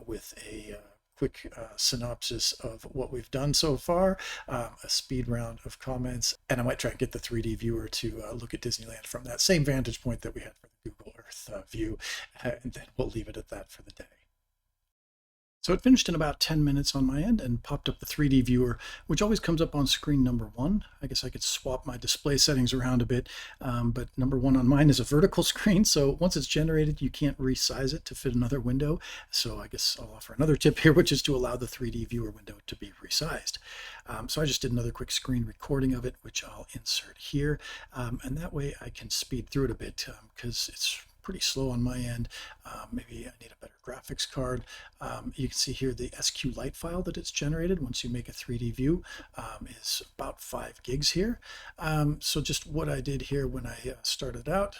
with a quick synopsis of what we've done so far, a speed round of comments, and I might try and get the 3D viewer to look at Disneyland from that same vantage point that we had for the Google Earth view, and then we'll leave it at that for the day. So it finished in about 10 minutes on my end and popped up the 3D viewer, which always comes up on screen number 1. I guess I could swap my display settings around a bit, but number 1 on mine is a vertical screen, so once it's generated, you can't resize it to fit another window. So I guess I'll offer another tip here, which is to allow the 3D viewer window to be resized. So I just did another quick screen recording of it, which I'll insert here, and that way I can speed through it a bit because it's pretty slow on my end. Maybe I need a better graphics card. You can see here the SQLite file that it's generated once you make a 3D view is about 5 gigs here. So just what I did here when I started out,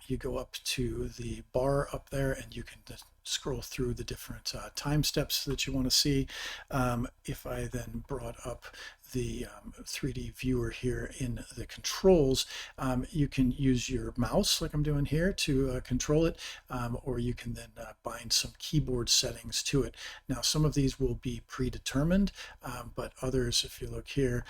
you go up to the bar up there and you can scroll through the different time steps that you want to see. If I then brought up the 3D viewer here in the controls, you can use your mouse like I'm doing here to control it, or you can then bind some keyboard settings to it. Now some of these will be predetermined, but others, if you look here,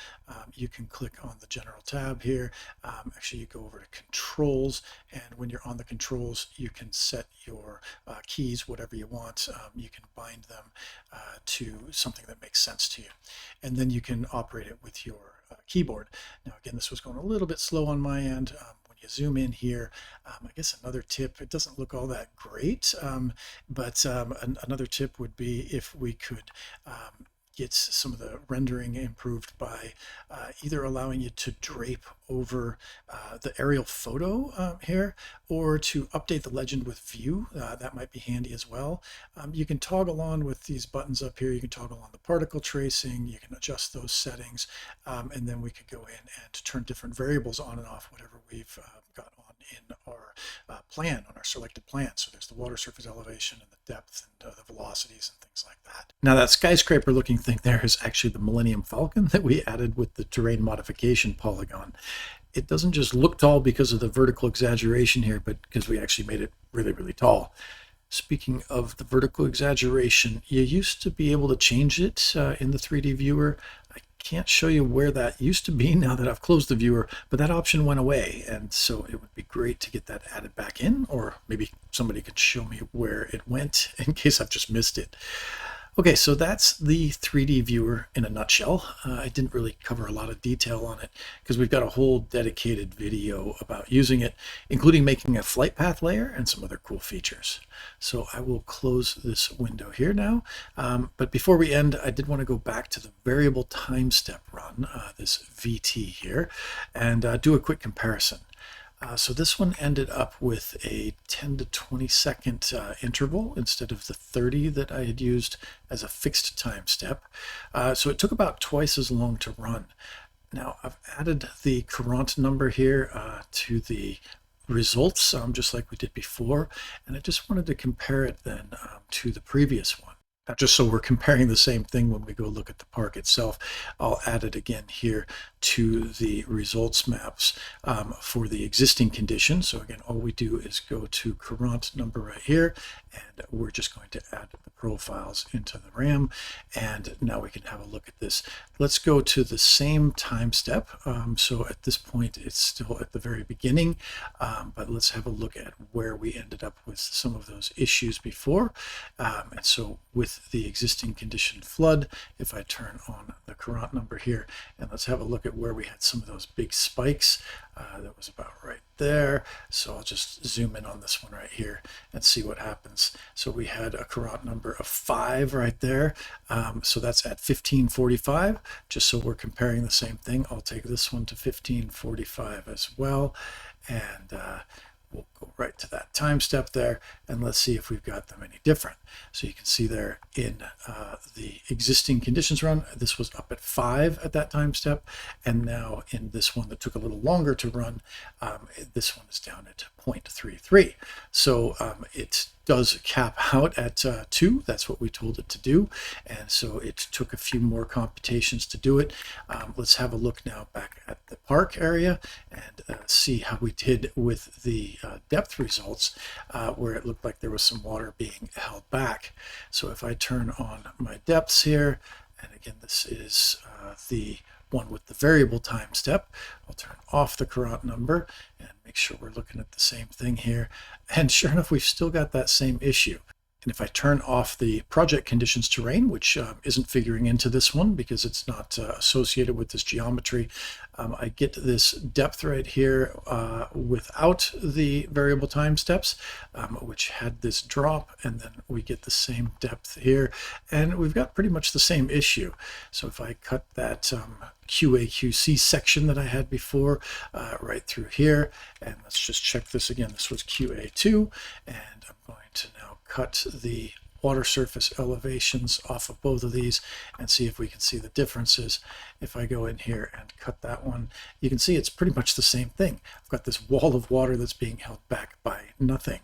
you can click on the general tab here. Actually you go over to controls, and when you're on the controls you can set your keys whatever you want. You can bind them to something that makes sense to you, and then you can operate it with your keyboard. Now again, this was going a little bit slow on my end. When you zoom in here, I guess another tip, it doesn't look all that great, but another tip would be if we could get some of the rendering improved by either allowing you to drape over the aerial photo here, or to update the legend with view. That might be handy as well. You can toggle on with these buttons up here. You can toggle on the particle tracing. You can adjust those settings, and then we could go in and turn different variables on and off, whatever we've got on in our plan, on our selected plan. So there's the water surface elevation and the depth and the velocities and things like that. Now that skyscraper looking thing there is actually the Millennium Falcon that we added with the terrain modification polygon. It doesn't just look tall because of the vertical exaggeration here, but because we actually made it really, really tall. Speaking of the vertical exaggeration, you used to be able to change it in the 3D viewer. I can't show you where that used to be now that I've closed the viewer, but that option went away, and so it would be great to get that added back in, or maybe somebody could show me where it went in case I've just missed it. Okay, so that's the 3D viewer in a nutshell. I didn't really cover a lot of detail on it because we've got a whole dedicated video about using it, including making a flight path layer and some other cool features. So I will close this window here now. But before we end, I did want to go back to the variable time step run, this VT here, and do a quick comparison. So this one ended up with a 10 to 20 second interval instead of the 30 that I had used as a fixed time step. So it took about twice as long to run. Now I've added the Courant number here to the results, just like we did before, and I just wanted to compare it then to the previous one. Now, just so we're comparing the same thing when we go look at the park itself, I'll add it again here to the results maps for the existing condition. So again, all we do is go to Courant Number right here, and we're just going to add the profiles into the RAM. And now we can have a look at this. Let's go to the same time step. So at this point, it's still at the very beginning, but let's have a look at where we ended up with some of those issues before. And so with the existing condition flood, if I turn on the Courant Number here, and let's have a look at where we had some of those big spikes. That was about right there. So I'll just zoom in on this one right here and see what happens. So we had a Courant Number of 5 right there. So that's at 1545. Just so we're comparing the same thing, I'll take this one to 1545 as well. And we'll go right to that time step there, and let's see if we've got them any different. So you can see there in the existing conditions run, this was up at 5 at that time step, and now in this one that took a little longer to run, this one is down at 0.33. So it does cap out at 2. That's what we told it to do, and so it took a few more computations to do it. Let's have a look now back at the park area and see how we did with the depth results, where it looked like there was some water being held back. So if I turn on my depths here, and again this is the one with the variable time step, I'll turn off the Courant Number and make sure we're looking at the same thing here. And sure enough, we've still got that same issue. And if I turn off the project conditions terrain, which isn't figuring into this one because it's not associated with this geometry, I get this depth right here without the variable time steps, which had this drop, and then we get the same depth here, and we've got pretty much the same issue. So if I cut that QA/QC section that I had before right through here, and let's just check this again. This was QA2, and I'm going to now cut the water surface elevations off of both of these and see if we can see the differences. If I go in here and cut that one, you can see it's pretty much the same thing. I've got this wall of water that's being held back by nothing.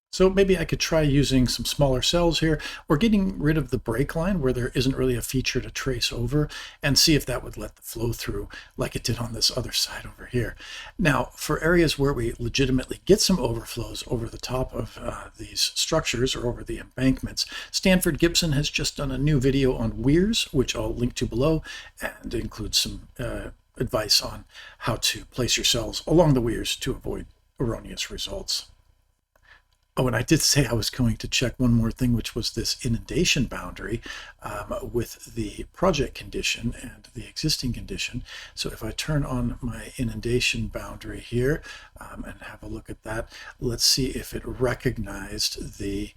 So maybe I could try using some smaller cells here, or getting rid of the break line where there isn't really a feature to trace over, and see if that would let the flow through like it did on this other side over here. Now, for areas where we legitimately get some overflows over the top of these structures or over the embankments, Stanford Gibson has just done a new video on weirs, which I'll link to below, and includes some advice on how to place your cells along the weirs to avoid erroneous results. Oh, and I did say I was going to check one more thing, which was this inundation boundary with the project condition and the existing condition. So if I turn on my inundation boundary here and have a look at that, let's see if it recognized the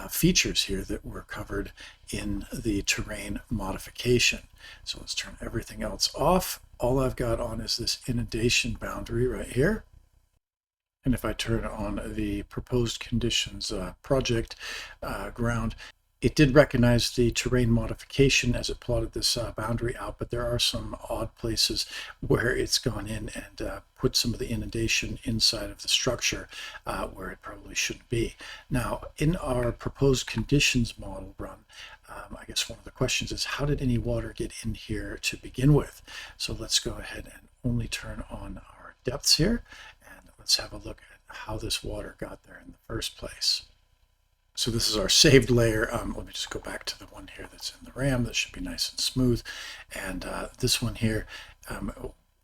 features here that were covered in the terrain modification. So let's turn everything else off. All I've got on is this inundation boundary right here. And if I turn on the proposed conditions project ground, it did recognize the terrain modification as it plotted this boundary out, but there are some odd places where it's gone in and put some of the inundation inside of the structure where it probably shouldn't be. Now, in our proposed conditions model run, I guess one of the questions is, how did any water get in here to begin with? So let's go ahead and only turn on our depths here. Let's have a look at how this water got there in the first place. So this is our saved layer. Let me just go back to the one here that's in the RAM. That should be nice and smooth. And this one here,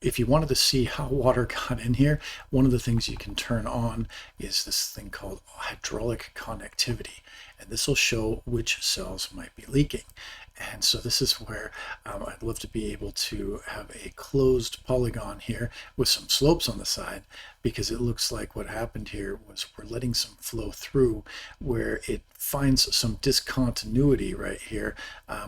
if you wanted to see how water got in here, one of the things you can turn on is this thing called hydraulic connectivity. And this will show which cells might be leaking. And so this is where I'd love to be able to have a closed polygon here with some slopes on the side, because it looks like what happened here was we're letting some flow through where it finds some discontinuity right here,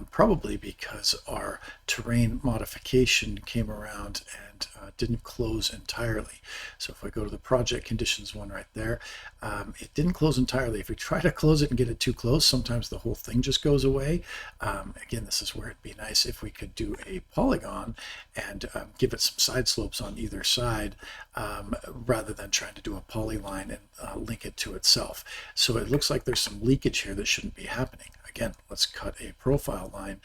probably because our terrain modification came around and didn't close entirely. So if I go to the project conditions one right there, it didn't close entirely. If we try to close it and get it too close, sometimes the whole thing just goes away. Again, this is where it'd be nice if we could do a polygon and give it some side slopes on either side, rather than trying to do a polyline and link it to itself. So it looks like there's some leakage here that shouldn't be happening. again, let's cut a profile line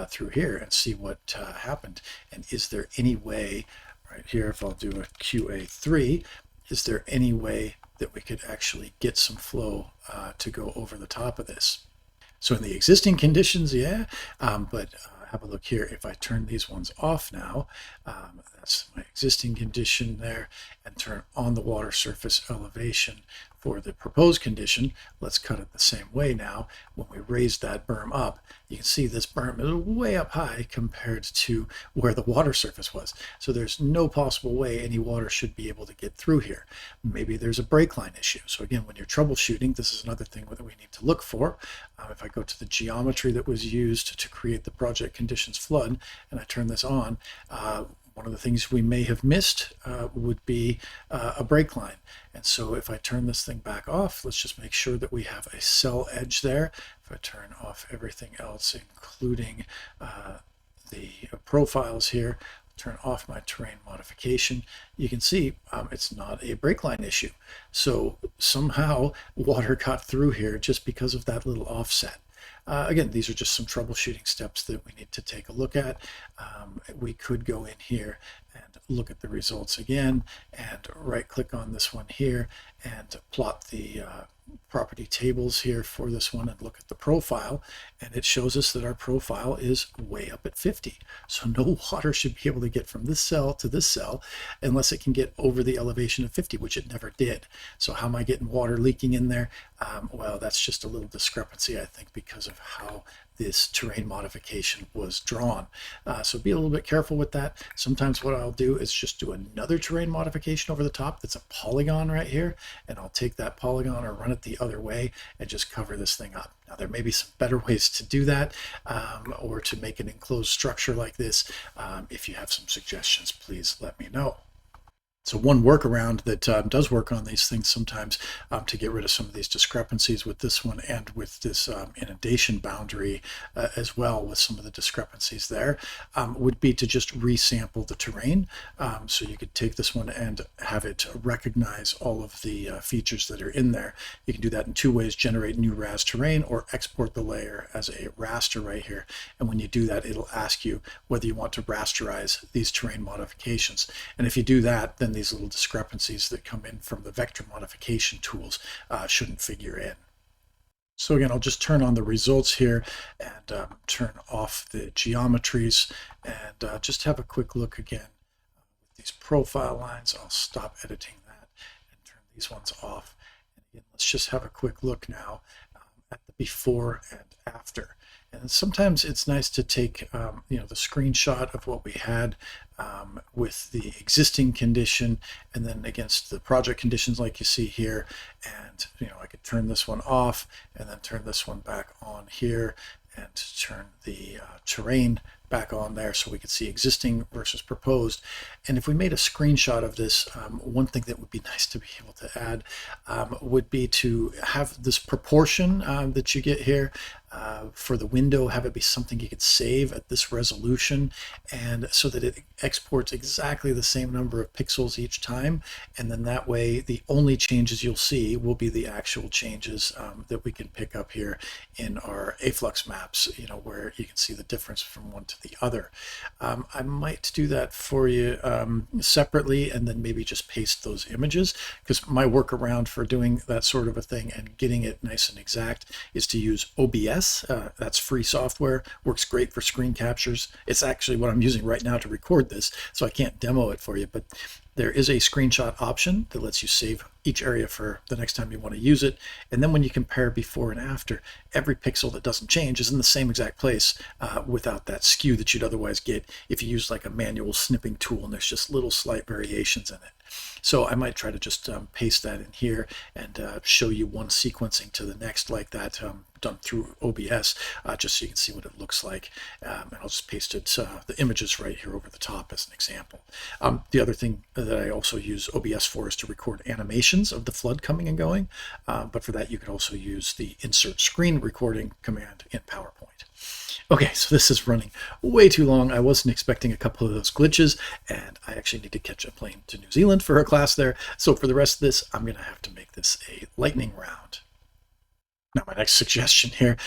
through here and see what happened. And is there any way, right here, if I'll do a QA3, is there any way that we could actually get some flow to go over the top of this? So in the existing conditions, yeah, but have a look here. If I turn these ones off now, that's my existing condition there, and turn on the water surface elevation for the proposed condition. Let's cut it the same way now. When we raise that berm up, you can see this berm is way up high compared to where the water surface was. So there's no possible way any water should be able to get through here. Maybe there's a break line issue. So again, when you're troubleshooting, this is another thing that we need to look for. If I go to the geometry that was used to create the project conditions flood, and I turn this on, one of the things we may have missed would be a break line. And so if I turn this thing back off, let's just make sure that we have a cell edge there. If I turn off everything else, including the profiles here, turn off my terrain modification, you can see it's not a break line issue. So somehow water got through here just because of that little offset. Again, these are just some troubleshooting steps that we need to take a look at. We could go in here and look at the results again and right click on this one here and plot the property tables here for this one and look at the profile, and it shows us that our profile is way up at 50. So no water should be able to get from this cell to this cell unless it can get over the elevation of 50, which it never did. So how am I getting water leaking in there? Well, that's just a little discrepancy, I think, because of how this terrain modification was drawn. So be a little bit careful with that. Sometimes what I'll do is just do another terrain modification over the top that's a polygon right here, and I'll take that polygon or run it the other way and just cover this thing up. Now there may be some better ways to do that or to make an enclosed structure like this. If you have some suggestions, please let me know. So one workaround that does work on these things sometimes to get rid of some of these discrepancies with this one and with this inundation boundary as well, with some of the discrepancies there, would be to just resample the terrain. So you could take this one and have it recognize all of the features that are in there. You can do that in two ways: generate new RAS terrain or export the layer as a raster right here. And when you do that, it'll ask you whether you want to rasterize these terrain modifications. And if you do that, then these little discrepancies that come in from the vector modification tools shouldn't figure in. So again, I'll just turn on the results here and turn off the geometries and just have a quick look again with these profile lines. I'll stop editing that and turn these ones off. And again, let's just have a quick look now at the before and after. And sometimes it's nice to take the screenshot of what we had with the existing condition and then against the project conditions like you see here. And I could turn this one off and then turn this one back on here and turn the terrain back on there so we could see existing versus proposed. And if we made a screenshot of this, one thing that would be nice to be able to add would be to have this proportion that you get here for the window, have it be something you could save at this resolution, and so that it exports exactly the same number of pixels each time. And then that way the only changes you'll see will be the actual changes that we can pick up here in our afflux maps, where you can see the difference from one to the other. I might do that for you separately and then maybe just paste those images, because my workaround for doing that sort of a thing and getting it nice and exact is to use OBS. That's free software, works great for screen captures. It's actually what I'm using right now to record this, so I can't demo it for you, but there is a screenshot option that lets you save each area for the next time you want to use it. And then when you compare before and after, every pixel that doesn't change is in the same exact place without that skew that you'd otherwise get if you use like a manual snipping tool and there's just little slight variations in it. So I might try to just paste that in here and show you one sequencing to the next like that, done through OBS, just so you can see what it looks like. And I'll just paste it, the images right here over the top as an example. The other thing that I also use OBS for is to record animations of the flood coming and going. But for that, you can also use the insert screen recording command in PowerPoint. Okay, so this is running way too long. I wasn't expecting a couple of those glitches, and I actually need to catch a plane to New Zealand for a class there. So for the rest of this, I'm going to have to make this a lightning round. Now, my next suggestion here,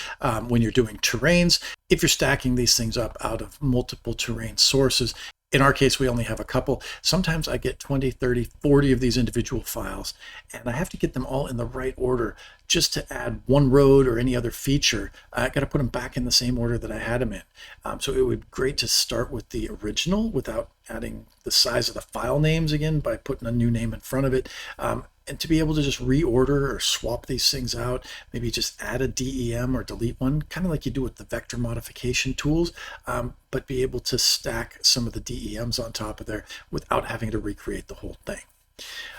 when you're doing terrains, if you're stacking these things up out of multiple terrain sources, in our case, we only have a couple. Sometimes I get 20, 30, 40 of these individual files, and I have to get them all in the right order just to add one road or any other feature. I got to put them back in the same order that I had them in. So it would be great to start with the original without adding the size of the file names again by putting a new name in front of it. And to be able to just reorder or swap these things out, maybe just add a DEM or delete one, kind of like you do with the vector modification tools, but be able to stack some of the DEMs on top of there without having to recreate the whole thing.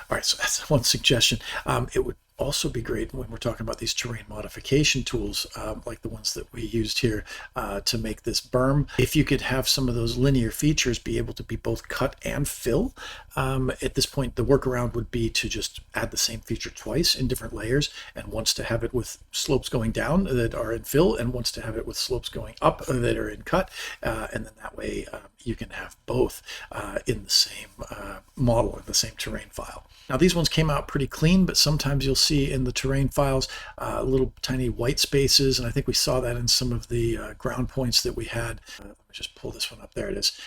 All right, so that's one suggestion. It would also be great when we're talking about these terrain modification tools, like the ones that we used here to make this berm. If you could have some of those linear features be able to be both cut and fill, at this point, the workaround would be to just add the same feature twice in different layers, and once to have it with slopes going down that are in fill, and once to have it with slopes going up that are in cut, and then that way you can have both in the same model, in the same terrain file. Now these ones came out pretty clean, but sometimes you'll see in the terrain files little tiny white spaces, and I think we saw that in some of the ground points that we had. Let me just pull this one up. There it is,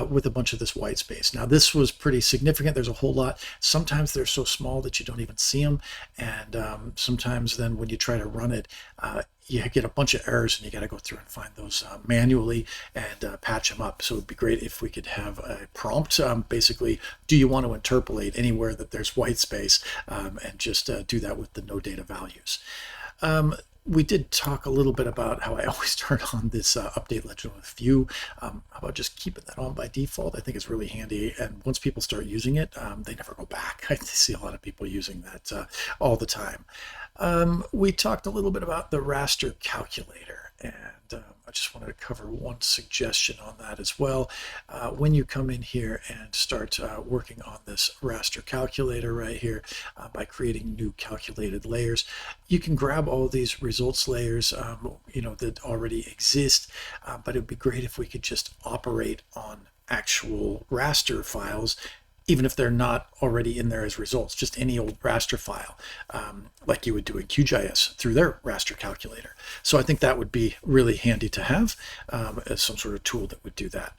with a bunch of this white space. Now this was pretty significant. There's a whole lot. Sometimes they're so small that you don't even see them, and sometimes then when you try to run it, you get a bunch of errors and you got to go through and find those manually and patch them up. So it'd be great if we could have a prompt, basically, do you want to interpolate anywhere that there's white space, and just do that with the no data values. We did talk a little bit about how I always turn on this update legend with view. How about just keeping that on by default? I think it's really handy, and once people start using it, they never go back. I see a lot of people using that all the time. We talked a little bit about the RASter calculator, and I just wanted to cover one suggestion on that as well. When you come in here and start working on this RASter calculator right here by creating new calculated layers, you can grab all these results layers that already exist, but it would be great if we could just operate on actual RASter files, even if they're not already in there as results, just any old RASter file, like you would do in QGIS through their RASter calculator. So I think that would be really handy to have as some sort of tool that would do that.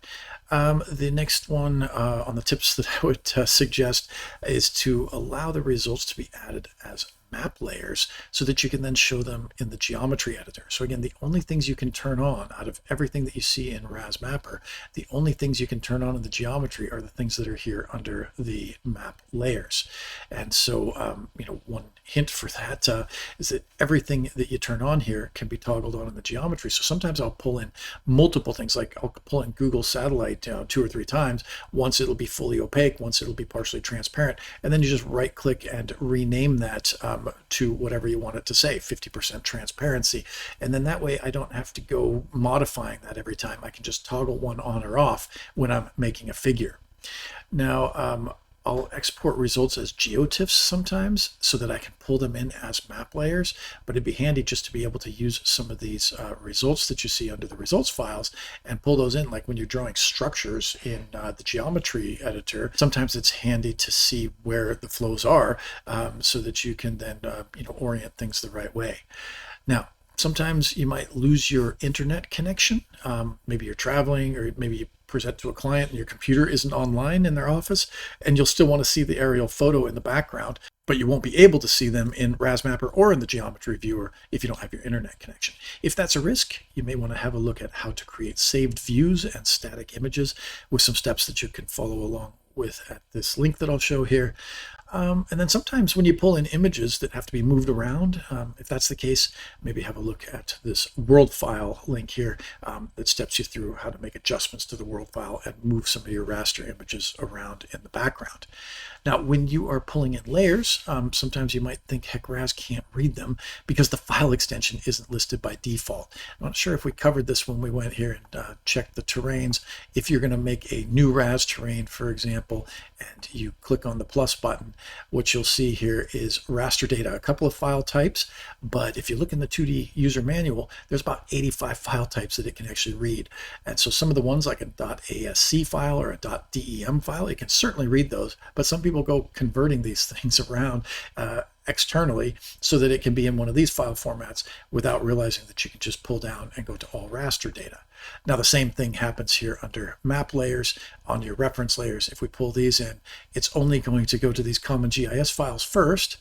The next one on the tips that I would suggest is to allow the results to be added as map layers so that you can then show them in the geometry editor. So again, the only things you can turn on out of everything that you see in RAS Mapper, the only things you can turn on in the geometry are the things that are here under the map layers. And so, one hint for that is that everything that you turn on here can be toggled on in the geometry. So sometimes I'll pull in multiple things, like I'll pull in Google Satellite 2 or 3 times. Once it'll be fully opaque, once it'll be partially transparent, and then you just right click and rename that to whatever you want it to say, 50% transparency. And then that way I don't have to go modifying that every time. I can just toggle one on or off when I'm making a figure. Now, I'll export results as geotiffs sometimes so that I can pull them in as map layers, but it'd be handy just to be able to use some of these results that you see under the results files and pull those in, like when you're drawing structures in the geometry editor. Sometimes it's handy to see where the flows are so that you can then orient things the right way. Now, sometimes you might lose your internet connection. Maybe you're traveling, or maybe you present to a client and your computer isn't online in their office, and you'll still want to see the aerial photo in the background, but you won't be able to see them in RAS Mapper or in the geometry viewer if you don't have your internet connection. If that's a risk, you may want to have a look at how to create saved views and static images with some steps that you can follow along with at this link that I'll show here. And then sometimes when you pull in images that have to be moved around, if that's the case, maybe have a look at this world file link here that steps you through how to make adjustments to the world file and move some of your raster images around in the background. Now, when you are pulling in layers, sometimes you might think HEC RAS can't read them because the file extension isn't listed by default. I'm not sure if we covered this when we went here and checked the terrains. If you're going to make a new RAS terrain, for example, and you click on the plus button, what you'll see here is raster data, a couple of file types, but if you look in the 2D user manual, there's about 85 file types that it can actually read. And so some of the ones like a .asc file or a .dem file, it can certainly read those, but some people go converting these things around externally so that it can be in one of these file formats without realizing that you can just pull down and go to all raster data. Now the same thing happens here under map layers on your reference layers. If we pull these in, it's only going to go to these common GIS files first,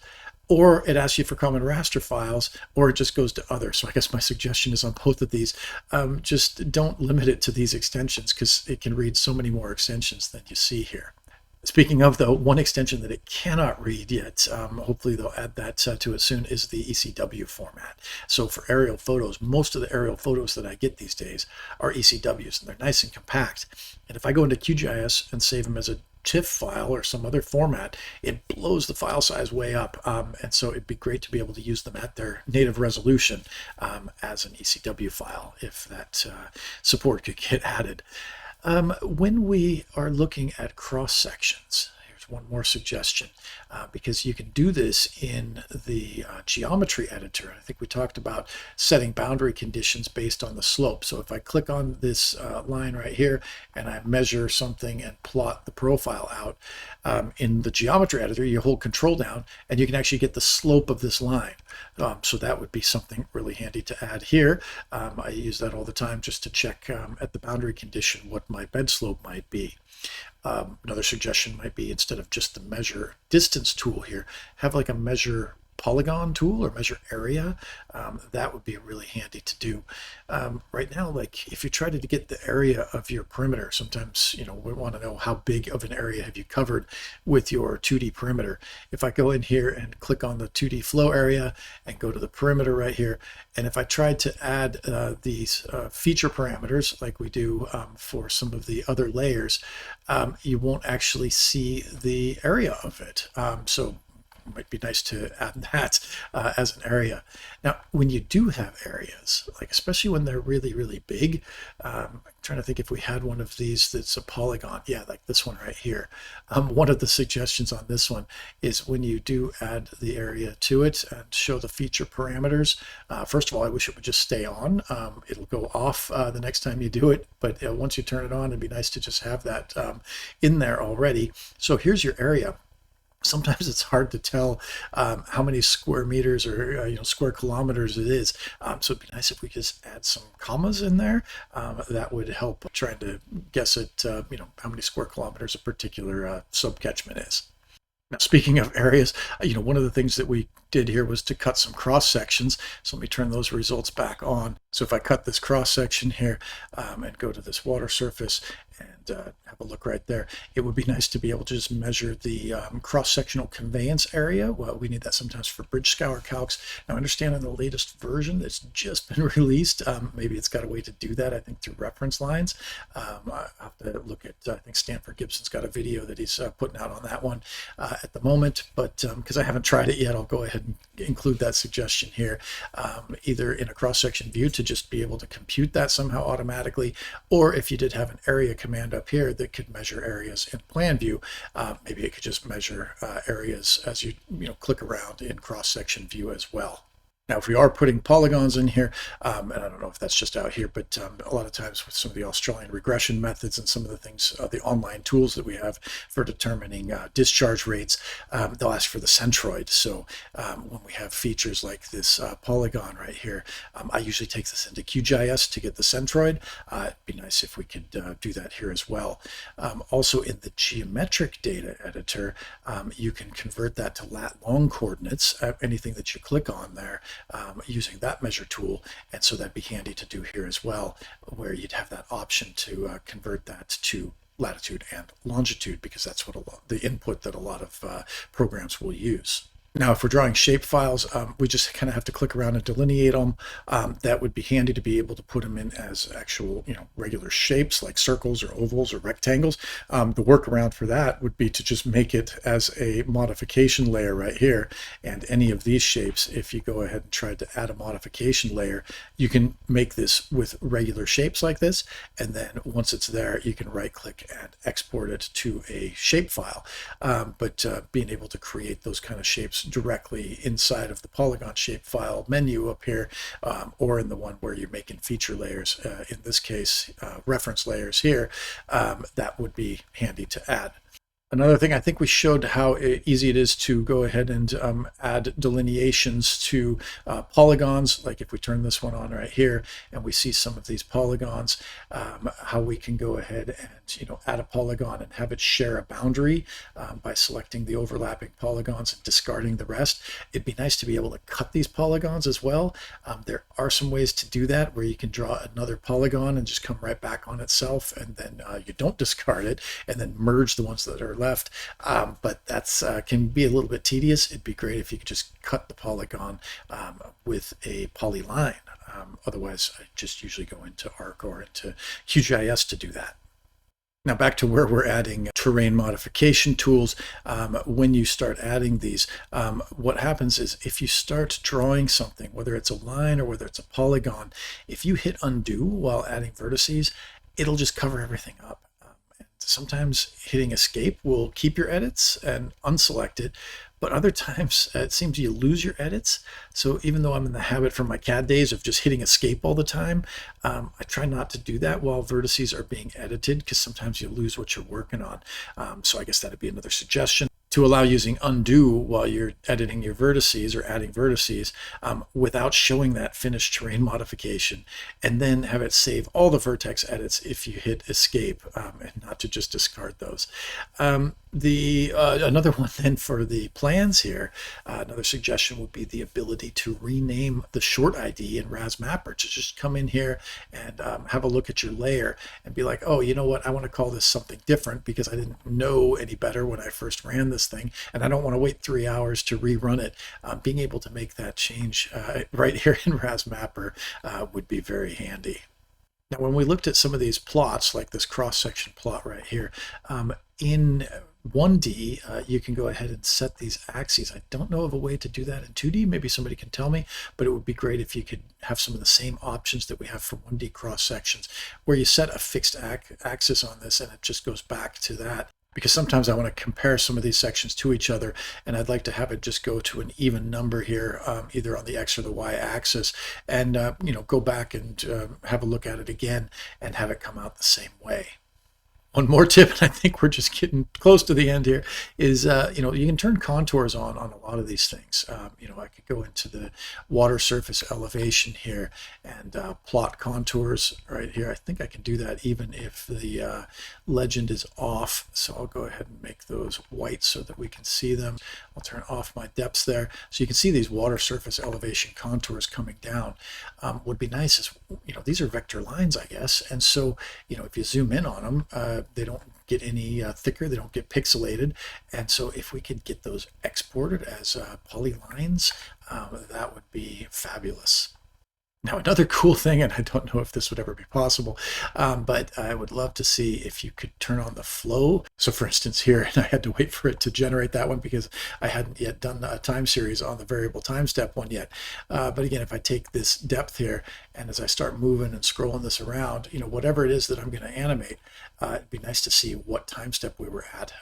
or it asks you for common raster files, or it just goes to other. So I guess my suggestion is on both of these, just don't limit it to these extensions because it can read so many more extensions than you see here. Speaking of, though, one extension that it cannot read yet, hopefully they'll add that to it soon, is the ECW format. So for aerial photos, most of the aerial photos that I get these days are ECWs, and they're nice and compact. And if I go into QGIS and save them as a TIFF file or some other format, it blows the file size way up. And so it'd be great to be able to use them at their native resolution as an ECW file if that support could get added. When we are looking at cross sections, here's one more suggestion, because you can do this in the geometry editor. I think we talked about setting boundary conditions based on the slope. So if I click on this line right here and I measure something and plot the profile out, in the geometry editor, you hold control down and you can actually get the slope of this line. So that would be something really handy to add here. I use that all the time just to check at the boundary condition what my bed slope might be. Another suggestion might be, instead of just the measure distance tool here, have like a measure polygon tool or measure area. That would be really handy to do. Right now, like if you try to get the area of your perimeter, sometimes, we want to know how big of an area have you covered with your 2D perimeter. If I go in here and click on the 2D flow area and go to the perimeter right here, and if I tried to add these feature parameters like we do for some of the other layers, you won't actually see the area of it. So it might be nice to add that as an area. Now, when you do have areas, like especially when they're really, really big, I'm trying to think if we had one of these that's a polygon. Yeah, like this one right here. One of the suggestions on this one is when you do add the area to it and show the feature parameters, first of all, I wish it would just stay on. It'll go off the next time you do it, but once you turn it on, it'd be nice to just have that in there already. So here's your area. Sometimes it's hard to tell how many square meters or square kilometers it is. So it'd be nice if we could just add some commas in there. That would help trying to guess at how many square kilometers a particular subcatchment is. Now, speaking of areas, one of the things that we did here was to cut some cross sections. So let me turn those results back on. So if I cut this cross section here and go to this water surface and have a look right there, it would be nice to be able to just measure the cross-sectional conveyance area. Well, we need that sometimes for bridge scour calcs. Now, I understand in the latest version that's just been released, maybe it's got a way to do that, I think, through reference lines. I have to look at, I think Stanford Gibson's got a video that he's putting out on that one at the moment, but because I haven't tried it yet, I'll go ahead and include that suggestion here, either in a cross-section view to just be able to compute that somehow automatically, or if you did have an area command up here that could measure areas in plan view, maybe it could just measure areas as you click around in cross-section view as well. Now, if we are putting polygons in here, and I don't know if that's just out here, but a lot of times with some of the Australian regression methods and some of the things, the online tools that we have for determining discharge rates, they'll ask for the centroid. So when we have features like this polygon right here, I usually take this into QGIS to get the centroid. It'd be nice if we could do that here as well. Also in the geometric data editor, you can convert that to lat-long coordinates, anything that you click on there, using that measure tool, and so that'd be handy to do here as well, where you'd have that option to convert that to latitude and longitude, because that's what the input that a lot of programs will use. Now, if we're drawing shape files, we just kind of have to click around and delineate them. That would be handy to be able to put them in as actual, regular shapes like circles or ovals or rectangles. The workaround for that would be to just make it as a modification layer right here. And any of these shapes, if you go ahead and try to add a modification layer, you can make this with regular shapes like this. And then once it's there, you can right click and export it to a shape file. But being able to create those kind of shapes directly inside of the polygon shape file menu up here, or in the one where you're making feature layers, in this case reference layers here, that would be handy to add. Another thing, I think we showed how easy it is to go ahead and add delineations to polygons. Like if we turn this one on right here and we see some of these polygons, how we can go ahead and add a polygon and have it share a boundary by selecting the overlapping polygons and discarding the rest. It'd be nice to be able to cut these polygons as well. There are some ways to do that where you can draw another polygon and just come right back on itself, and then you don't discard it, and then merge the ones that are left. But that's can be a little bit tedious. It'd be great if you could just cut the polygon with a polyline. Otherwise, I just usually go into Arc or into QGIS to do that. Now back to where we're adding terrain modification tools. When you start adding these, what happens is if you start drawing something, whether it's a line or whether it's a polygon, if you hit undo while adding vertices, it'll just cover everything up. Sometimes hitting escape will keep your edits and unselect it, but other times it seems you lose your edits. So even though I'm in the habit from my CAD days of just hitting escape all the time, I try not to do that while vertices are being edited, because sometimes you lose what you're working on. So I guess that'd be another suggestion, to allow using undo while you're editing your vertices or adding vertices without showing that finished terrain modification, and then have it save all the vertex edits if you hit escape, and not to just discard those. Another one then for the plans here, another suggestion would be the ability to rename the short ID in RAS Mapper, to just come in here and have a look at your layer and be like, oh, you know what, I want to call this something different because I didn't know any better when I first ran this thing, and I don't want to wait 3 hours to rerun it. Being able to make that change right here in RAS Mapper would be very handy. Now, when we looked at some of these plots, like this cross-section plot right here, in 1D, you can go ahead and set these axes. I don't know of a way to do that in 2D. Maybe somebody can tell me, but it would be great if you could have some of the same options that we have for 1D cross sections, where you set a fixed axis on this and it just goes back to that. Because sometimes I want to compare some of these sections to each other, and I'd like to have it just go to an even number here, either on the X or the Y axis, and go back and have a look at it again and have it come out the same way. One more tip, and I think we're just getting close to the end here, is you can turn contours on a lot of these things. I could go into the water surface elevation here and plot contours right here. I think I can do that even if the legend is off. So I'll go ahead and make those white so that we can see them. I'll turn off my depths there, so you can see these water surface elevation contours coming down. Would be nice is, these are vector lines, I guess, and so if you zoom in on them, they don't get any thicker, they don't get pixelated, and so if we could get those exported as polylines, that would be fabulous. Now, another cool thing, and I don't know if this would ever be possible, but I would love to see if you could turn on the flow. So for instance here, and I had to wait for it to generate that one because I hadn't yet done a time series on the variable time step one yet. But again, if I take this depth here, and as I start moving and scrolling this around, whatever it is that I'm going to animate, it'd be nice to see what time step we were at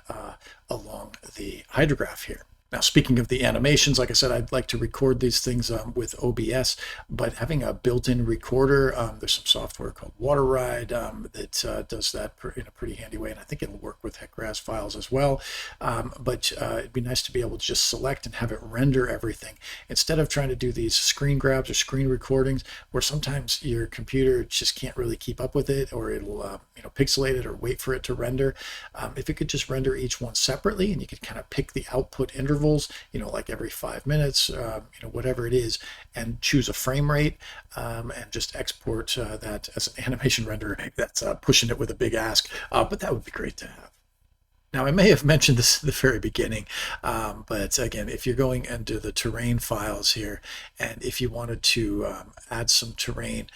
along the hydrograph here. Now, speaking of the animations, like I said, I'd like to record these things with OBS, but having a built-in recorder, there's some software called WaterRide that does that in a pretty handy way, and I think it'll work with HEC RAS files as well. But it'd be nice to be able to just select and have it render everything, instead of trying to do these screen grabs or screen recordings, where sometimes your computer just can't really keep up with it, or it'll pixelate it or wait for it to render. If it could just render each one separately, and you could kind of pick the output intervals, like every 5 minutes, whatever it is, and choose a frame rate, and just export that as an animation render. That's pushing it with a big ask, but that would be great to have. Now, I may have mentioned this at the very beginning, but again, if you're going into the terrain files here, and if you wanted to add some terrain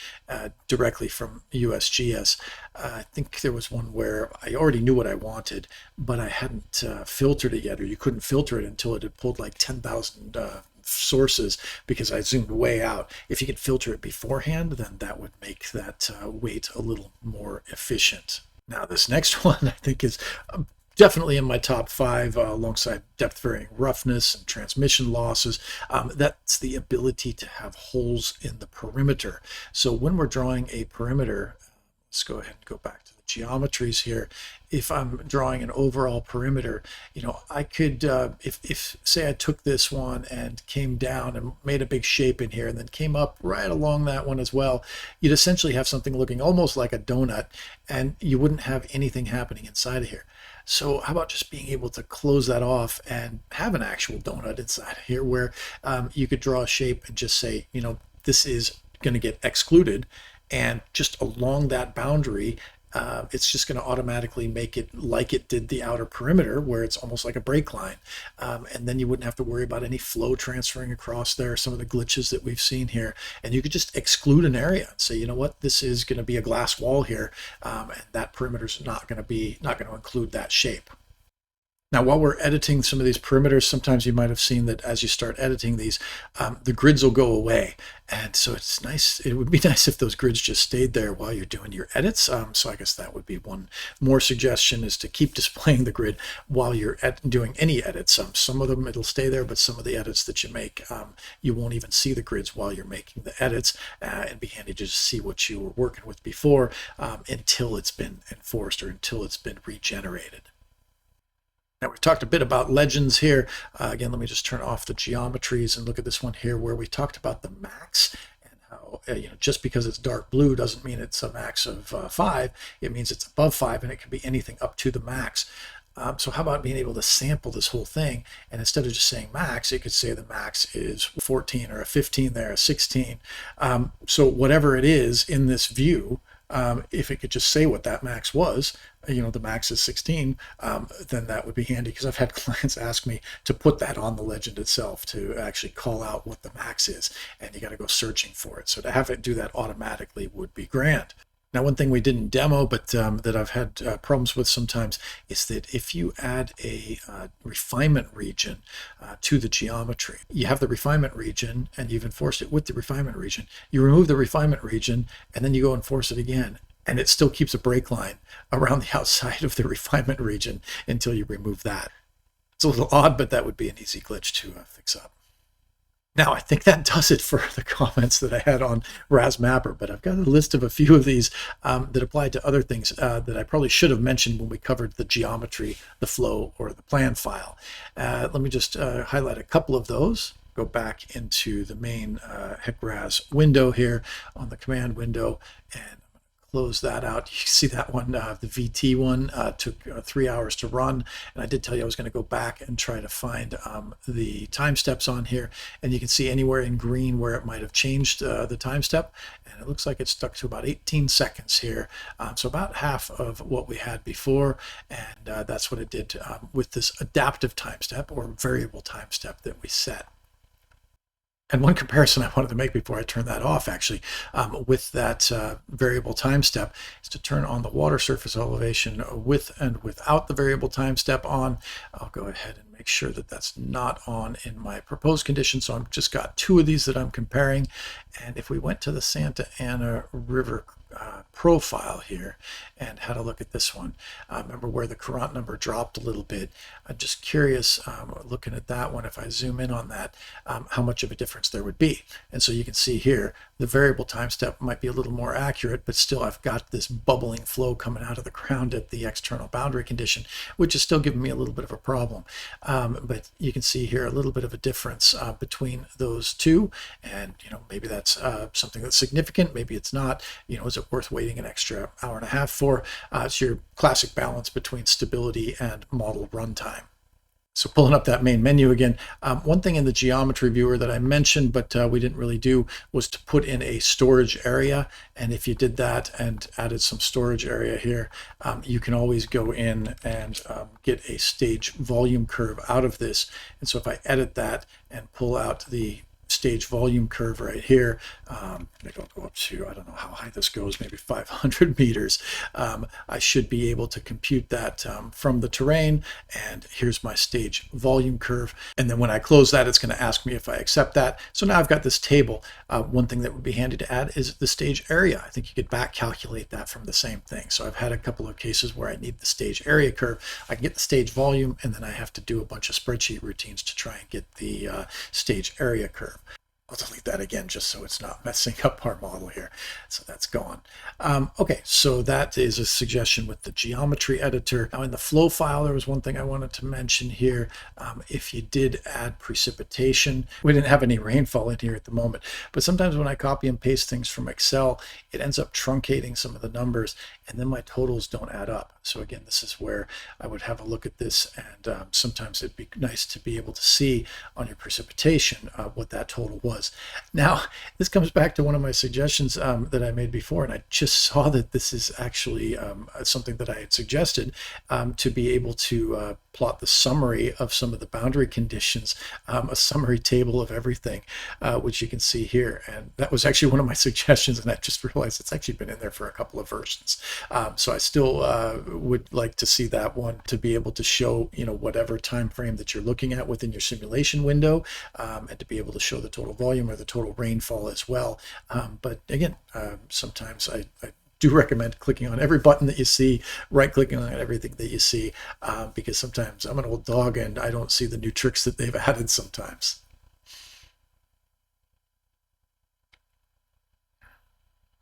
directly from USGS, I think there was one where I already knew what I wanted, but I hadn't filtered it yet, or you couldn't filter it until it had pulled like 10,000 sources, because I zoomed way out. If you could filter it beforehand, then that would make that wait a little more efficient. Now, this next one I think is definitely in my top 5, alongside depth varying roughness and transmission losses. That's the ability to have holes in the perimeter. So when we're drawing a perimeter, let's go ahead and go back to the geometries here, if I'm drawing an overall perimeter, I could, if say I took this one and came down and made a big shape in here and then came up right along that one as well, you'd essentially have something looking almost like a donut, and you wouldn't have anything happening inside of here. So how about just being able to close that off and have an actual donut inside of here where you could draw a shape and just say, this is going to get excluded, and just along that boundary, it's just going to automatically make it like it did the outer perimeter, where it's almost like a break line. And then you wouldn't have to worry about any flow transferring across there, some of the glitches that we've seen here. And you could just exclude an area and say, you know what, this is going to be a glass wall here, and that perimeter is not going to include that shape. Now, while we're editing some of these perimeters, sometimes you might have seen that as you start editing these, the grids will go away. And so it's nice, it would be nice if those grids just stayed there while you're doing your edits. So I guess that would be one more suggestion, is to keep displaying the grid while you're doing any edits. Some of them it'll stay there, but some of the edits that you make, you won't even see the grids while you're making the edits. It'd be handy to just see what you were working with before until it's been enforced or until it's been regenerated. Now, we've talked a bit about legends here. Again, let me just turn off the geometries and look at this one here where we talked about the max, and how just because it's dark blue doesn't mean it's a max of 5. It means it's above 5, and it can be anything up to the max. So how about being able to sample this whole thing, and instead of just saying max, it could say the max is 14 or a 15 there, a 16. So whatever it is in this view, if it could just say what that max was, the max is 16, then that would be handy, because I've had clients ask me to put that on the legend itself to actually call out what the max is, and you got to go searching for it. So to have it do that automatically would be grand. Now, one thing we didn't demo, but that I've had problems with sometimes, is that if you add a refinement region to the geometry, you have the refinement region and you've enforced it with the refinement region, you remove the refinement region and then you go enforce it again, and it still keeps a break line around the outside of the refinement region until you remove that. It's a little odd, but that would be an easy glitch to fix up. Now, I think that does it for the comments that I had on RAS Mapper, but I've got a list of a few of these that apply to other things that I probably should have mentioned when we covered the geometry, the flow, or the plan file. Let me just highlight a couple of those. Go back into the main HEC RAS window here on the command window, and close that out. You see that one, the VT one, took 3 hours to run, and I did tell you I was going to go back and try to find the time steps on here, and you can see anywhere in green where it might have changed the time step, and it looks like it's stuck to about 18 seconds here, so about half of what we had before, and that's what it did with this adaptive time step or variable time step that we set. And one comparison I wanted to make before I turn that off, actually, with that variable time step, is to turn on the water surface elevation with and without the variable time step on. I'll go ahead and make sure that that's not on in my proposed condition. So I've just got 2 of these that I'm comparing. And if we went to the Santa Ana River profile here and had a look at this one, remember where the Courant number dropped a little bit. I'm just curious, looking at that one, if I zoom in on that, how much of a difference there would be. And so you can see here the variable time step might be a little more accurate, but still I've got this bubbling flow coming out of the ground at the external boundary condition, which is still giving me a little bit of a problem. But you can see here a little bit of a difference between those two, and maybe that's something that's significant, maybe it's not. Is it worth waiting an extra hour and a half for? It's your classic balance between stability and model runtime. So pulling up that main menu again, one thing in the geometry viewer that I mentioned, but we didn't really do, was to put in a storage area. And if you did that and added some storage area here, you can always go in and get a stage volume curve out of this. And so if I edit that and pull out the stage volume curve right here, maybe I'll go up to, I don't know how high this goes, maybe 500 meters. I should be able to compute that from the terrain, and here's my stage volume curve. And then when I close that, it's going to ask me if I accept that. So now I've got this table. One thing that would be handy to add is the stage area. I think you could back calculate that from the same thing. So I've had a couple of cases where I need the stage area curve. I can get the stage volume, and then I have to do a bunch of spreadsheet routines to try and get the stage area curve. I'll delete that again just so it's not messing up our model here. So that's gone. Okay, so that is a suggestion with the geometry editor. Now in the flow file, there was one thing I wanted to mention here. If you did add precipitation, we didn't have any rainfall in here at the moment, but sometimes when I copy and paste things from Excel, it ends up truncating some of the numbers and then my totals don't add up. So again, this is where I would have a look at this, and sometimes it'd be nice to be able to see on your precipitation what that total was. Now, this comes back to one of my suggestions that I made before, and I just saw that this is actually something that I had suggested to be able to plot the summary of some of the boundary conditions, a summary table of everything, which you can see here. And that was actually one of my suggestions, and I just realized it's actually been in there for a couple of versions. So I still would like to see that one to be able to show, whatever time frame that you're looking at within your simulation window, and to be able to show the total volume or the total rainfall as well. But again, sometimes I do recommend clicking on every button that you see, right-clicking on everything that you see, because sometimes I'm an old dog and I don't see the new tricks that they've added sometimes.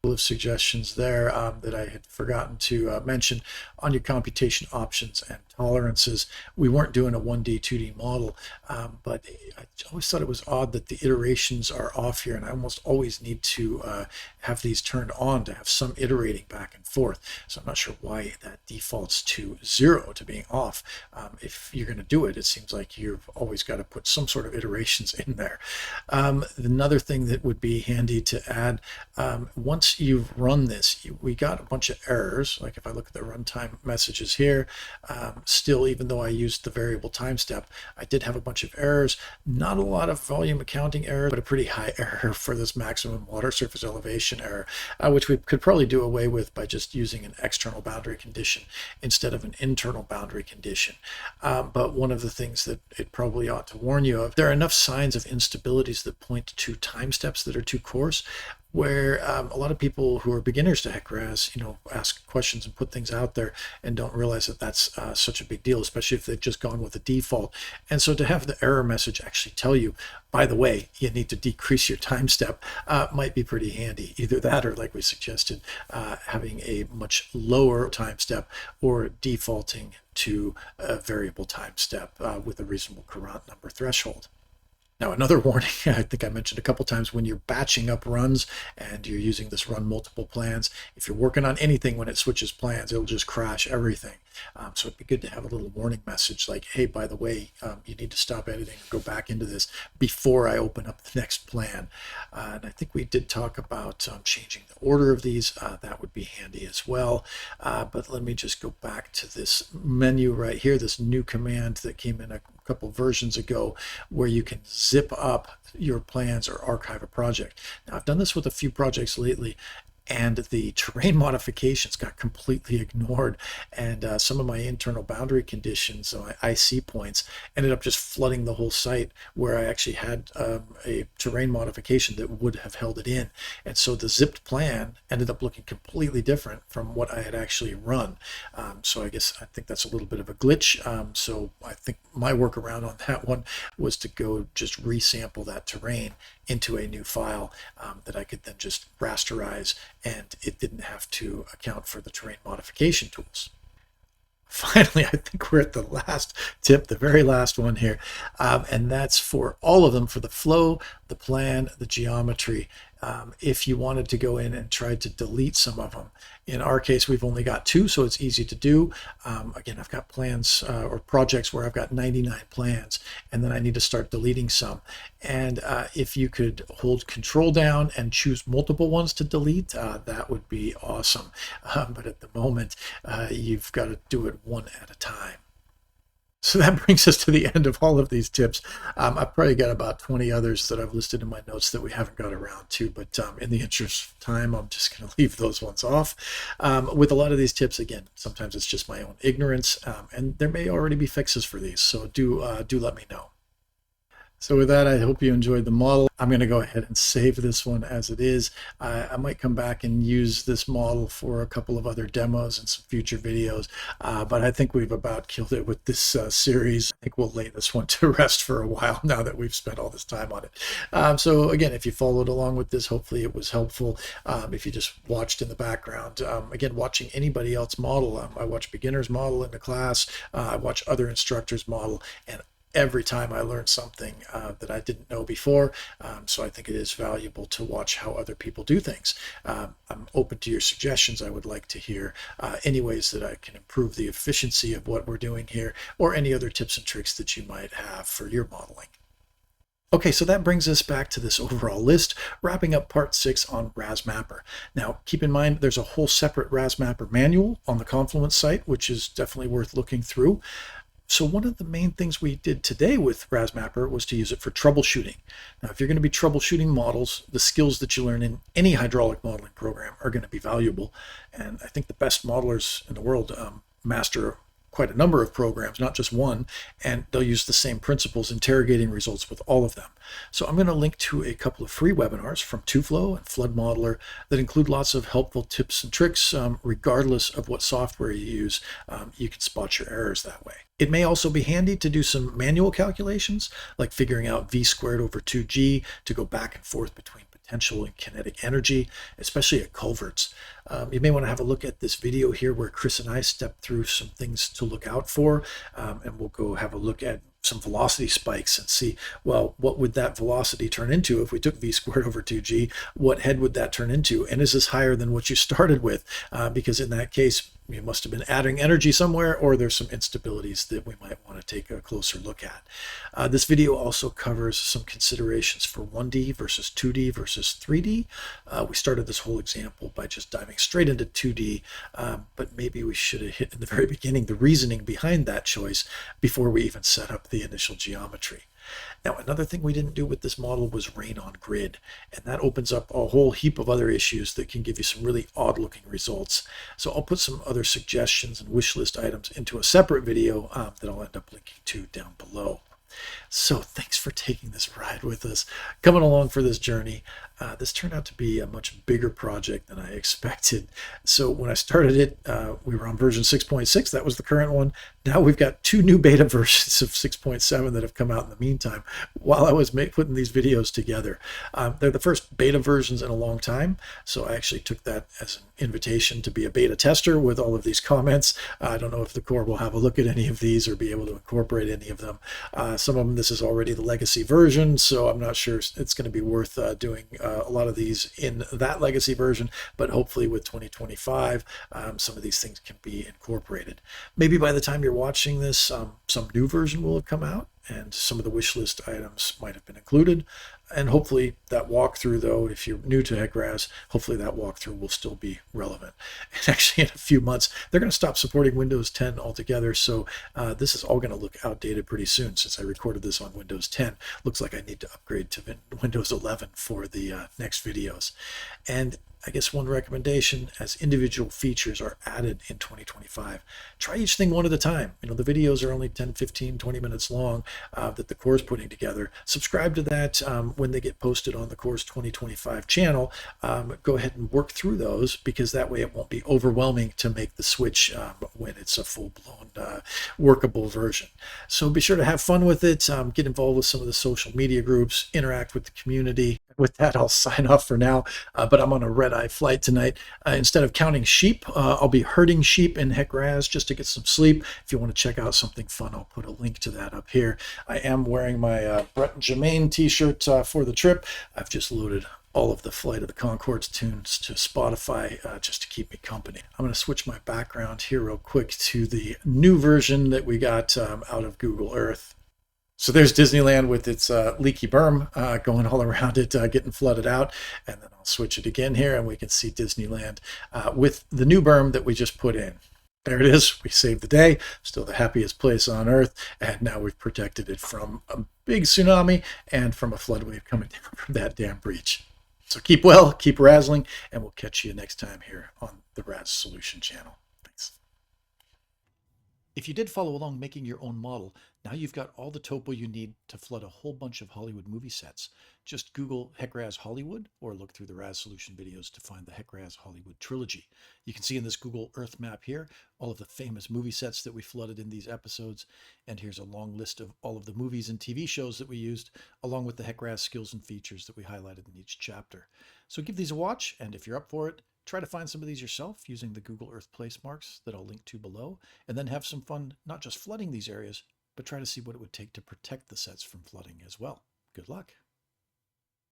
Of suggestions there that I had forgotten to mention on your computation options and tolerances. We weren't doing a 1D, 2D model, but I always thought it was odd that the iterations are off here, and I almost always need to have these turned on to have some iterating back and forth. So I'm not sure why that defaults to 0, to being off. If you're going to do it, it seems like you've always got to put some sort of iterations in there. Another thing that would be handy to add, once you've run this, we got a bunch of errors. Like if I look at the runtime messages here, still, even though I used the variable time step, I did have a bunch of errors. Not a lot of volume accounting errors, but a pretty high error for this maximum water surface elevation error, which we could probably do away with by just using an external boundary condition instead of an internal boundary condition. But one of the things that it probably ought to warn you of, there are enough signs of instabilities that point to time steps that are too coarse, where a lot of people who are beginners to HEC RAS, ask questions and put things out there and don't realize that that's such a big deal, especially if they've just gone with a default. And so to have the error message actually tell you, by the way, you need to decrease your time step, might be pretty handy. Either that, or like we suggested, having a much lower time step, or defaulting to a variable time step with a reasonable Courant number threshold. Now, another warning, I think I mentioned a couple times, when you're batching up runs and you're using this run multiple plans, if you're working on anything, when it switches plans, it'll just crash everything. So it'd be good to have a little warning message like, hey, by the way, you need to stop editing and go back into this before I open up the next plan. And I think we did talk about changing the order of these. That would be handy as well. But let me just go back to this menu right here, this new command that came in a couple versions ago, where you can zip up your plans or archive a project. Now, I've done this with a few projects lately, and the terrain modifications got completely ignored, and some of my internal boundary conditions, so my IC points, ended up just flooding the whole site, where I actually had a terrain modification that would have held it in. And so the zipped plan ended up looking completely different from what I had actually run. So I think that's a little bit of a glitch. So I think my workaround on that one was to go just resample that terrain into a new file that I could then just rasterize, and it didn't have to account for the terrain modification tools. Finally, I think we're at the last tip, the very last one here, and that's for all of them, for the flow, the plan, the geometry. If you wanted to go in and try to delete some of them, in our case, we've only got 2, so it's easy to do. Again, I've got plans or projects where I've got 99 plans, and then I need to start deleting some. And if you could hold Control down and choose multiple ones to delete, that would be awesome. But at the moment, you've got to do it one at a time. So that brings us to the end of all of these tips. I've probably got about 20 others that I've listed in my notes that we haven't got around to, but in the interest of time, I'm just going to leave those ones off. With a lot of these tips, again, sometimes it's just my own ignorance, and there may already be fixes for these, so do let me know. So with that, I hope you enjoyed the model. I'm going to go ahead and save this one as it is. I might come back and use this model for a couple of other demos and some future videos, but I think we've about killed it with this series. I think we'll lay this one to rest for a while now that we've spent all this time on it. So again, if you followed along with this, hopefully it was helpful. If you just watched in the background, again, watching anybody else model, I watch beginners model in the class, I watch other instructors model, and every time I learn something that I didn't know before. So I think it is valuable to watch how other people do things. I'm open to your suggestions. I would like to hear any ways that I can improve the efficiency of what we're doing here, or any other tips and tricks that you might have for your modeling. Okay, so that brings us back to this overall list, wrapping up part 6 on RAS Mapper. Now, keep in mind, there's a whole separate RAS Mapper manual on the Confluence site, which is definitely worth looking through. So one of the main things we did today with RAS Mapper was to use it for troubleshooting. Now, if you're going to be troubleshooting models, the skills that you learn in any hydraulic modeling program are going to be valuable. And I think the best modelers in the world master quite a number of programs, not just one, and they'll use the same principles, interrogating results with all of them. So I'm going to link to a couple of free webinars from TwoFlow and Flood Modeler that include lots of helpful tips and tricks. Regardless of what software you use, you can spot your errors that way. It may also be handy to do some manual calculations, like figuring out v squared over 2g to go back and forth between potential and kinetic energy, especially at culverts. You may want to have a look at this video here where Chris and I step through some things to look out for, and we'll go have a look at some velocity spikes and see, well, what would that velocity turn into if we took v squared over 2g? What head would that turn into? And is this higher than what you started with? Because in that case, you must have been adding energy somewhere, or there's some instabilities that we might want to take a closer look at. This video also covers some considerations for 1D versus 2D versus 3D. We started this whole example by just diving straight into 2D, but maybe we should have hit in the very beginning the reasoning behind that choice before we even set up the initial geometry. Now, another thing we didn't do with this model was rain on grid, and that opens up a whole heap of other issues that can give you some really odd looking results. So I'll put some other suggestions and wish list items into a separate video that I'll end up linking to down below. So thanks for taking this ride with us, coming along for this journey. This turned out to be a much bigger project than I expected. So when I started it, we were on version 6.6. That was the current one. Now we've got 2 new beta versions of 6.7 that have come out in the meantime while I was putting these videos together. They're the first beta versions in a long time, so I actually took that as an invitation to be a beta tester with all of these comments. I don't know if the core will have a look at any of these or be able to incorporate any of them. Some of them, this is already the legacy version, so I'm not sure it's going to be worth doing a lot of these in that legacy version, but hopefully with 2025, some of these things can be incorporated. Maybe by the time you're watching this, some new version will have come out, and some of the wish list items might have been included. And hopefully that walkthrough, though, if you're new to HEC RAS, hopefully that walkthrough will still be relevant. And actually in a few months, they're going to stop supporting Windows 10 altogether. So this is all going to look outdated pretty soon. Since I recorded this on Windows 10, looks like I need to upgrade to Windows 11 for the next videos. And I guess one recommendation, as individual features are added in 2025, try each thing one at a time. You know, the videos are only 10, 15, 20 minutes long that the course putting together. Subscribe to that when they get posted on the course 2025 channel. Go ahead and work through those, because that way it won't be overwhelming to make the switch when it's a full-blown workable version. So be sure to have fun with it, get involved with some of the social media groups, interact with the community. With that, I'll sign off for now, but I'm on a red-eye flight tonight. Instead of counting sheep, I'll be herding sheep in HEC RAS just to get some sleep. If you want to check out something fun, I'll put a link to that up here. I am wearing my Brett and Jermaine t-shirt for the trip. I've just loaded all of the Flight of the Conchords tunes to Spotify just to keep me company. I'm going to switch my background here real quick to the new version that we got out of Google Earth. So there's Disneyland with its leaky berm going all around it, getting flooded out. And then I'll switch it again here, and we can see Disneyland with the new berm that we just put in. There it is. We saved the day. Still the happiest place on Earth. And now we've protected it from a big tsunami and from a flood wave coming down from that damn breach. So keep well, keep razzling, and we'll catch you next time here on the RAS Solution channel. If you did follow along making your own model, now you've got all the topo you need to flood a whole bunch of Hollywood movie sets. Just Google HEC RAS Hollywood or look through the RAS Solution videos to find the HEC RAS Hollywood trilogy. You can see in this Google Earth map here all of the famous movie sets that we flooded in these episodes, and here's a long list of all of the movies and TV shows that we used, along with the HEC RAS skills and features that we highlighted in each chapter. So give these a watch, and if you're up for it, try to find some of these yourself using the Google Earth place marks that I'll link to below, and then have some fun not just flooding these areas, but try to see what it would take to protect the sets from flooding as well. Good luck.